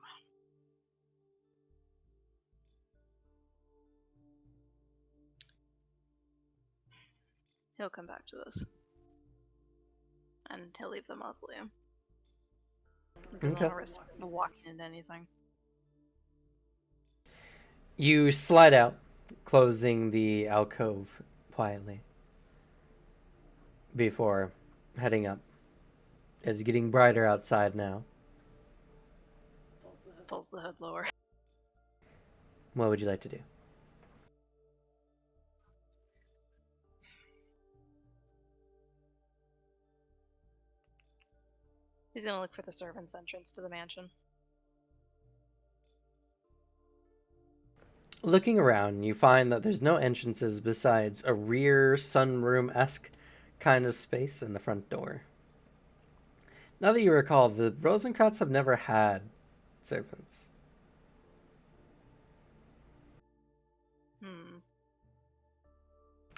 He'll come back to this. And he'll leave the mausoleum. He doesn't Okay. want to risk walking into anything. You slide out, closing the alcove quietly before heading up. It's getting brighter outside now. Pulls the hood lower. What would you like to do? He's gonna look for the servants' entrance to the mansion. Looking around, you find that there's no entrances besides a rear sunroom-esque kind of space in the front door. Now that you recall, the Rosencratz have never had servants.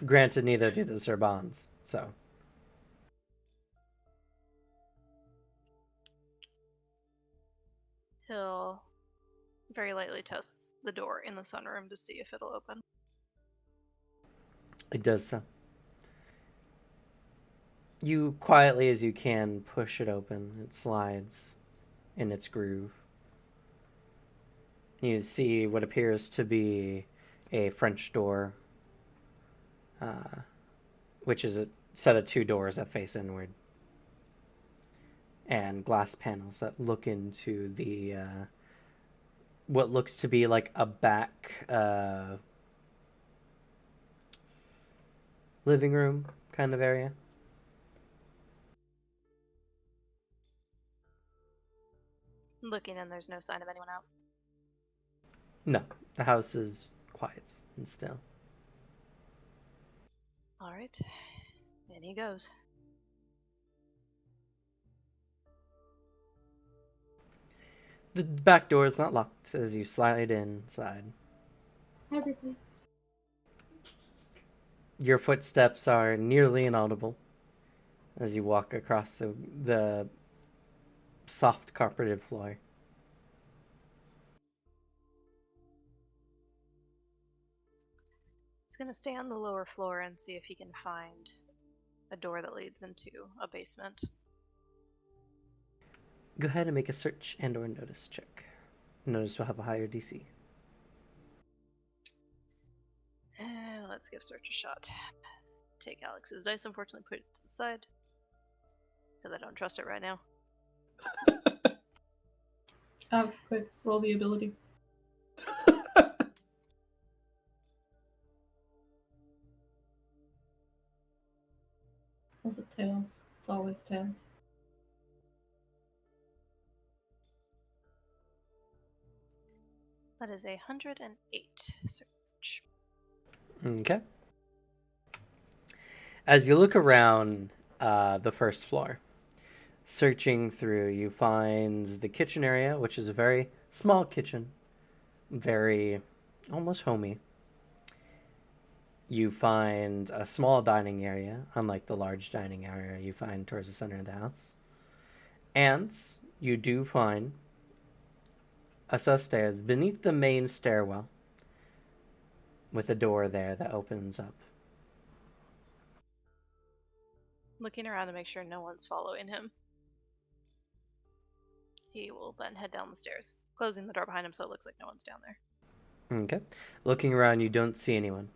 Granted, neither do the Sorbons, so. He'll very lightly test the door in the sunroom to see if it'll open. It does so. You quietly as you can push it open. It slides in its groove. You see what appears to be a French door, which is a set of two doors that face inward, and glass panels that look into the what looks to be like a back living room kind of area. Looking in, there's no sign of anyone out. No, the house is quiet and still. Alright. In he goes. The back door is not locked as you slide inside. Everything. Your footsteps are nearly inaudible as you walk across the soft carpeted floor. He's gonna stay on the lower floor and see if he can find a door that leads into a basement. Go ahead and make a search and or notice check. Notice will have a higher DC. Let's give search a shot. Take Alex's dice, unfortunately put it to the side. Because I don't trust it right now. Alex, quick, roll the ability. Was it tails? It's always tails. That is 108 search. Okay. As you look around the first floor, searching through, you find the kitchen area, which is a very small kitchen, very almost homey. You find a small dining area, unlike the large dining area you find towards the center of the house. And you do find a set of stairs beneath the main stairwell with a door there that opens up. Looking around to make sure no one's following him. He will then head down the stairs, closing the door behind him so it looks like no one's down there. Okay. Looking around, you don't see anyone.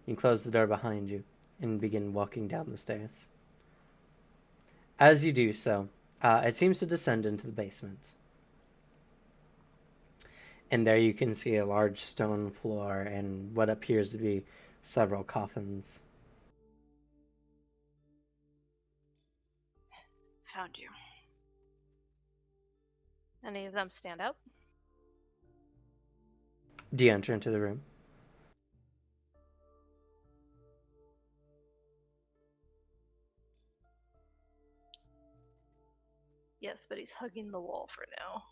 You close the door behind you and begin walking down the stairs. As you do so, it seems to descend into the basement. And there you can see a large stone floor and what appears to be several coffins. Found you. Any of them stand out? Do you enter into the room? Yes, but he's hugging the wall for now.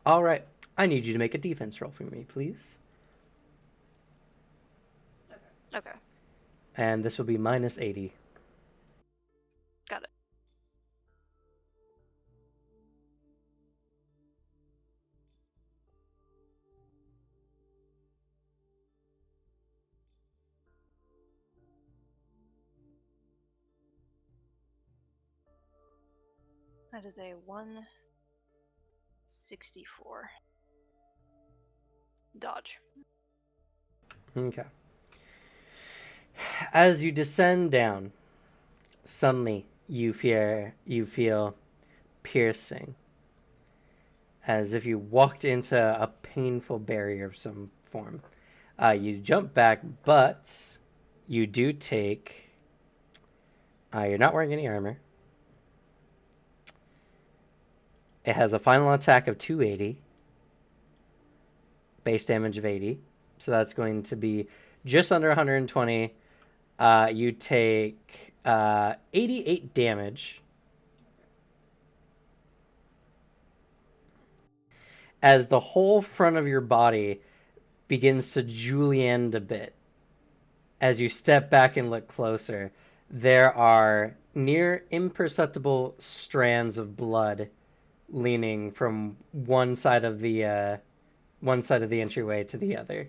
All right. I need you to make a defense roll for me, please. Okay. And this will be minus 80. Got it. That is a 164. Dodge. Okay. As you descend down, suddenly you feel piercing, as if you walked into a painful barrier of some form. You jump back, but you do take. You're not wearing any armor. It has a final attack of 280, base damage of 80, so that's going to be just under 120. You take 88 damage as the whole front of your body begins to julienne a bit. As you step back and look closer, there are near imperceptible strands of blood leaning from one side of the entryway to the other.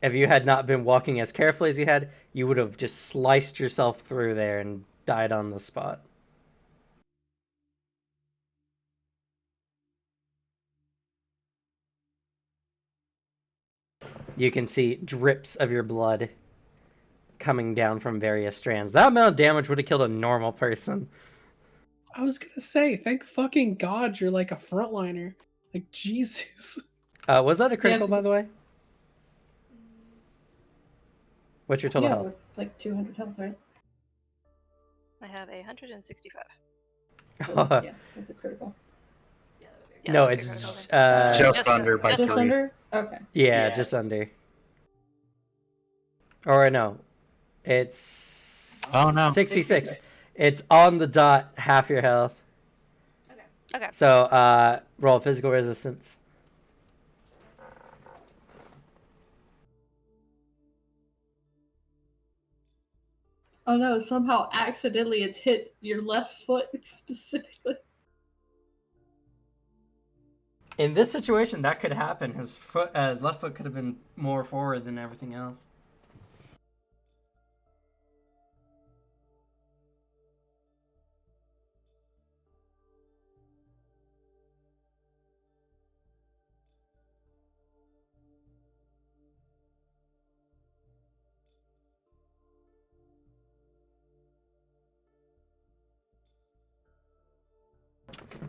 If you had not been walking as carefully as you had, you would have just sliced yourself through there and died on the spot. You can see drips of your blood coming down from various strands. That amount of damage would have killed a normal person. I was gonna say, thank fucking God you're like a frontliner. Like, Jesus. Was that a critical, Yeah. by the way? What's your total Yeah, health? with like 200 health, right? I have 165. Yeah, that's a critical. Yeah, No, that'd be it's critical. Just under by Just 3. under? Okay. yeah, Yeah. just under. Or no, it's Oh, no. 66. It's on the dot, half your health. Okay. So roll physical resistance. Oh no, somehow accidentally it's hit your left foot specifically. In this situation, that could happen. His left foot could have been more forward than everything else.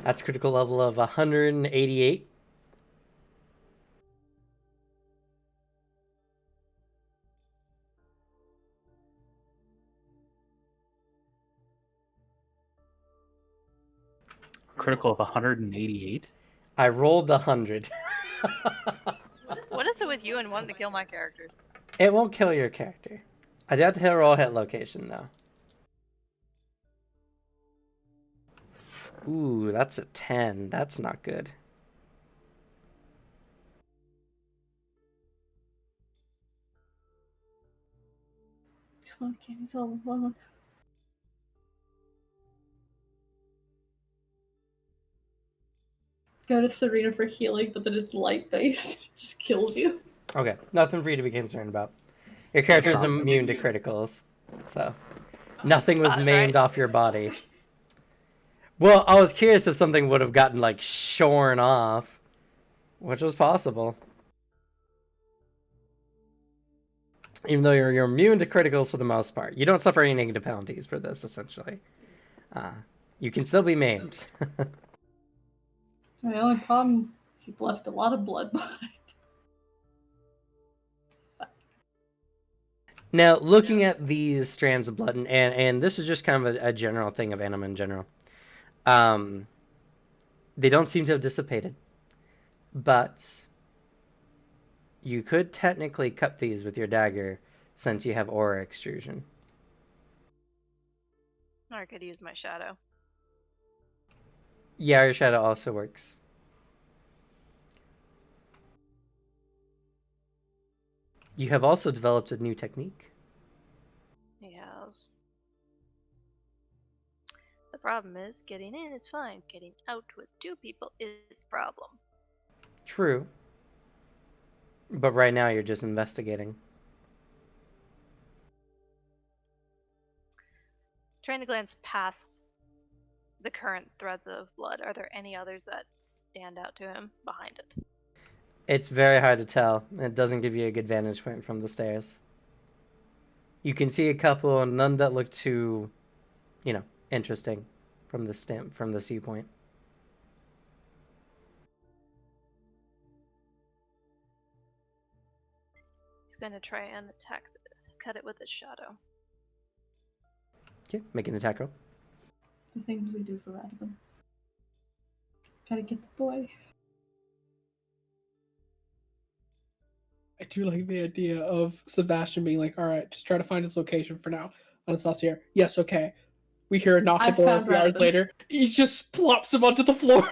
That's critical level of 188. Critical of 188. I rolled the 100. What is it with you and wanting to kill my characters? It won't kill your character. I do have to hit roll hit location though. Ooh, that's a 10. That's not good. Come on, Candy's all alone. Go to Serena for healing, but then it's light based. It just kills you. Okay, nothing for you to be concerned about. Your character is That's not immune to criticals, so nothing was That's maimed right. off your body. Well, I was curious if something would have gotten like shorn off, which was possible. Even though you're immune to criticals for the most part, you don't suffer any negative penalties for this. Essentially, You can still be maimed. The only problem is you've left a lot of blood behind. Now, looking at these strands of blood, and this is just kind of a general thing of Anima in general, they don't seem to have dissipated. But you could technically cut these with your dagger since you have aura extrusion. Or I could use my shadow. Yeah, your shadow also works. You have also developed a new technique. He has. The problem is, getting in is fine. Getting out with 2 people is the problem. True. But right now you're just investigating. Trying to glance past the current threads of blood, are there any others that stand out to him behind it? It's very hard to tell. It doesn't give you a good vantage point from the stairs. You can see a couple, and none that look too, interesting from this viewpoint. He's going to try and cut it with his shadow. Okay, make an attack roll. The things we do for Radigan. Gotta get the boy. I do like the idea of Sebastian being like, all right, just try to find his location for now. Anastasia, yes, okay. We hear a knock I at the door found yards Radigan. later. He just plops him onto the floor.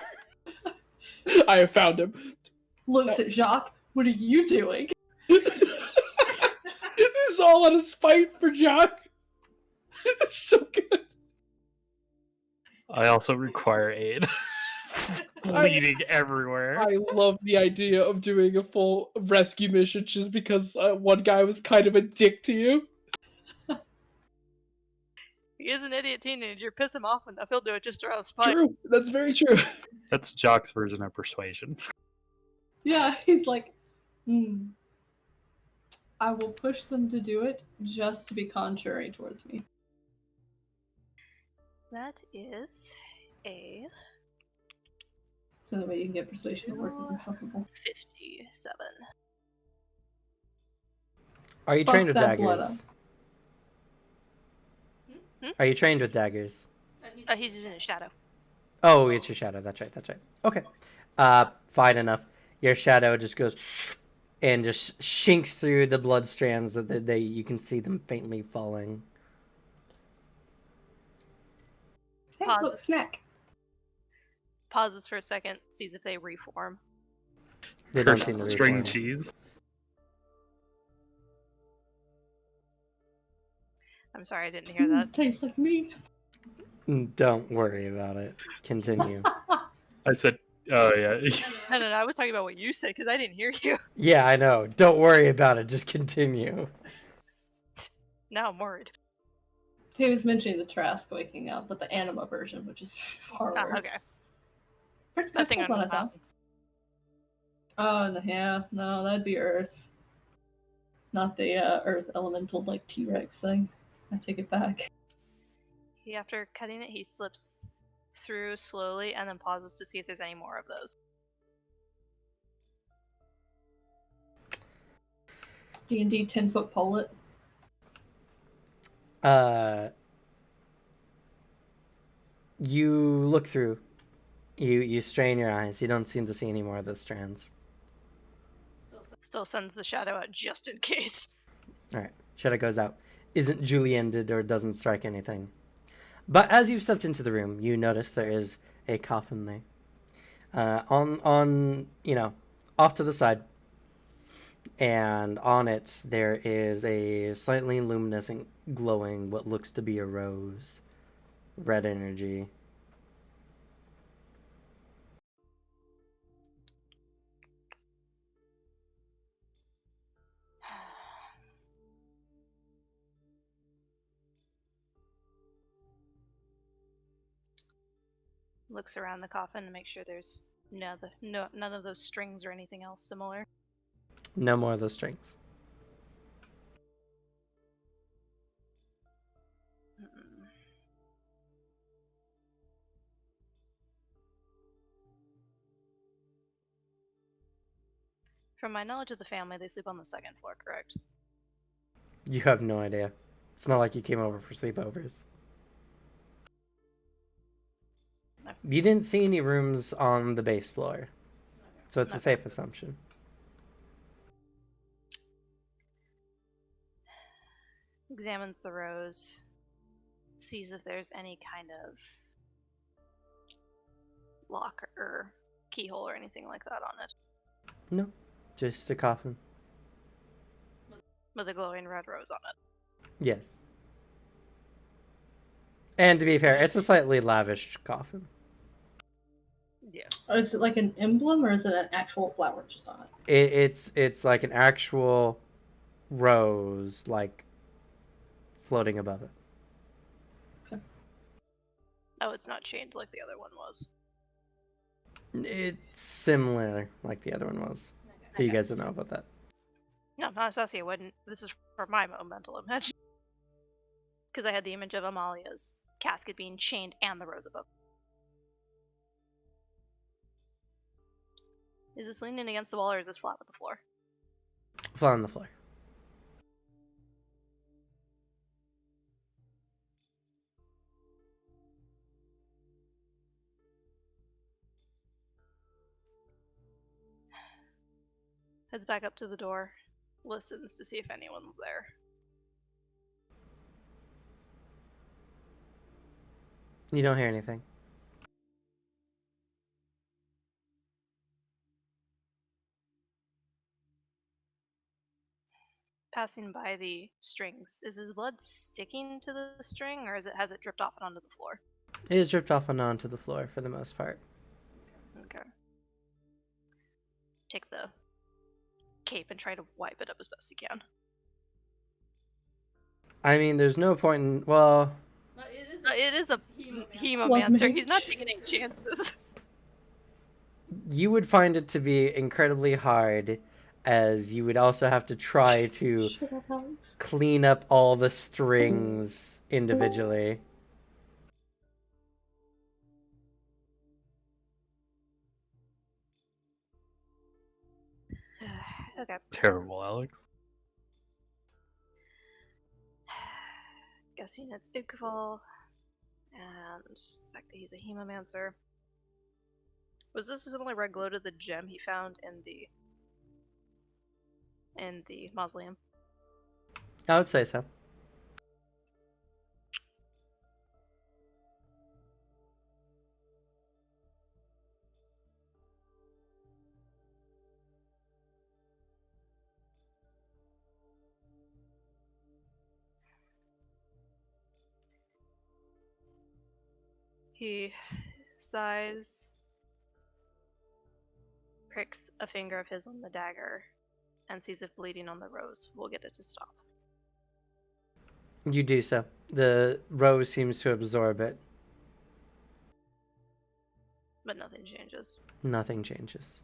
I have found him. Looks at Jacques. What are you doing? This is all out of spite for Jack. It's so good. I also require aid. Bleeding everywhere. I love the idea of doing a full rescue mission just because one guy was kind of a dick to you. He is an idiot teenager. Piss him off enough, he'll do it just out of spite. True, that's very true. That's Jock's version of persuasion. Yeah, he's like, I will push them to do it just to be contrary towards me. That is a So that way you can get persuasion working insufferable. 57. Are you Fuck trained with that blood daggers? Hmm? Are you trained with daggers? He's using his shadow. Oh, it's your shadow. That's right. Okay. Fine enough. Your shadow just goes and just shinks through the blood strands that you can see them faintly falling. Hey, Pause. look, snack. Pauses for a second, sees if they reform. They don't Cursed seem to string reform. cheese. I'm sorry, I didn't hear that. Tastes like me. Don't worry about it. Continue. I said, oh yeah. No, I was talking about what you said because I didn't hear you. Yeah, I know. Don't worry about it. Just continue. Now I'm worried. He was mentioning the Trask waking up, but the Anima version, which is far Ah, worse. okay. Pretty That thing crystals on on the it though. Oh, yeah, no, that'd be Earth. Not the Earth elemental like T-Rex thing. I take it back. After cutting it, he slips through slowly and then pauses to see if there's any more of those. D&D 10-foot pole it. You look through. You strain your eyes. You don't seem to see any more of the strands. Still sends the shadow out just in case. All right. Shadow goes out. Isn't Julie-ended or doesn't strike anything. But as you've stepped into the room, you notice there is a coffin there. Off to the side. And on it, there is a slightly luminescent, glowing, what looks to be a rose. Red energy. Looks around the coffin to make sure there's none of those strings or anything else similar. No more of those strings. From my knowledge of the family, they sleep on the second floor, correct? You have no idea. It's not like you came over for sleepovers. No. You didn't see any rooms on the base floor, so it's a Okay. safe assumption. Examines the rose, sees if there's any kind of lock or keyhole or anything like that on it. No, just a coffin. With a glowing red rose on it. Yes. And to be fair, it's a slightly lavish coffin. Yeah. Or is it like an emblem, or is it an actual flower just on it? It's like an actual rose, like floating above it. Oh, it's not chained like the other one was. It's similar, like the other one was. But you Okay. guys don't know about that. No, not Sassy, I wouldn't. This is for my own mental image. Because I had the image of Amalia's casket being chained and the rose above. Is this leaning against the wall or is this flat with the floor? Flat on the floor. Heads back up to the door, listens to see if anyone's there. You don't hear anything. Passing by the strings, is his blood sticking to the string or has it dripped off and onto the floor? It is dripped off and onto the floor for the most part. Okay. Take the cape and try to wipe it up as best you can. I mean, there's no point in... Well, It is a hemomancer. mage. He's not taking any chances. you would find it to be incredibly hard, as you would also have to try to Shut up, Alex. clean up all the strings individually. Okay. Terrible, Alex. Guessing it's Igval, and the fact that he's a hemomancer. Was this a similar red glow to the gem he found in the mausoleum? I would say so. He sighs, pricks a finger of his on the dagger, and sees if bleeding on the rose will get it to stop. You do so. The rose seems to absorb it. But nothing changes. Nothing changes.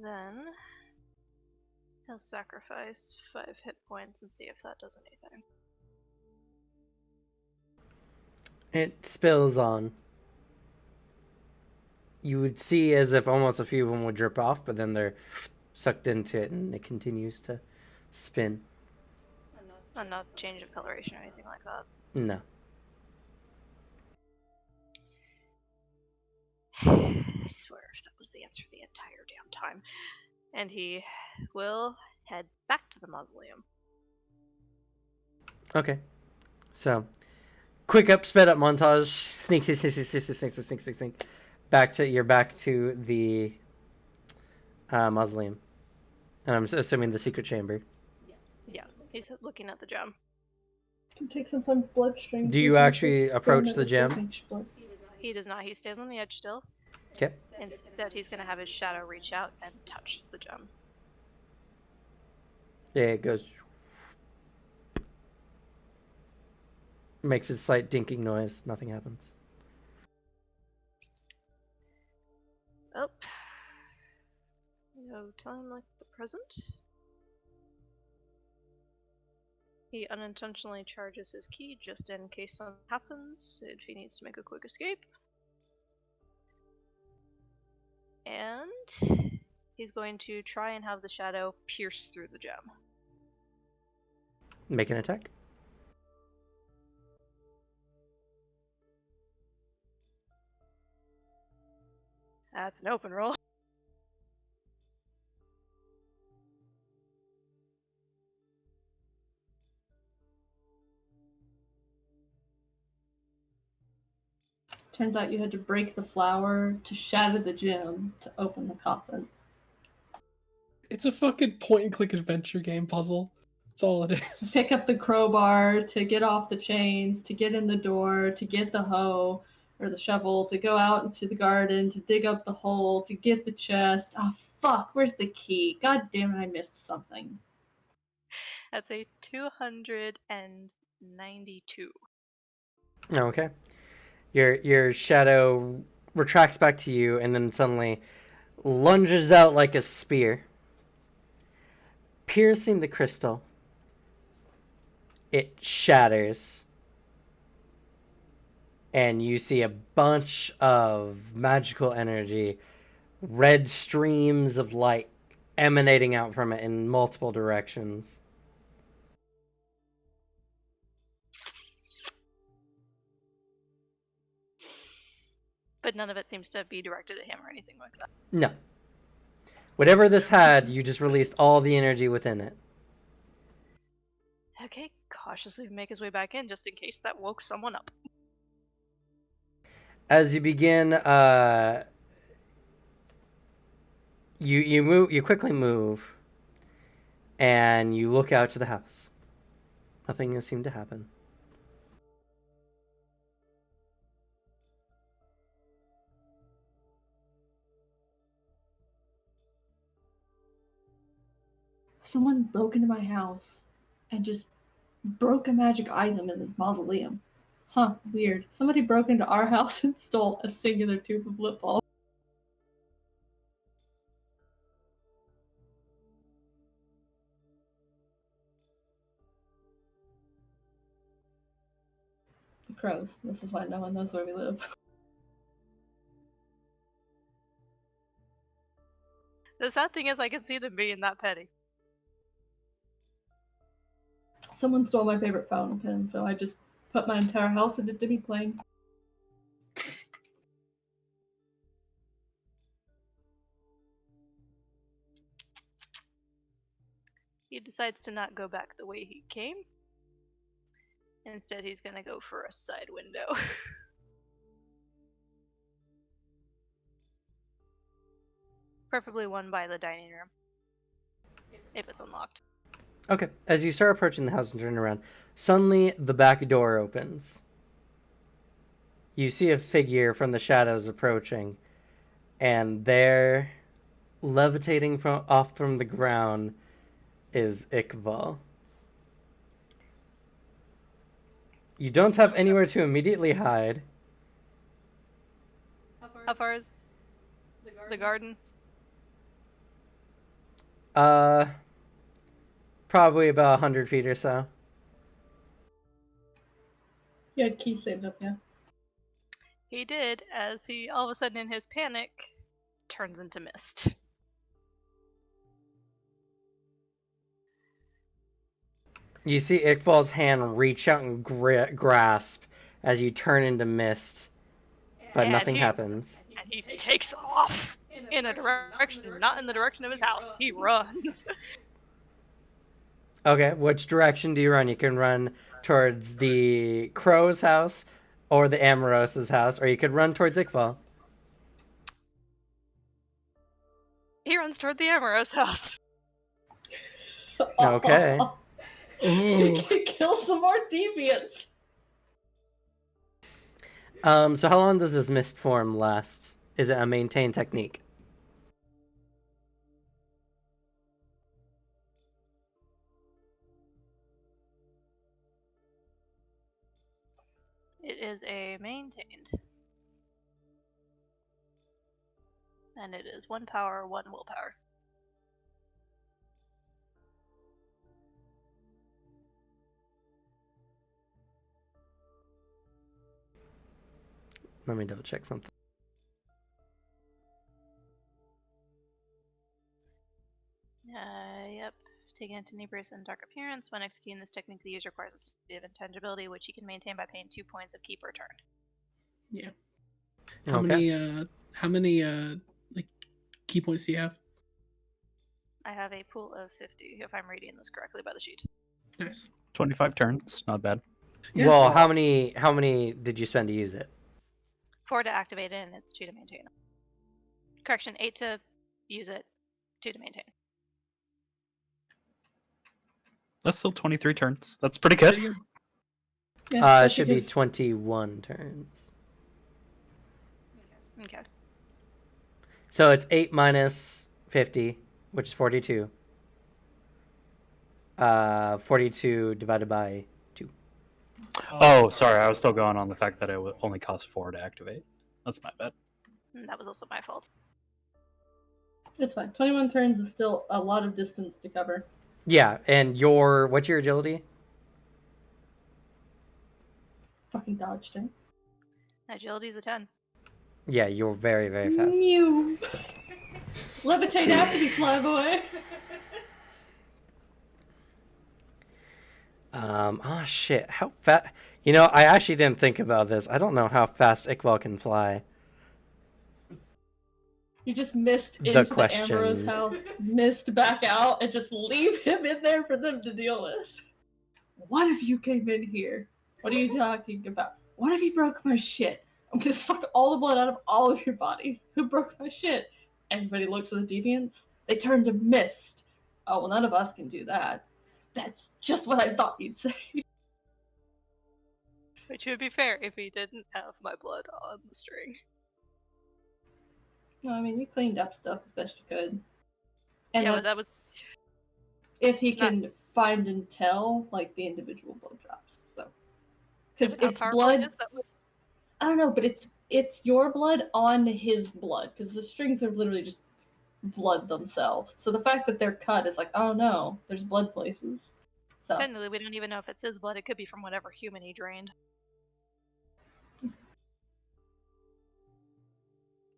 Then he'll sacrifice 5 hit points and see if that does anything. It spills on. You would see as if almost a few of them would drip off, but then they're sucked into it and it continues to spin. And not change of coloration or anything like that. No. I swear if that was the answer the entire damn time. And he will head back to the mausoleum. Okay. So, quick sped up montage. Sneak, sneak, sneak, sneak, sneak, sneak, sneak, sneak, sneak. You're back to the mausoleum. And I'm assuming the secret chamber. Yeah, he's looking at the gem. Can take some fun bloodstream. Do you actually approach the gem? He does not. He stays on the edge still. Okay. Instead, he's going to have his shadow reach out and touch the gem. Yeah, it goes. Makes a slight dinking noise. Nothing happens. Oh. No time like the present. He unintentionally charges his key just in case something happens, if he needs to make a quick escape. And he's going to try and have the shadow pierce through the gem. Make an attack. That's an open roll. Turns out you had to break the flower to shatter the gem to open the coffin. It's a fucking point and click adventure game puzzle. That's all it is. Pick up the crowbar to get off the chains, to get in the door, to get the hoe or the shovel, to go out into the garden, to dig up the hole, to get the chest. Oh fuck, where's the key? God damn it, I missed something. That's a 292. Okay. Your shadow retracts back to you and then suddenly lunges out like a spear, piercing the crystal. It shatters, and you see a bunch of magical energy, red streams of light emanating out from it in multiple directions. But none of it seems to be directed at him or anything like that. No. Whatever this had, you just released all the energy within it. Okay, cautiously make his way back in just in case that woke someone up. As you begin, you quickly move, and you look out to the house. Nothing seemed to happen. Someone broke into my house and just broke a magic item in the mausoleum. Huh, weird. Somebody broke into our house and stole a singular tube of lip balm. The crows. This is why no one knows where we live. The sad thing is I can see them being that petty. Someone stole my favorite fountain pen, so I just put my entire house into demi-plane. He decides to not go back the way he came. Instead, he's gonna go for a side window. Preferably one by the dining room. If it's unlocked. Okay, as you start approaching the house and turn around, suddenly the back door opens. You see a figure from the shadows approaching, and there, levitating off from the ground, is Iqbal. You don't have anywhere to immediately hide. How far is the garden? Probably about 100 feet or so. You had keys saved up, yeah. He did, as he all of a sudden in his panic turns into mist. You see Iqbal's hand reach out and grasp as you turn into mist, but And nothing he- happens. And he takes off in a direction, not in the direction of his house. He runs. Okay, which direction do you run? You can run towards the crow's house or the Amoros's house, or you could run towards Iqbal. He runs toward the Amoros house. Okay. You Ooh. can kill some more deviants. So how long does this mist form last? Is it a maintained technique? It is a maintained. And it is 1 power, 1 willpower. Let me double check something. Yep. Taking into Nebris and Dark Appearance. When executing this technique, the user acquires a state of intangibility, which he can maintain by paying 2 points of keep per turn. Yeah. How Okay. many like key points do you have? I have a pool of 50, if I'm reading this correctly by the sheet. Nice. 25 turns, not bad. Yeah. Well, how many did you spend to use it? 4 to activate it, and it's 2 to maintain it. Correction, 8 to use it, 2 to maintain. That's still 23 turns. That's pretty good. Pretty good. Yeah, It should be because 21 turns. Okay. So it's 8 minus 50, which is 42. 42 divided by 2. Oh, sorry. I was still going on the fact that it would only cost 4 to activate. That's my bad. And that was also my fault. it's fine. 21 turns is still a lot of distance to cover. Yeah, and what's your agility? Fucking dodged it. Agility's a 10. Yeah, you're very, very fast. Mew. Levitate after me, flyboy. Oh shit, how fast? You know, I actually didn't think about this. I don't know how fast Iqbal can fly. You just missed The into the questions. Ambrose house, missed back out, and just leave him in there for them to deal with. One of you came in here. What are you talking about? One of you broke my shit. I'm gonna suck all the blood out of all of your bodies. Who broke my shit? Everybody looks at the deviants. They turn to mist. Oh, well, none of us can do that. That's just what I thought you'd say. Which would be fair if he didn't have my blood on the string. No, I mean, you cleaned up stuff as best you could. And Yeah, but that was if he not- can find and tell, like, the individual blood drops. So, because how it's powerful blood. is that? I don't know, but it's your blood on his blood, because the strings are literally just blood themselves. So the fact that they're cut is like, oh no, there's blood places. So Technically, we don't even know if it's his blood. It could be from whatever human he drained.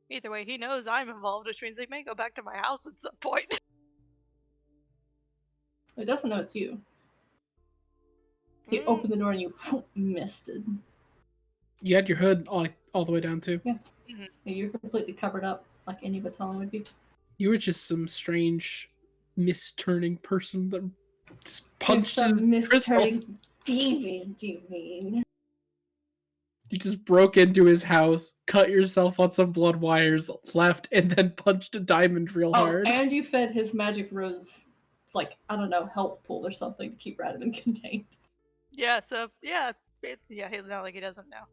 Either way, he knows I'm involved, which means he may go back to my house at some point. he doesn't know it's you. He opened the door and you misted. You had your hood all the way down too. Yeah, you're completely covered up like any battalion would be. You were just some strange misturning person that just You're punched his some crystal. misturning deviant, you mean? You just broke into his house, cut yourself on some blood wires, left, and then punched a diamond real hard. And you fed his magic rose, like, I don't know, health pool or something to keep Radaman contained. Yeah, so, yeah. He's not like he doesn't know.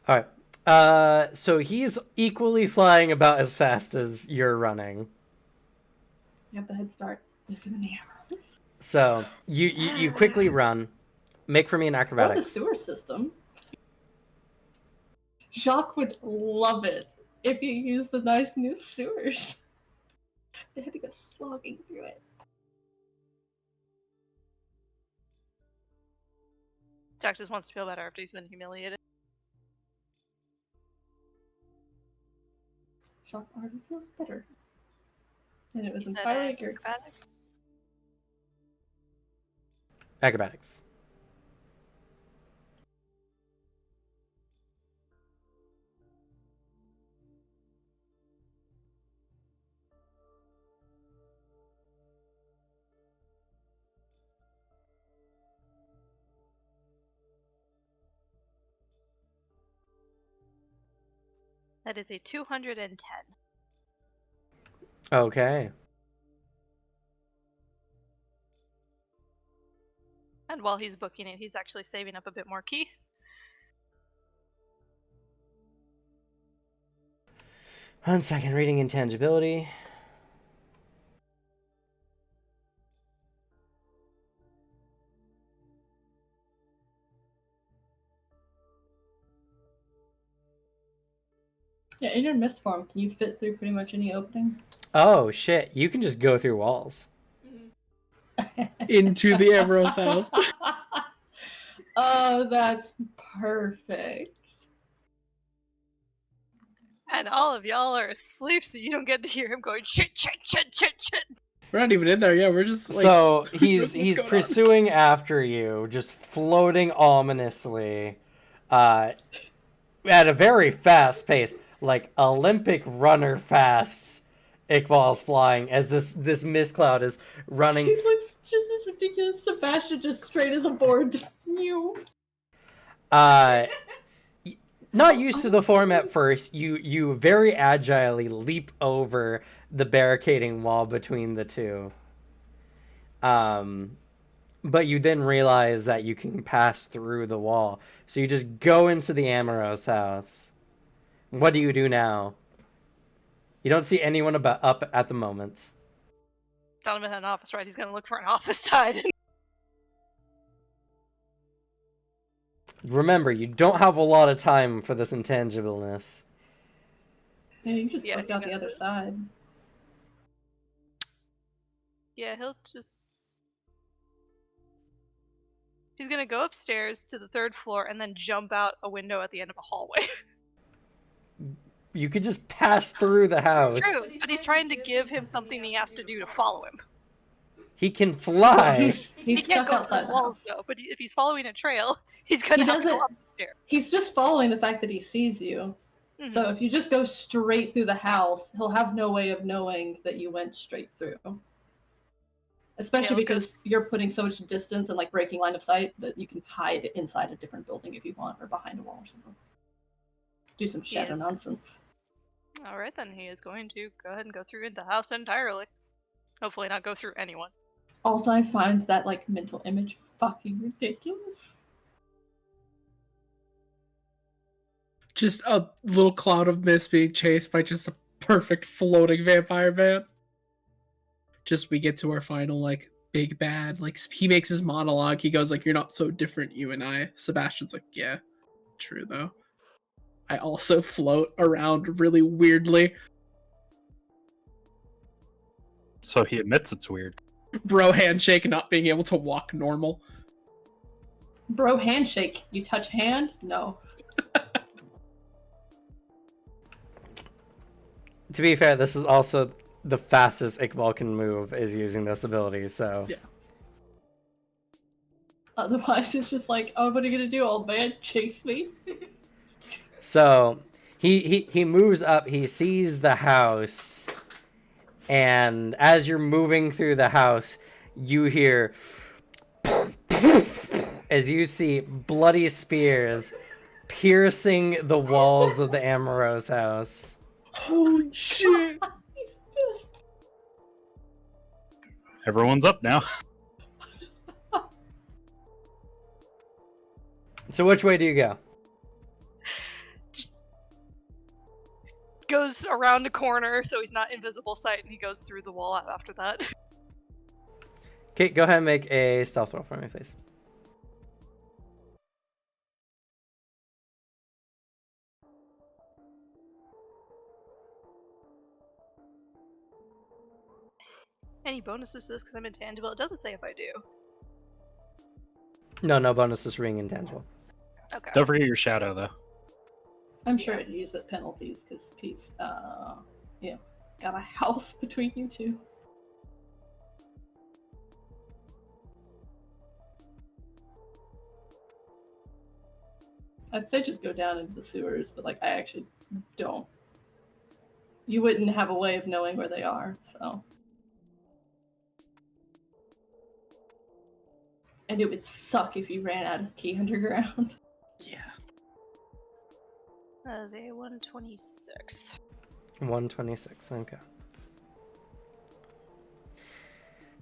Alright. So he's equally flying about as fast as you're running. You have the head start. There's so many arrows. So you quickly run. Make for me an Or the acrobatics. sewer system. Jacques would love it if you used the nice new sewers. They had to go slogging through it. Jack just wants to feel better after he's been humiliated. Jacques already feels better. And it was He said entirely at your expense. acrobatics. Acrobatics. That is a 210. Okay. And while he's booking it, he's actually saving up a bit more key. One second, reading intangibility. Yeah, in your mist form, can you fit through pretty much any opening? Oh shit! You can just go through walls. Into the Ambrose house. Oh, that's perfect. And all of y'all are asleep, so you don't get to hear him going shit, shit, shit, shit, shit. We're not even in there. Yeah, we're just like. So what's he's going on? pursuing after you, just floating ominously, at a very fast pace, like Olympic runner fast. Iqbal's flying as this mist cloud is running. He looks just as ridiculous. Sebastian just straight as a board, just new. Not used to the form at first, you very agilely leap over the barricading wall between the two. But you then realize that you can pass through the wall. So you just go into the Amoros house. What do you do now? You don't see anyone up at the moment. Donovan had an office, right? He's gonna look for an office tied. Remember, you don't have a lot of time for this intangibleness. Yeah, you can just Yeah, poke he out the knows other it. side. Yeah, he's gonna go upstairs to the 3rd floor and then jump out a window at the end of a hallway. You could just pass through the house. True, but he's trying to give him something he has to do to follow him. He can Well, fly. he's He stuck can't go outside through the walls house. though, but if he's following a trail, he's gonna He have to go doesn't- up the stairs. He's just following the fact that he sees you. Mhm. So if you just go straight through the house, he'll have no way of knowing that you went straight through. Especially Yeah, because you're putting so much distance and like breaking line of sight that you can hide inside a different building if you want, or behind a wall or something. Do some shadow Yes. nonsense. Alright then, he is going to go ahead and go through the house entirely. Hopefully not go through anyone. Also, I find that like mental image fucking ridiculous. Just a little cloud of mist being chased by just a perfect floating vampire van. Just we get to our final like big bad. Like he makes his monologue. He goes like, "You're not so different, you and I." Sebastian's like, "Yeah, true though. I also float around really weirdly." So he admits it's weird. Bro handshake, not being able to walk normal. Bro handshake. You touch hand? No. To be fair, this is also the fastest Iqbal can move is using this ability, so... Yeah. Otherwise, it's just like, oh, what are you gonna do, old man? Chase me? So, he moves up, he sees the house, and as you're moving through the house, you hear... as you see bloody spears piercing the walls of the Amoros house. Holy shit! He's pissed. Everyone's up now. So which way do you go? Goes around a corner so he's not invisible sight, and he goes through the wall after that. Okay, go ahead and make a stealth roll for me, please. Any bonuses to this because I'm intangible? It doesn't say if I do. No bonuses for being intangible. Okay. Don't forget your shadow, though. I'm sure it uses penalties because peace, got a house between you two. I'd say just go down into the sewers, but like I actually don't. You wouldn't have a way of knowing where they are, so. And it would suck if you ran out of key underground. Yeah. That is a 126. 126, okay.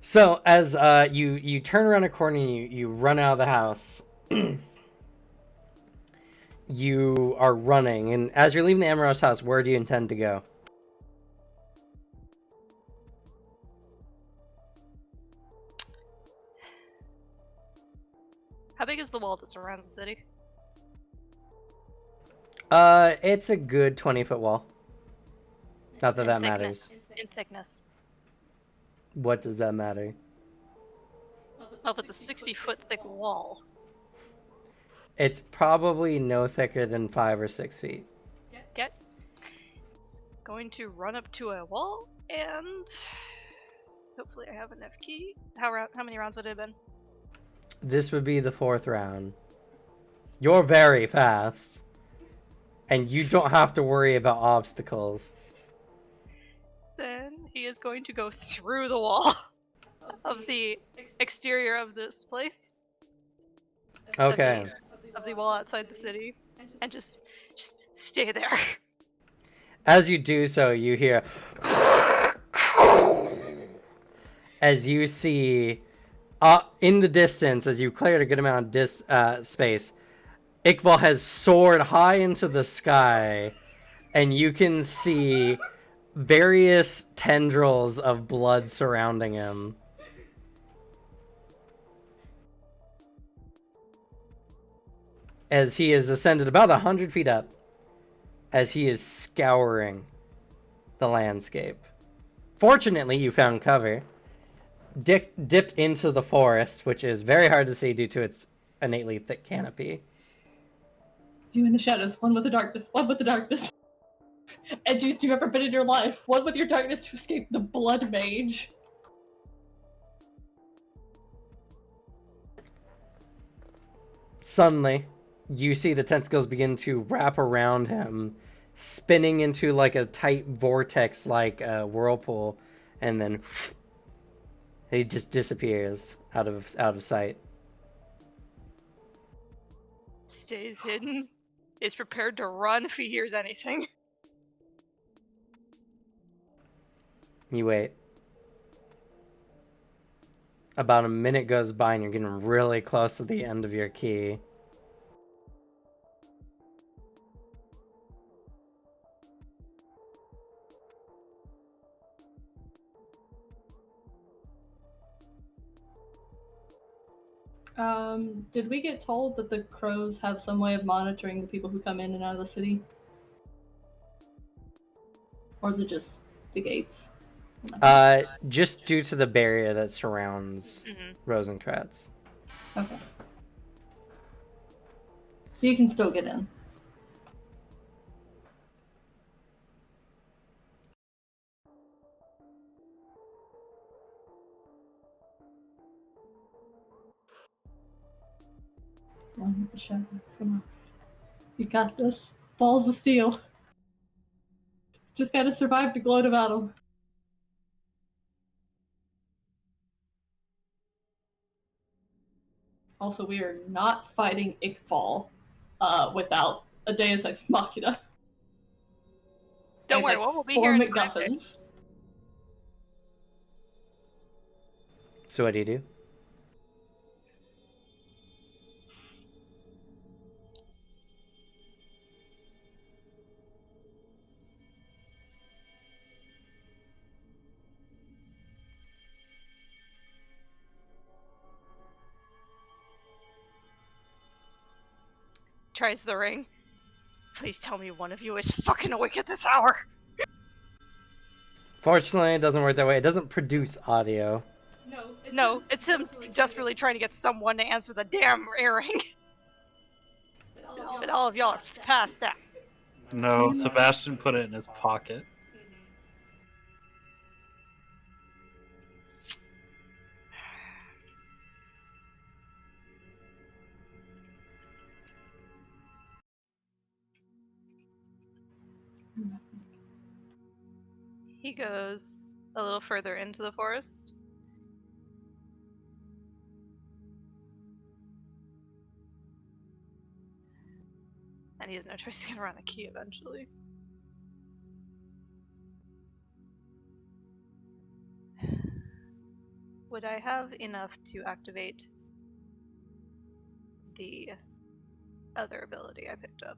So as you turn around a corner and you run out of the house, you are running, and as you're leaving the Amaros house, where do you intend to go? How big is the wall that surrounds the city? It's a good 20-foot wall. Not that In that thickness. matters. In thickness. What does that matter? Well, if it's a 60-foot thick wall. It's probably no thicker than 5 or 6 feet. Get. It's going to run up to a wall, and hopefully I have enough key. How many rounds would it have been? This would be the 4th round. You're very fast. And you don't have to worry about obstacles. Then he is going to go through the wall of the exterior of this place. Okay. Of the wall outside the city. And just stay there. As you do so, you hear... as you see... in the distance, as you cleared a good amount of space, Iqbal has soared high into the sky, and you can see various tendrils of blood surrounding him. As he has ascended about 100 feet up, as he is scouring the landscape. Fortunately, you found cover. Dipped into the forest, which is very hard to see due to its innately thick canopy. You in the shadows, one with the darkness, one with the darkness. Edgiest you've ever been in your life, one with your darkness to escape the blood mage. Suddenly, you see the tentacles begin to wrap around him, spinning into like a tight vortex like a whirlpool, and then he just disappears out of sight. Stays hidden. Is prepared to run if he hears anything. You wait. About a minute goes by and you're getting really close to the end of your key. Did we get told that the crows have some way of monitoring the people who come in and out of the city? Or is it just the gates? Just due to the barrier that surrounds Rosencratz. Okay. So you can still get in. One with the shadows from us. You got this. Balls of steel. Just gotta survive to gloat about them. Also, we are not fighting Iqbal without a Deus Ex Machina. Don't It's worry, like we'll be four here in 5 days. MacGuffins. So what do you do? Tries the ring. Please tell me one of you is fucking awake at this hour. Fortunately, it doesn't work that way. It doesn't produce audio. No, it's him desperately trying to get someone to answer the damn ring. But all of y'all are passed out. No, Sebastian put it in his pocket. He goes a little further into the forest. And he has no choice, he's gonna run a key eventually. Would I have enough to activate the other ability I picked up?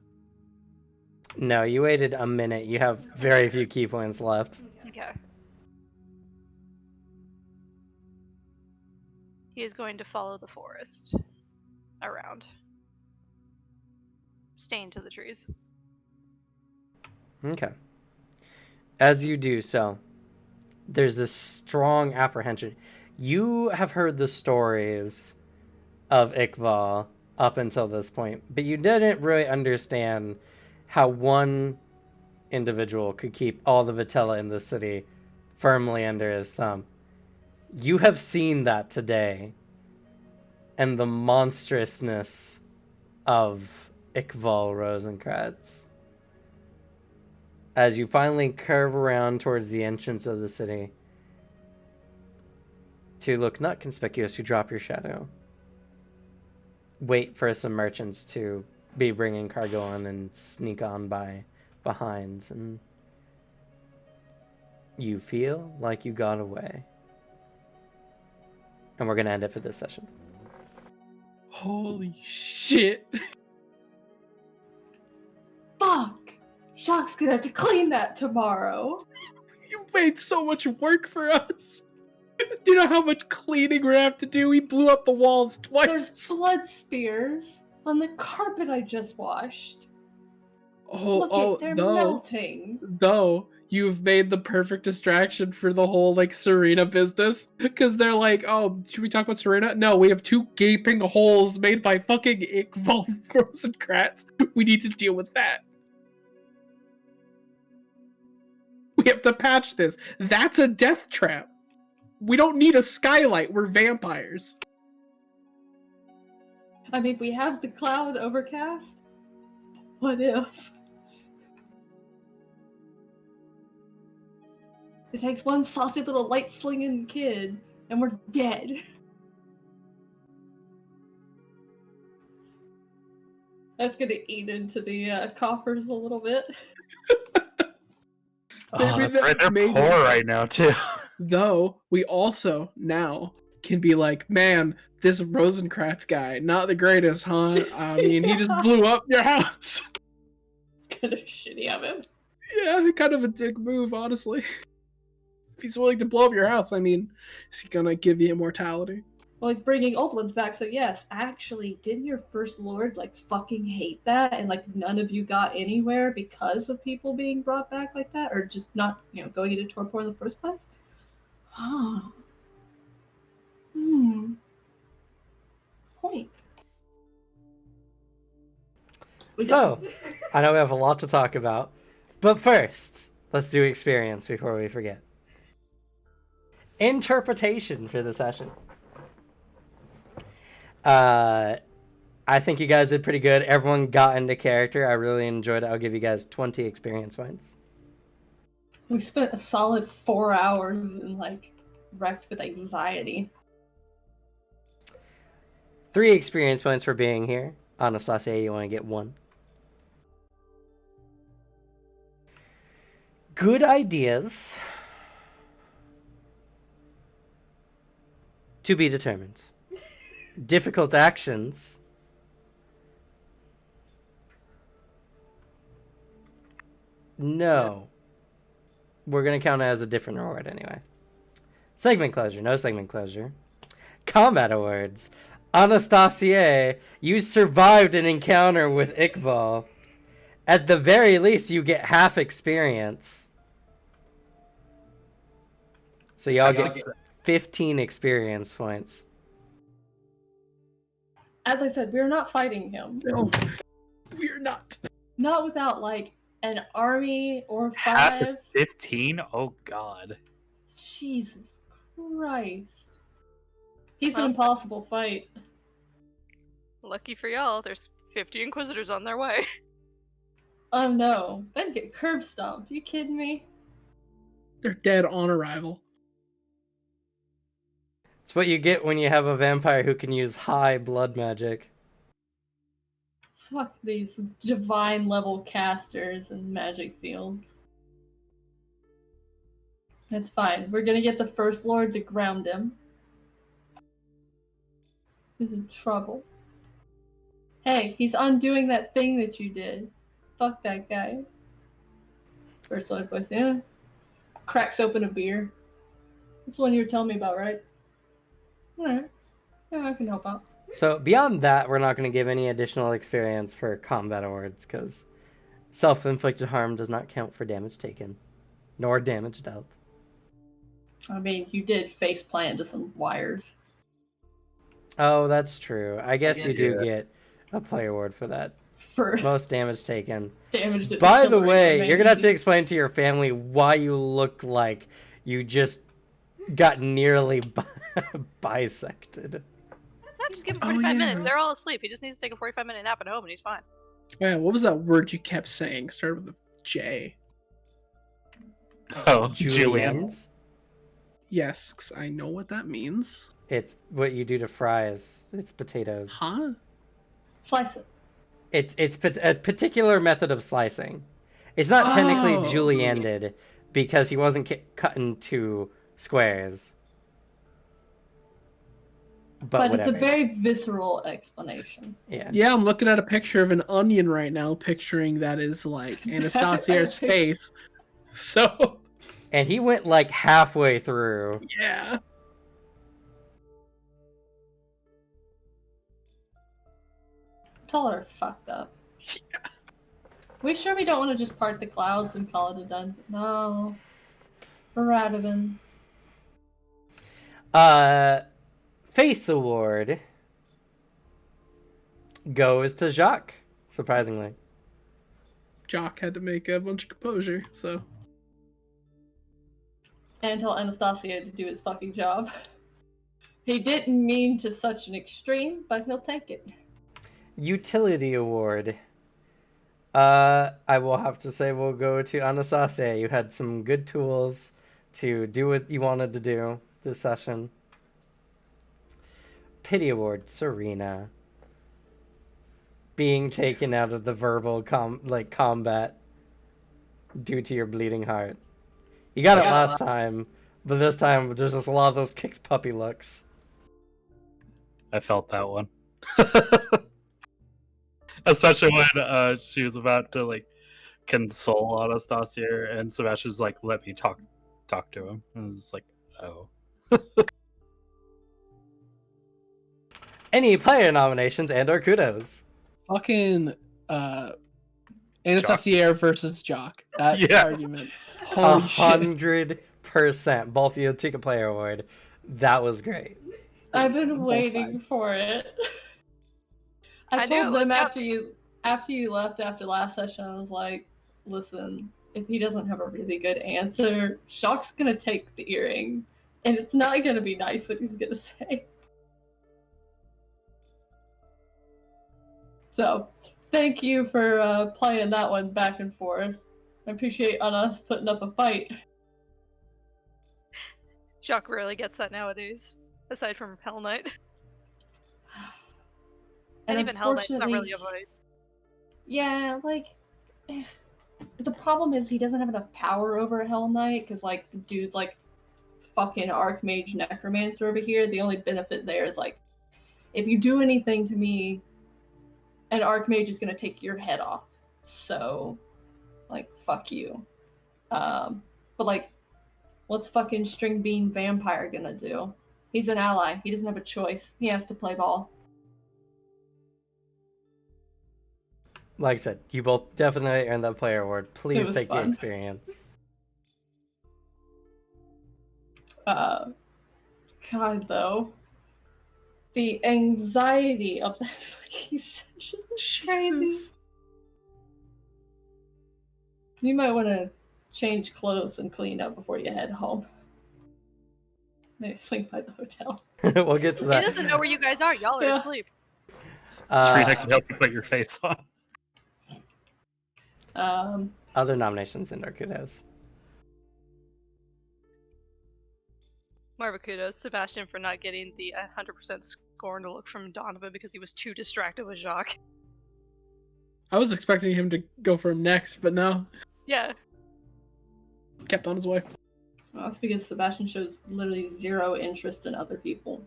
No, you waited a minute. You have very few key points left. Okay. He is going to follow the forest around. Staying to the trees. Okay. As you do so, there's this strong apprehension. You have heard the stories of Iqbal up until this point, but you didn't really understand how one individual could keep all the Vitella in the city firmly under his thumb. You have seen that today, and the monstrousness of Iqbal Rosencratz. As you finally curve around towards the entrance of the city, to look not conspicuous, you drop your shadow. Wait for some merchants to be bringing cargo on and sneak on by behind, and you feel like you got away. And we're going to end it for this session. Holy shit. Fuck! Shock's gonna have to clean that tomorrow. You made so much work for us. Do you know how much cleaning we have to do? We blew up the walls twice. There's blood spears on the carpet I just washed. Look, they're melting. Though you've made the perfect distraction for the whole like Serena business, because they're like, oh, should we talk about Serena? No, we have 2 gaping holes made by fucking Iqbal Rosencratz. We need to deal with that. We have to patch this. That's a death trap. We don't need a skylight. We're vampires. I mean, we have the cloud overcast. What if? It takes one saucy little light slinging kid, and we're dead. That's gonna eat into the coffers a little bit. Oh, they're poor right now too. Though we also now can be like, man, this Rosencratz guy, not the greatest, huh? I mean, he just blew up your house. It's kind of shitty of him. Yeah, kind of a dick move, honestly. If he's willing to blow up your house, I mean, is he gonna give you immortality? Well, he's bringing old ones back, so yes. Actually, didn't your first lord, like, fucking hate that? And, like, none of you got anywhere because of people being brought back like that? Or just not, going into torpor in the first place? Huh. Point. So, I know we have a lot to talk about, but first, let's do experience before we forget. Interpretation for the session. I think you guys did pretty good. Everyone got into character. I really enjoyed it. I'll give you guys 20 experience points. We spent a solid 4 hours and, like, wrecked with anxiety. 3 experience points for being here. Anastasia, you want to get 1. Good ideas. To be determined. Difficult actions. No. We're going to count it as a different reward anyway. Segment closure. No segment closure. Combat awards. Anastasia, you survived an encounter with Iqbal. At the very least, you get half experience. So y'all get 15 experience points. As I said, we're not fighting him. No, we're not. Not without, like, an army or 5. Half is 15? Oh god. Jesus Christ. He's an impossible fight. Lucky for y'all, there's 50 Inquisitors on their way. Oh no. Then get curb stomped. Are you kidding me? They're dead on arrival. It's what you get when you have a vampire who can use high blood magic. Fuck these divine level casters and magic fields. That's fine. We're gonna get the First Lord to ground him. is in trouble. Hey, he's undoing that thing that you did. Fuck that guy. First Life voice, yeah. Cracks open a beer. That's the one you were telling me about, right? Alright. Yeah, I can help out. So beyond that, we're not going to give any additional experience for combat awards because self-inflicted harm does not count for damage taken, nor damage dealt. I mean, you did face plant into some wires. Oh, that's true. I guess you do Yeah. get a player award for that. For Most damage taken. damage that By the Hillary way, made. you're gonna have to explain to your family why you look like you just got nearly bisected. Just give him Oh, 45 yeah. minutes. They're all asleep. He just needs to take a 45-minute nap at home and he's fine. Yeah, what was that word you kept saying? Started with a J. Oh, Julian. Juliennes? Yes, 'cause I know what that means. It's what you do to fries. It's potatoes. Huh? Slice it. It's a particular method of slicing. It's not technically Oh. julienned because he wasn't cut into squares. But It's a whatever. very visceral explanation. Yeah. Yeah, I'm looking at a picture of an onion right now, picturing that is like Anastasia's face. So, And he went like halfway through. yeah. Tell her fucked up. We sure we don't want to just part the clouds and call it a done? No. Radavan. Face award goes to Jacques, surprisingly. Jock had to make a bunch of composure, so. And tell Anastasia to do his fucking job. He didn't mean to such an extreme, but he'll take it. Utility award. I will have to say we'll go to Anastasia. You had some good tools to do what you wanted to do this session. Pity award, Serena. Being taken out of the verbal combat due to your bleeding heart. You got it last time, but this time there's just a lot of those kicked puppy looks. I felt that one. Especially when she was about to like console Anastasia and Sebastian's like, let me talk to him. And it's like, oh. Any player nominations and or kudos? Fucking Anastasia versus Jock. That Yeah. argument. Holy shit. 100%. Both of you took a player award. That was great. I've been Both waiting sides. for it. I I knew told it them was after you left after last session, I was like, listen, if he doesn't have a really good answer, Shock's gonna take the earring. And it's not gonna be nice what he's gonna say. So, thank you for playing that one back and forth. I appreciate us putting up a fight. Jacques rarely gets that nowadays, aside from Hell Knight. And even Hell Knight's not really a unfortunately, fight. yeah, like, the problem is he doesn't have enough power over Hell Knight, because, like, the dude's, like, fucking Archmage Necromancer over here. The only benefit there is, like, if you do anything to me, an Archmage is gonna take your head off. So, like, fuck you. But, like, what's fucking String Bean Vampire gonna do? He's an ally. He doesn't have a choice. He has to play ball. Like I said, you both definitely earned that player award. Please was take the fun. experience. God, though. The anxiety of that fucking session is crazy. Jesus. You might want to change clothes and clean up before you head home. Maybe swing by the hotel. We'll get to He that. doesn't know where you guys are. Y'all are Yeah. asleep. Serena can help you put your face on. Other nominations in our kudos. More of a kudos, Sebastian, for not getting the 100% scorned look from Donovan because he was too distracted with Jacques. I was expecting him to go for him next, but no. Yeah. Kept on his way. Well, that's because Sebastian shows literally zero interest in other people.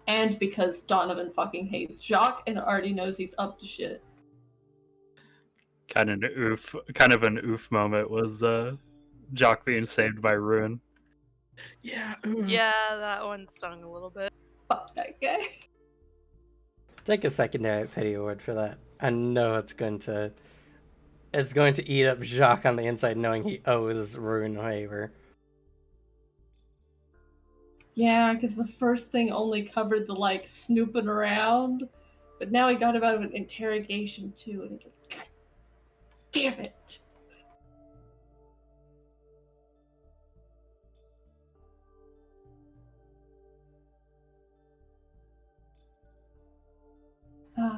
and because Donovan fucking hates Jacques and already knows he's up to shit. Kind of an oof moment was Jock being saved by Ruin. Yeah. Yeah, that one stung a little bit. Fuck that guy. Take a secondary pity award for that. I know it's going to eat up Jacques on the inside, knowing he owes Rune a favor. Yeah, because the first thing only covered the like snooping around, but now he got him out of an interrogation too, and he's like, God damn it.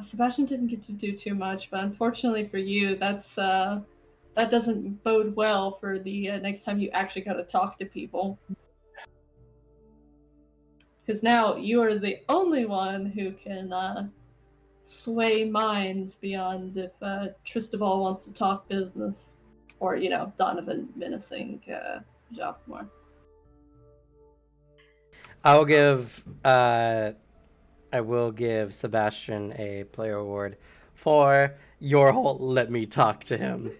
Sebastian didn't get to do too much, but unfortunately for you, that doesn't bode well for the next time you actually got to talk to people. Because now you are the only one who can sway minds beyond if Tristobal wants to talk business, or Donovan menacing Jacques more. I will give Sebastian a player award for your whole "let me talk to him."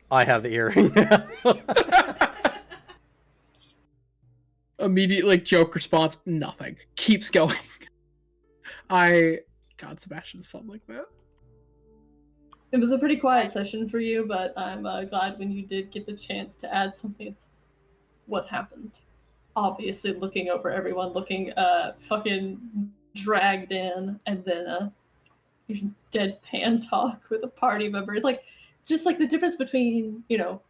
I have the earring now. Immediate joke response, nothing. Keeps going. God, Sebastian's fun like that. It was a pretty quiet session for you, but I'm glad when you did get the chance to add something. It's what happened. Obviously, looking over everyone, looking fucking dragged in, and then deadpan talk with a party member. It's like just like the difference between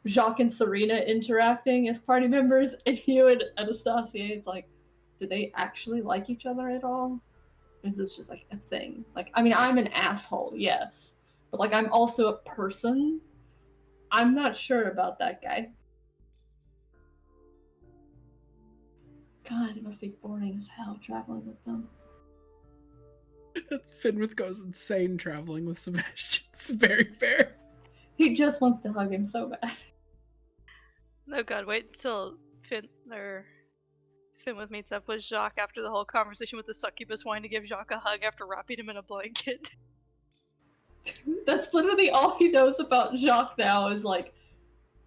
Jacques and Serena interacting as party members, and you and Anastasia. It's like, do they actually like each other at all? Or is this just like a thing? Like, I mean, I'm an asshole, yes, but like I'm also a person. I'm not sure about that guy. God, it must be boring as hell traveling with them. Finwith goes insane traveling with Sebastian. It's very fair. He just wants to hug him so bad. Oh god, wait till Finwith meets up with Jacques after the whole conversation with the succubus wanting to give Jacques a hug after wrapping him in a blanket. That's literally all he knows about Jacques now is like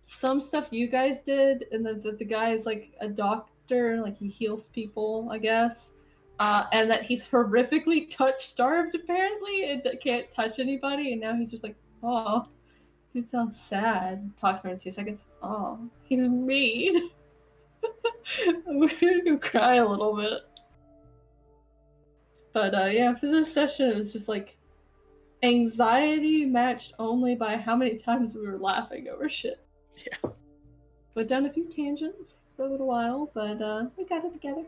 some stuff you guys did, and then that the guy is like a doctor, like he heals people, I guess. And that he's horrifically touch-starved apparently and can't touch anybody, and now he's just like, oh, dude sounds sad. Talks for him in 2 seconds. Oh, he's mean. I'm gonna go cry a little bit. But yeah, for this session it was just like anxiety matched only by how many times we were laughing over shit. Yeah. Went down a few tangents for a little while, but we got it together.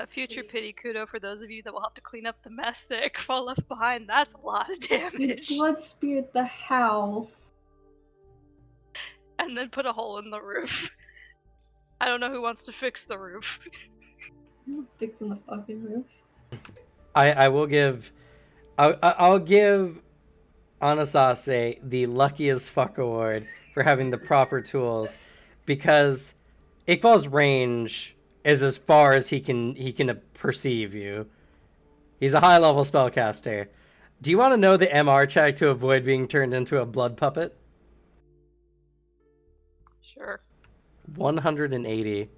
Future pity kudo for those of you that will have to clean up the mess that Ikfal left behind. That's a lot of damage. Blood speared the house. And then put a hole in the roof. I don't know who wants to fix the roof. I'm not fixing the fucking roof. I'll give Anasaste the luckiest fuck award for having the proper tools, because Iqbal's range is as far as he can perceive you. He's a high level spellcaster. Do you want to know the MR check to avoid being turned into a blood puppet? Sure. 180.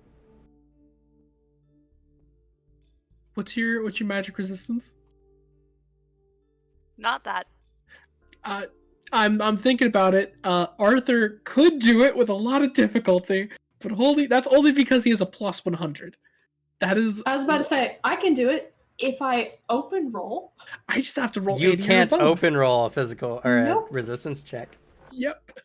What's your magic resistance? Not that. I'm thinking about it. Arthur could do it with a lot of difficulty, but that's only because he has a plus 100. That is. I was about to say, I can do it if I open roll. I just have to roll. You 80 can't or above. open roll a physical or Nope. a resistance check. Yep.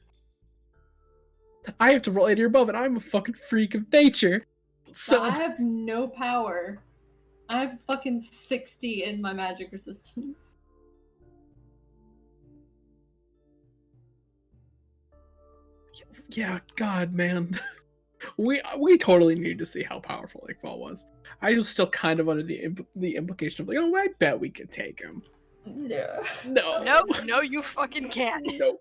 I have to roll 80 or above, and I'm a fucking freak of nature. So I have no power. I have fucking 60 in my magic resistance. yeah, God, man. We totally need to see how powerful Iqbal was. I was still kind of under the implication of like, oh, I bet we could take him. Yeah. No. No, you fucking can't. Nope.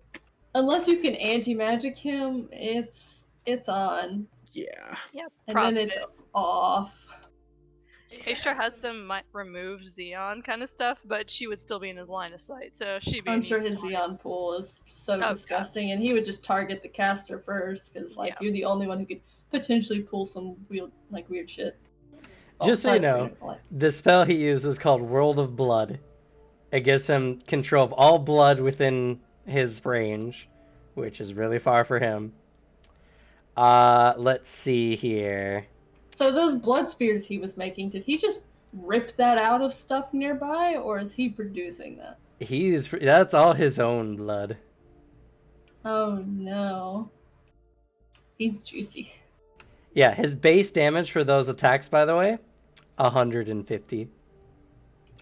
Unless you can anti-magic him, it's on. Yeah. Yeah, And then it's off. Aisha had some remove Xeon kind of stuff, but she would still be in his line of sight, so she'd be. I'm sure his Xeon pool is so yeah. disgusting, and he would just target the caster first, because like Yeah. you're the only one who could potentially pull some weird shit. Well, Just so you besides know, Serena Collect. the spell he uses is called World of Blood. It gives him control of all blood within his range, which is really far for him. Let's see here. So those blood spears he was making, did he just rip that out of stuff nearby, or is he producing that? That's all his own blood. Oh no. He's juicy. Yeah, his base damage for those attacks, by the way, 150.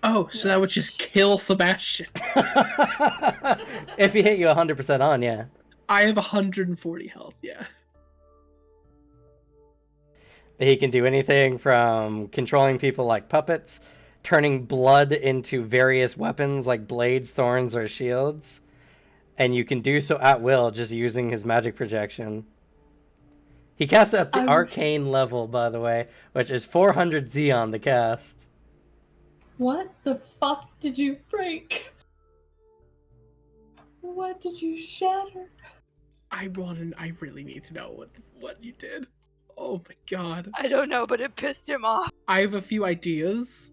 Oh, so that would just kill Sebastian. If he hit you 100% on, yeah. I have 140 health, yeah. He can do anything from controlling people like puppets, turning blood into various weapons like blades, thorns, or shields. And you can do so at will just using his magic projection. He casts at the arcane level, by the way, which is 400 Xeon to cast. What the fuck did you break? What did you shatter? I really need to know what you did. Oh my god. I don't know, but it pissed him off. I have a few ideas.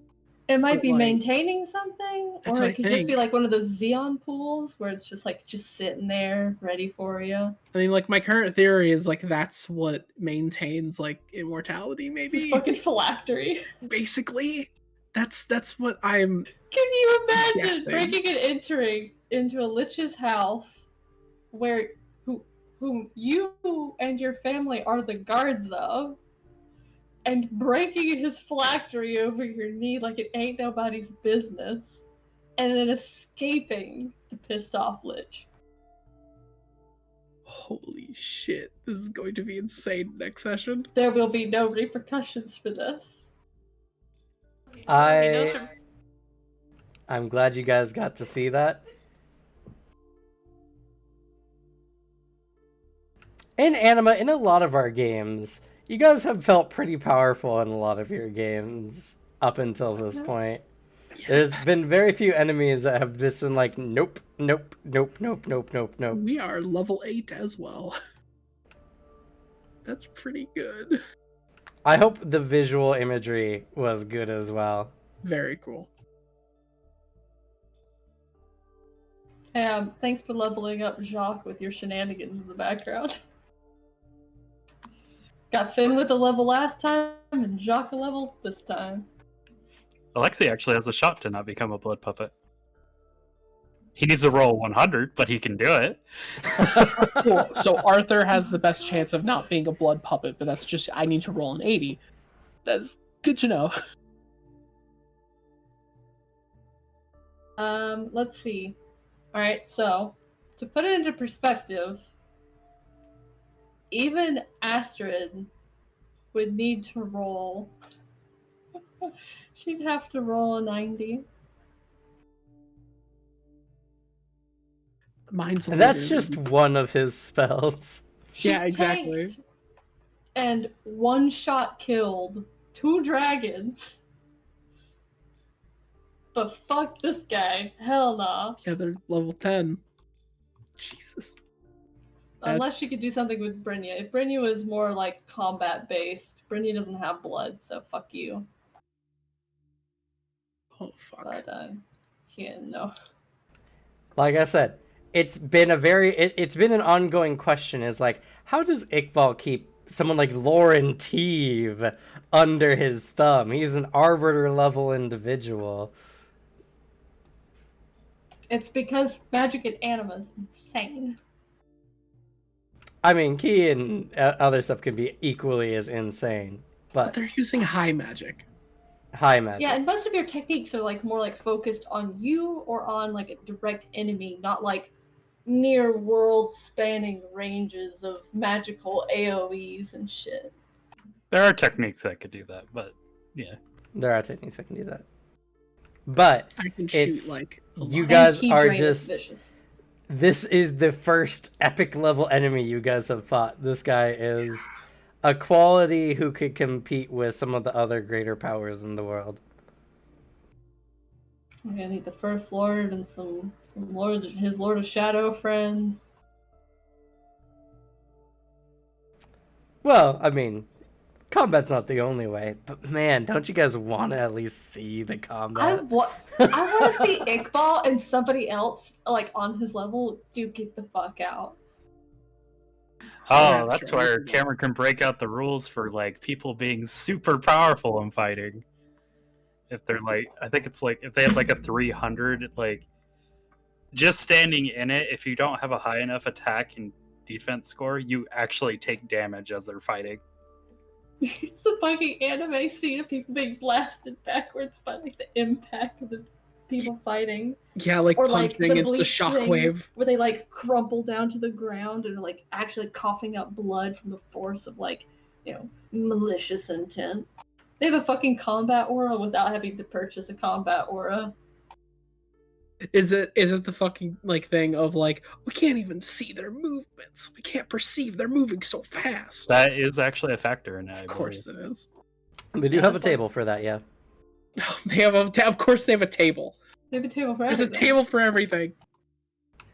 It might But, be like, maintaining something, that's or what it I could just be think. like one of those Xeon pools where it's just sitting there ready for you. I mean, like, my current theory is, like, that's what maintains, like, immortality, It's maybe? fucking phylactery. Basically. That's what I'm... Can you imagine Guessing. breaking and entering into a lich's house where whom you and your family are the guards of, and breaking his phylactery over your knee like it ain't nobody's business, and then escaping the pissed off lich? Holy shit. This is going to be insane next session. There will be no repercussions for this. I'm glad you guys got to see that. In Anima, in a lot of our games, you guys have felt pretty powerful in a lot of your games up until this point. There's been very few enemies that have just been like, nope, nope, nope, nope, nope, nope, nope. We are level 8 as well. That's pretty good. I hope the visual imagery was good as well. Very cool. Thanks for leveling up Jacques with your shenanigans in the background. Got Finn with a level last time, and Jacques a level this time. Alexei actually has a shot to not become a blood puppet. He needs to roll 100, but he can do it. Cool. So Arthur has the best chance of not being a blood puppet, but that's just, I need to roll an 80. That's good to know. Let's see. Alright, so, to put it into perspective, even Astrid would need to roll... She'd have to roll a 90. Mine's And that's just one of his spells. She Yeah, exactly. tanked and one-shot killed 2 dragons. But fuck this guy. Hell nah. Yeah, they're level 10. Jesus. Unless she could do something with Brynja. If Brynja was more like combat-based, Brynja doesn't have blood, so fuck you. Oh, fuck. But, yeah, no. Like I said, it's been an ongoing question, is like, how does Iqbal keep someone like Lauren Teeve under his thumb? He's an Arbiter level individual. It's because magic and Anima is insane. I mean, Key and other stuff can be equally as insane, But but they're using high magic. high magic. Yeah, and most of your techniques are like more like focused on you or on like a direct enemy, not like near world spanning ranges of magical AoEs and shit. There are techniques that could do that, but yeah. There are techniques that can do that. But I can it's shoot like you And guys key are drain is just vicious. this is the first epic level enemy you guys have fought. This guy is a quality who could compete with some of the other greater powers in the world. We're gonna need the First Lord and some his Lord of Shadow friend. Well, I mean, combat's not the only way, but man, don't you guys want to at least see the I combat? want to see Iqbal and somebody else like on his level duke it the fuck out. Oh, that's that's true. where Cameron can break out the rules for like people being super powerful in fighting. If they're like, I think it's like if they have like a 300, like just standing in it, if you don't have a high enough attack and defense score, you actually take damage as they're fighting. It's the fucking anime scene of people being blasted backwards by like the impact of the people fighting. Yeah, like Or like punching the into the Bleach thing shockwave. where they like crumple down to the ground and are like actually coughing up blood from the force of like, malicious intent. They have a fucking combat aura without having to purchase a combat aura. Is it the fucking like thing of like we can't even see their movements. We can't perceive they're moving so fast. That is actually a factor in it. Of course it is. They do Yeah, have a that's like- table for that, yeah. They have of course they have a table. They have a table for There's a everything. table for everything.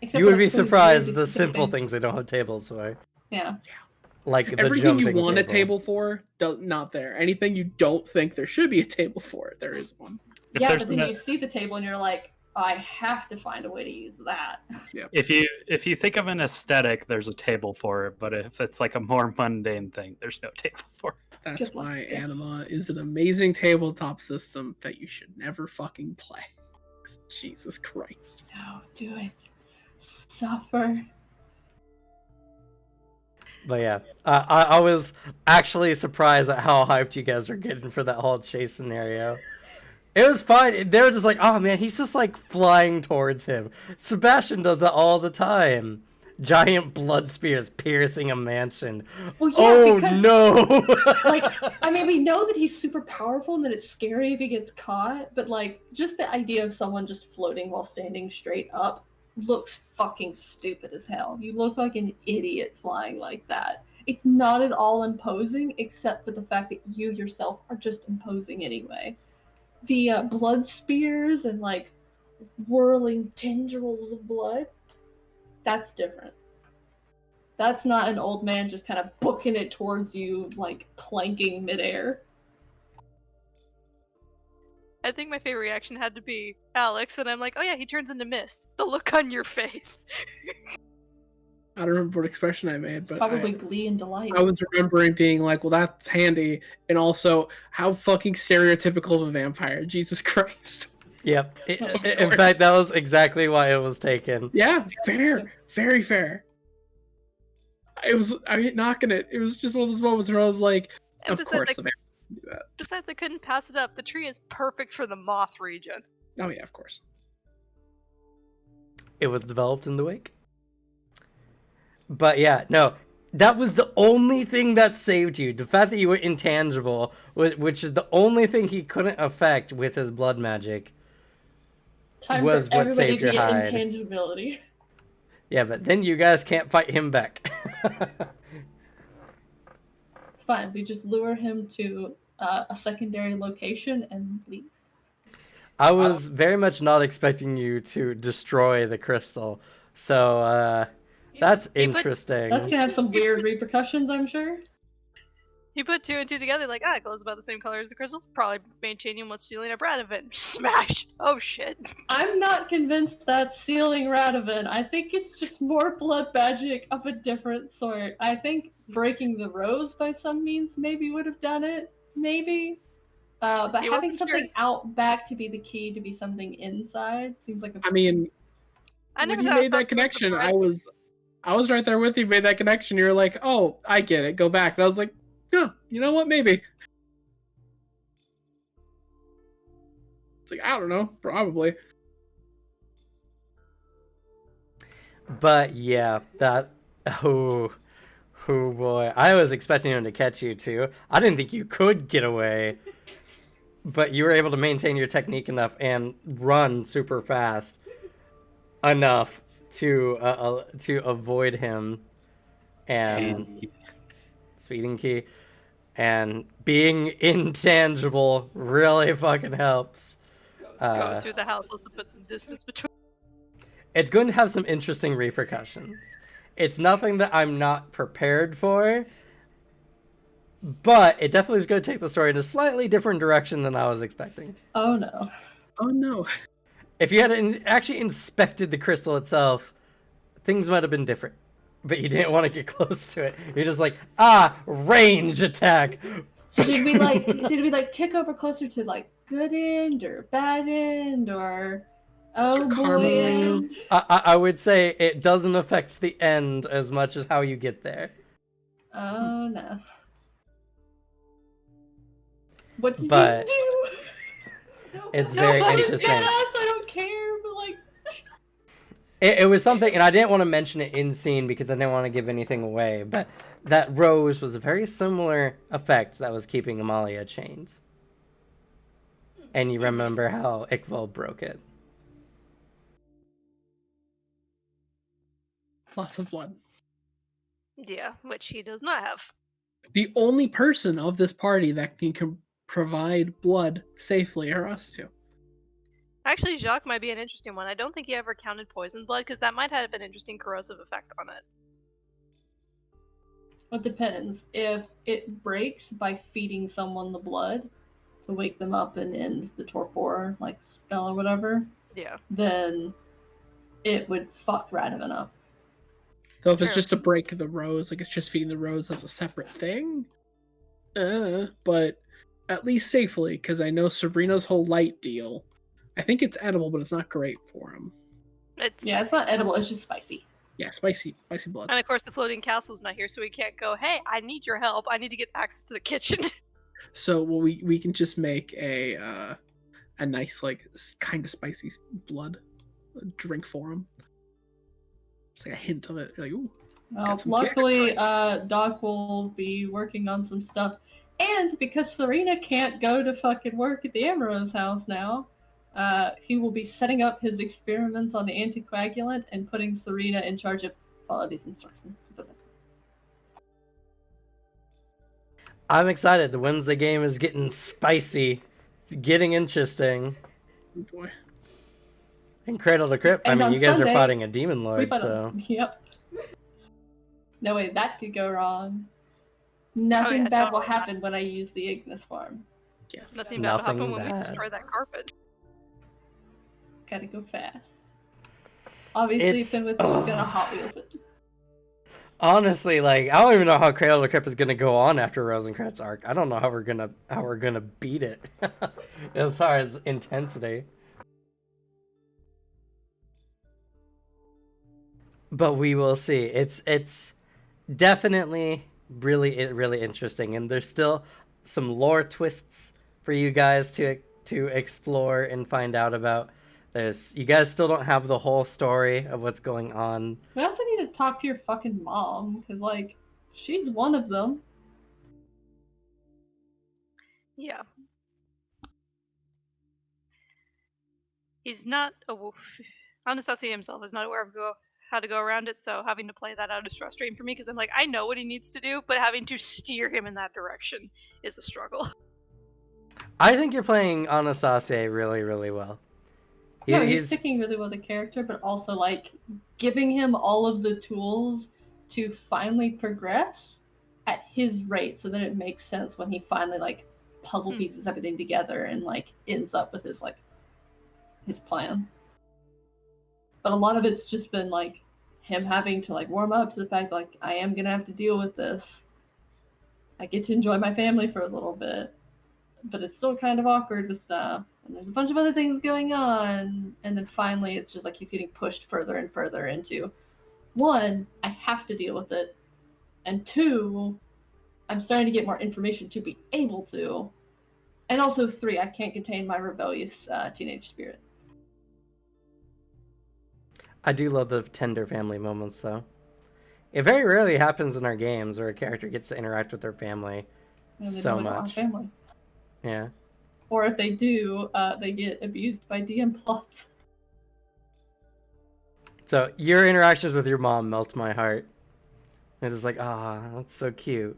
Except You for, would like, be some surprised really the specific simple things they don't have tables for. Yeah. Like the Everything you jumping want a table for, not there. Anything you don't think there should be a table for, there is one. If Yeah, there's but then no- you see the table and you're like, I have to find a way to use that. If you think of an aesthetic, there's a table for it. But if it's like a more mundane thing, there's no table for it. That's Just why like this. Anima is an amazing tabletop system that you should never fucking play. Jesus Christ. No, do it. Suffer. But yeah, I was actually surprised at how hyped you guys were getting for that whole chase scenario. It was fine. They were just like, oh man, he's just like flying towards him. Sebastian does that all the time. Giant blood spears piercing a mansion. Well, yeah, Oh because no! like, I mean, we know that he's super powerful and that it's scary if he gets caught, but like, just the idea of someone just floating while standing straight up looks fucking stupid as hell. You look like an idiot flying like that. It's not at all imposing, except for the fact that you yourself are just imposing anyway. The blood spears and like whirling tendrils of blood, that's different. That's not an old man just kind of booking it towards you, like planking midair. I think my favorite reaction had to be Alex when I'm like, oh yeah, he turns into mist. The look on your face. I don't remember what expression I made, but Probably glee and delight. I was remembering being like, well, that's handy. And also, how fucking stereotypical of a vampire. Jesus Christ. Yep. Of In course. fact, that was exactly why it was taken. Yeah, fair. Very fair. I mean, not gonna. It was just one of those moments where I was like, And of besides, course like, the vampire can do that. besides, I couldn't pass it up. The tree is perfect for the moth region. Oh, yeah, of course. It was developed in the wake. But yeah, no, that was the only thing that saved you. The fact that you were intangible, which is the only thing he couldn't affect with his blood magic. Time was for what everybody saved to your get hide. intangibility. Yeah, but then you guys can't fight him back. It's fine. We just lure him to a secondary location and leave. I was very much not expecting you to destroy the crystal. So, that's He puts- interesting. That's gonna have some weird repercussions, I'm sure. He put two and two together, like, it glows about the same color as the crystals. Probably maintaining what's stealing a brat of it. Smash! Oh shit. I'm not convinced that's sealing Radovan. I think it's just more blood magic of a different sort. I think breaking the rose by some means maybe would have done it. Maybe. But He having wasn't something sure. out back to be the key to be something inside seems like a I mean, I never when you thought it made was that connection, possible to I was right there with you. Made that connection. You were like, "Oh, I get it. Go back." And I was like, "Yeah, you know what? Maybe." It's like I don't know. Probably. But yeah, that oh boy. I was expecting him to catch you too. I didn't think you could get away. But you were able to maintain your technique enough and run super fast enough to avoid him and speeding key, and being intangible really fucking helps. Going through the house also put some distance between. It's going to have some interesting repercussions. It's nothing that I'm not prepared for, but it definitely is going to take the story in a slightly different direction than I was expecting. Oh no. Oh no. If you had actually inspected the crystal itself, things might have been different. But you didn't want to get close to it. You're just like, range attack. So did we like tick over closer to like good end or bad end or oh karma boy right now? end? I would say it doesn't affect the end as much as how you get there. Oh no. What did But you do? it's very Nobody interesting. get us, I don't care, but like It was something, and I didn't want to mention it in scene because I didn't want to give anything away, but that rose was a very similar effect that was keeping Amalia chained. And you remember how Iqbal broke it. Lots of blood. Yeah, which he does not have. The only person of this party that can provide blood safely are us two. Actually, Jacques might be an interesting one. I don't think he ever counted poison blood, because that might have an interesting corrosive effect on it. it depends. If it breaks by feeding someone the blood to wake them up and ends the torpor, like spell or whatever, Yeah. then it would fuck Radovan up. So if it's Sure. just to break the rose, like it's just feeding the rose as a separate thing. But at least safely, because I know Sabrina's whole light deal. I think it's edible, but it's not great for him. It's It's not edible, it's just spicy. Yeah, spicy blood. And of course, the floating castle's not here, so we can't go, hey, I need your help. I need to get access to the kitchen. So well, we can just make a nice like kind of spicy blood drink for him. It's like a hint of it. You're like, ooh. Well, Got some luckily, Doc will be working on some stuff. And because Serena can't go to fucking work at the Ambrose house now, he will be setting up his experiments on the anticoagulant and putting Serena in charge of follow these instructions to the letter. I'm excited. The Wednesday game is getting spicy. It's getting interesting. Oh boy. And Cradle to Crypt, And I mean, on you guys Sunday, are fighting a demon We lord, fight so... Yep. No way, that could go wrong. Nothing yeah, bad will totally. happen when I use the Ignis farm. Yes. Nothing bad will Nothing happen when we bad. destroy that carpet. Gotta go fast. Obviously, It's- Fenwith is just gonna Hot Wheels it. Honestly, like, I don't even know how Cradle to Crypt is gonna go on after Rosencratz arc. I don't know how we're gonna beat it as far as intensity. But we will see. It's definitely really interesting, and there's still some lore twists for you guys to explore and find out about. You guys still don't have the whole story of what's going on. We also need to talk to your fucking mom, because, like, she's one of them. Yeah. He's not Anastasia himself is not aware of how to go around it, so having to play that out is frustrating for me because I'm like, I know what he needs to do, but having to steer him in that direction is a struggle. I think you're playing Anastasia really well. He's sticking really well with the character, but also, like, giving him all of the tools to finally progress at his rate so that it makes sense when he finally, like, puzzle pieces everything together and, like, ends up with his plan. But a lot of it's just been, like, him having to, like, warm up to the fact, like, I am gonna have to deal with this. I get to enjoy my family for a little bit, but it's still kind of awkward with stuff. And there's a bunch of other things going on. And then finally, it's just like he's getting pushed further and further into, one, I have to deal with it. And two, I'm starting to get more information to be able to. And also, three, I can't contain my rebellious teenage spirit. I do love the tender family moments, though. It very rarely happens in our games where a character gets to interact with their family so much. Family. Yeah. Or if they do, they get abused by DM plots. So your interactions with your mom melt my heart. It's just like, that's so cute.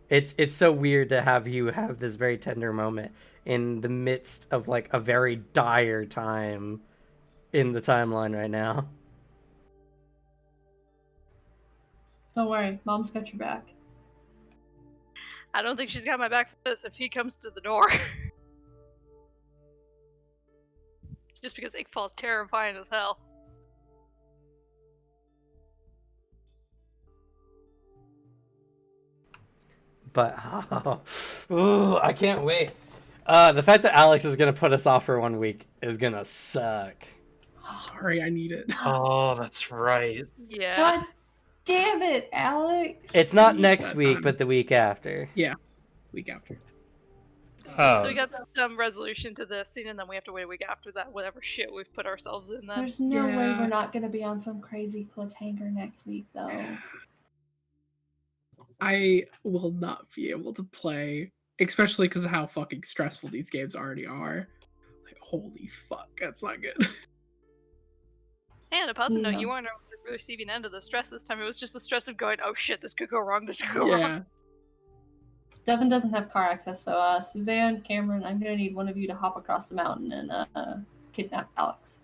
It's so weird to have you have this very tender moment in the midst of like a very dire time in the timeline right now. Don't worry, Mom's got your back. I don't think she's got my back for this if he comes to the door. Just because Ickfall's terrifying as hell. But ooh, I can't wait. The fact that Alex is gonna put us off for 1 week is gonna suck. Sorry, I need it. Oh, that's right. Yeah. God damn it, Alex! It's not need next that week, time. but the week after. Week after. So Oh, we got some resolution to this scene, and then we have to wait a week after that, whatever shit we've put ourselves in then. There's no way Yeah. we're not gonna be on some crazy cliffhanger next week, though. I will not be able to play, especially because of how fucking stressful these games already are. Like, holy fuck, that's not good. And a positive note, Yeah. you weren't on the receiving end of the stress this time. It was just the stress of going, oh shit, this could go wrong, this could go wrong. Yeah. Devin doesn't have car access, so Suzanne, Cameron, I'm gonna need one of you to hop across the mountain and kidnap Alex.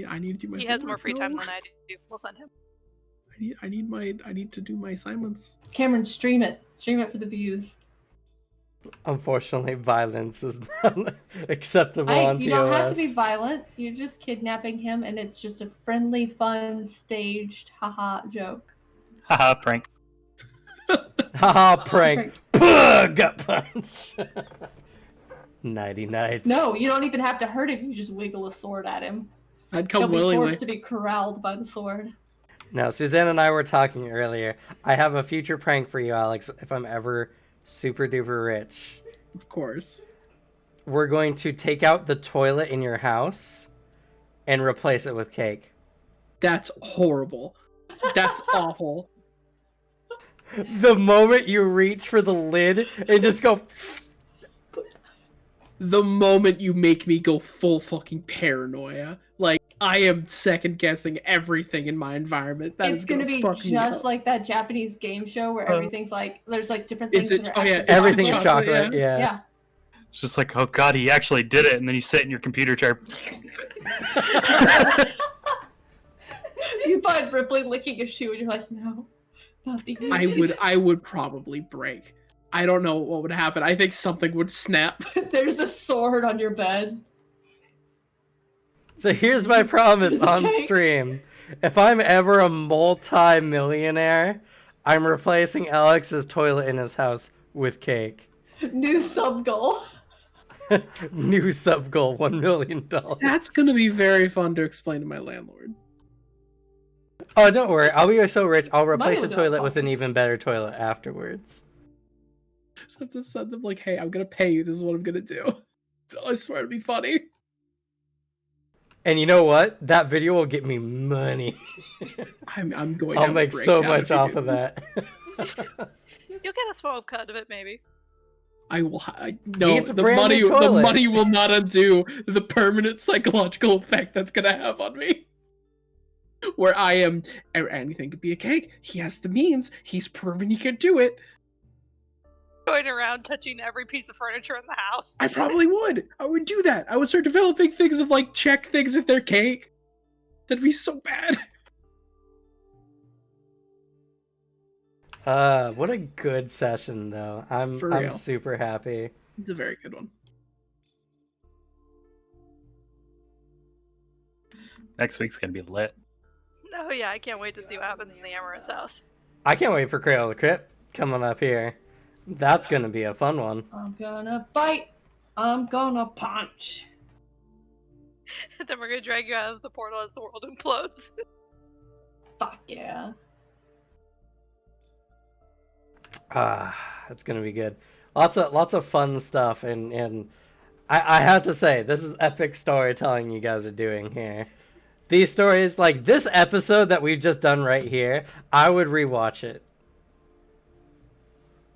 I need to do my He has more homework, free time no. than I do. We'll send him. I need to do my assignments. Cameron, stream it. Stream it for the views. Unfortunately, violence is not acceptable on You TOS. don't have to be violent. You're just kidnapping him, and it's just a friendly, fun, staged, haha joke. haha, prank. Haha, prank. Puh, gut punch. Nighty night. No, you don't even have to hurt him. You just wiggle a sword at him. I'd He'll come be willingly. forced to be corralled by the sword. Now, Suzanne and I were talking earlier. I have a future prank for you, Alex, if I'm ever super duper rich. Of course. We're going to take out the toilet in your house and replace it with cake. That's horrible. That's awful. The moment you reach for the lid and just go... The moment you make me go full fucking paranoia. Like, I am second guessing everything in my environment. That It's is gonna be fuck me just up. like that Japanese game show where everything's like there's like different things Is it? that are Oh yeah, actually Everything is chocolate. chocolate, yeah. Yeah. It's just like, oh god, he actually did it, and then you sit in your computer chair. You find Ripley licking a shoe and you're like, no, not these. I would probably break. I don't know what would happen. I think something would snap. There's a sword on your bed. So here's my promise on Okay. stream. If I'm ever a multi-millionaire, I'm replacing Alex's toilet in his house with cake. New sub goal. New sub goal, $1 million. That's gonna be very fun to explain to my landlord. Oh, don't worry. I'll be so rich, I'll replace will the go toilet with an fine. even better toilet afterwards. So I have to send them like, hey, I'm gonna pay you. This is what I'm gonna do. I swear it'd be funny. And you know what? That video will get me money. I'm going. I'll to make break so down much if you off do of this. that. You'll get a small cut of it, maybe. I will. No, It's a the brand new money. The toilet. money will not undo the permanent psychological effect that's gonna have on me. Where I am, anything could be a cake. He has the means. He's proven he can do it. Going around touching every piece of furniture in the house. I probably would. I would do that. I would start developing things of like check things if they're cake. That'd be so bad. What a good session though. I'm For real. super happy. It's a very good one. Next week's gonna be lit. Oh yeah, I can't wait to see what happens in the Amorous house. I can't wait for Cradle of the Crypt coming up here. That's gonna be a fun one. I'm gonna bite. I'm gonna punch. Then we're gonna drag you out of the portal as the world implodes. Fuck yeah. It's gonna be good. Lots of fun stuff, and I have to say, this is epic storytelling you guys are doing here. These stories, like this episode that we've just done right here, I would rewatch it.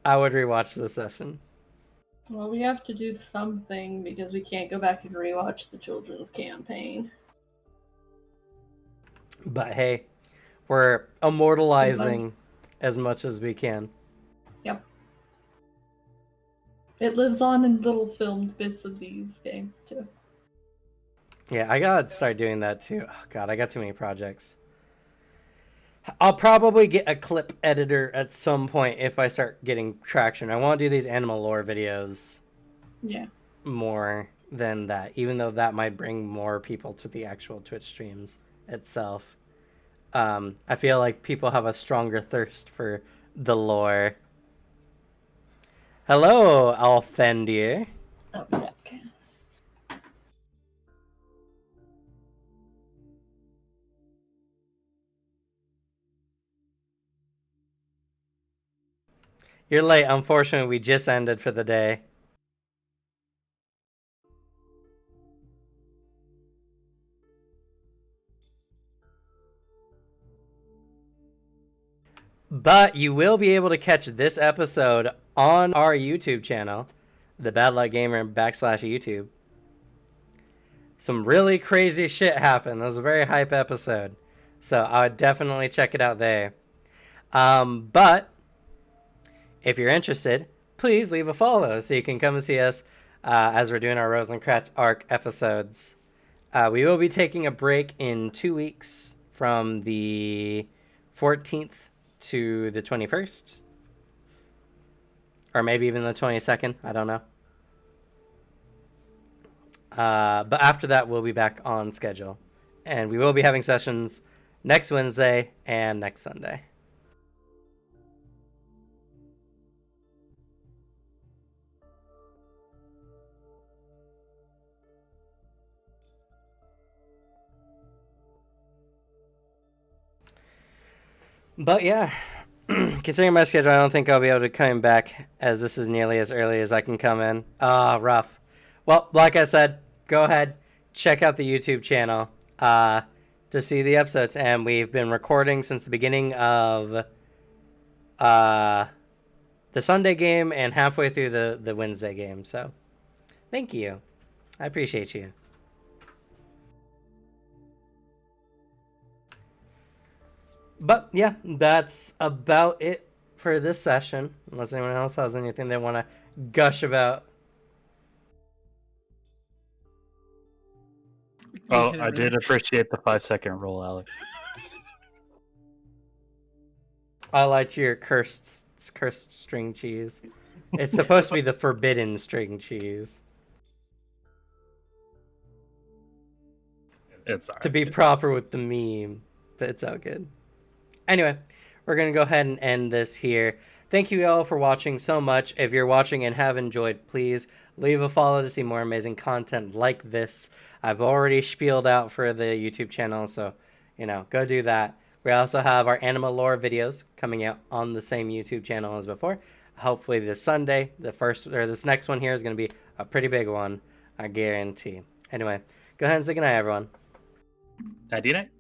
I would rewatch the session. Well, we have to do something because we can't go back and rewatch the children's campaign. But hey, we're immortalizing as much as we can. Yep. It lives on in little filmed bits of these games too. Yeah, I gotta start doing that too. Oh god, I got too many projects. I'll probably get a clip editor at some point if I start getting traction. I want to do these animal lore videos Yeah. more than that, even though that might bring more people to the actual Twitch streams itself. I feel like people have a stronger thirst for the lore. Hello, Althendir. Oh, yeah, okay. You're late. Unfortunately, we just ended for the day. But you will be able to catch this episode on our YouTube channel, the Bad Luck Gamer /YouTube. Some really crazy shit happened. That was a very hype episode. So I would definitely check it out there. But if you're interested, please leave a follow so you can come and see us as we're doing our Rosencratz arc episodes. We will be taking a break in 2 weeks from the 14th to the 21st. Or maybe even the 22nd. I don't know. But after that, we'll be back on schedule. And we will be having sessions next Wednesday and next Sunday. But yeah, considering my schedule, I don't think I'll be able to come back as this is nearly as early as I can come in. Rough. Well, like I said, go ahead, check out the YouTube channel to see the episodes. And we've been recording since the beginning of the Sunday game and halfway through the Wednesday game. So thank you. I appreciate you. But yeah, that's about it for this session. Unless anyone else has anything they want to gush about. Oh, I did appreciate the 5-second rule, Alex. I like your cursed string cheese. It's supposed to be the forbidden string cheese. It's all right. To be proper with the meme, but it's all good. Anyway, we're going to go ahead and end this here. Thank you all for watching so much. If you're watching and have enjoyed, please leave a follow to see more amazing content like this. I've already spieled out for the YouTube channel, so, go do that. We also have our Anima lore videos coming out on the same YouTube channel as before. Hopefully this Sunday, this next one here is going to be a pretty big one, I guarantee. Anyway, go ahead and say goodnight, everyone. Night-night.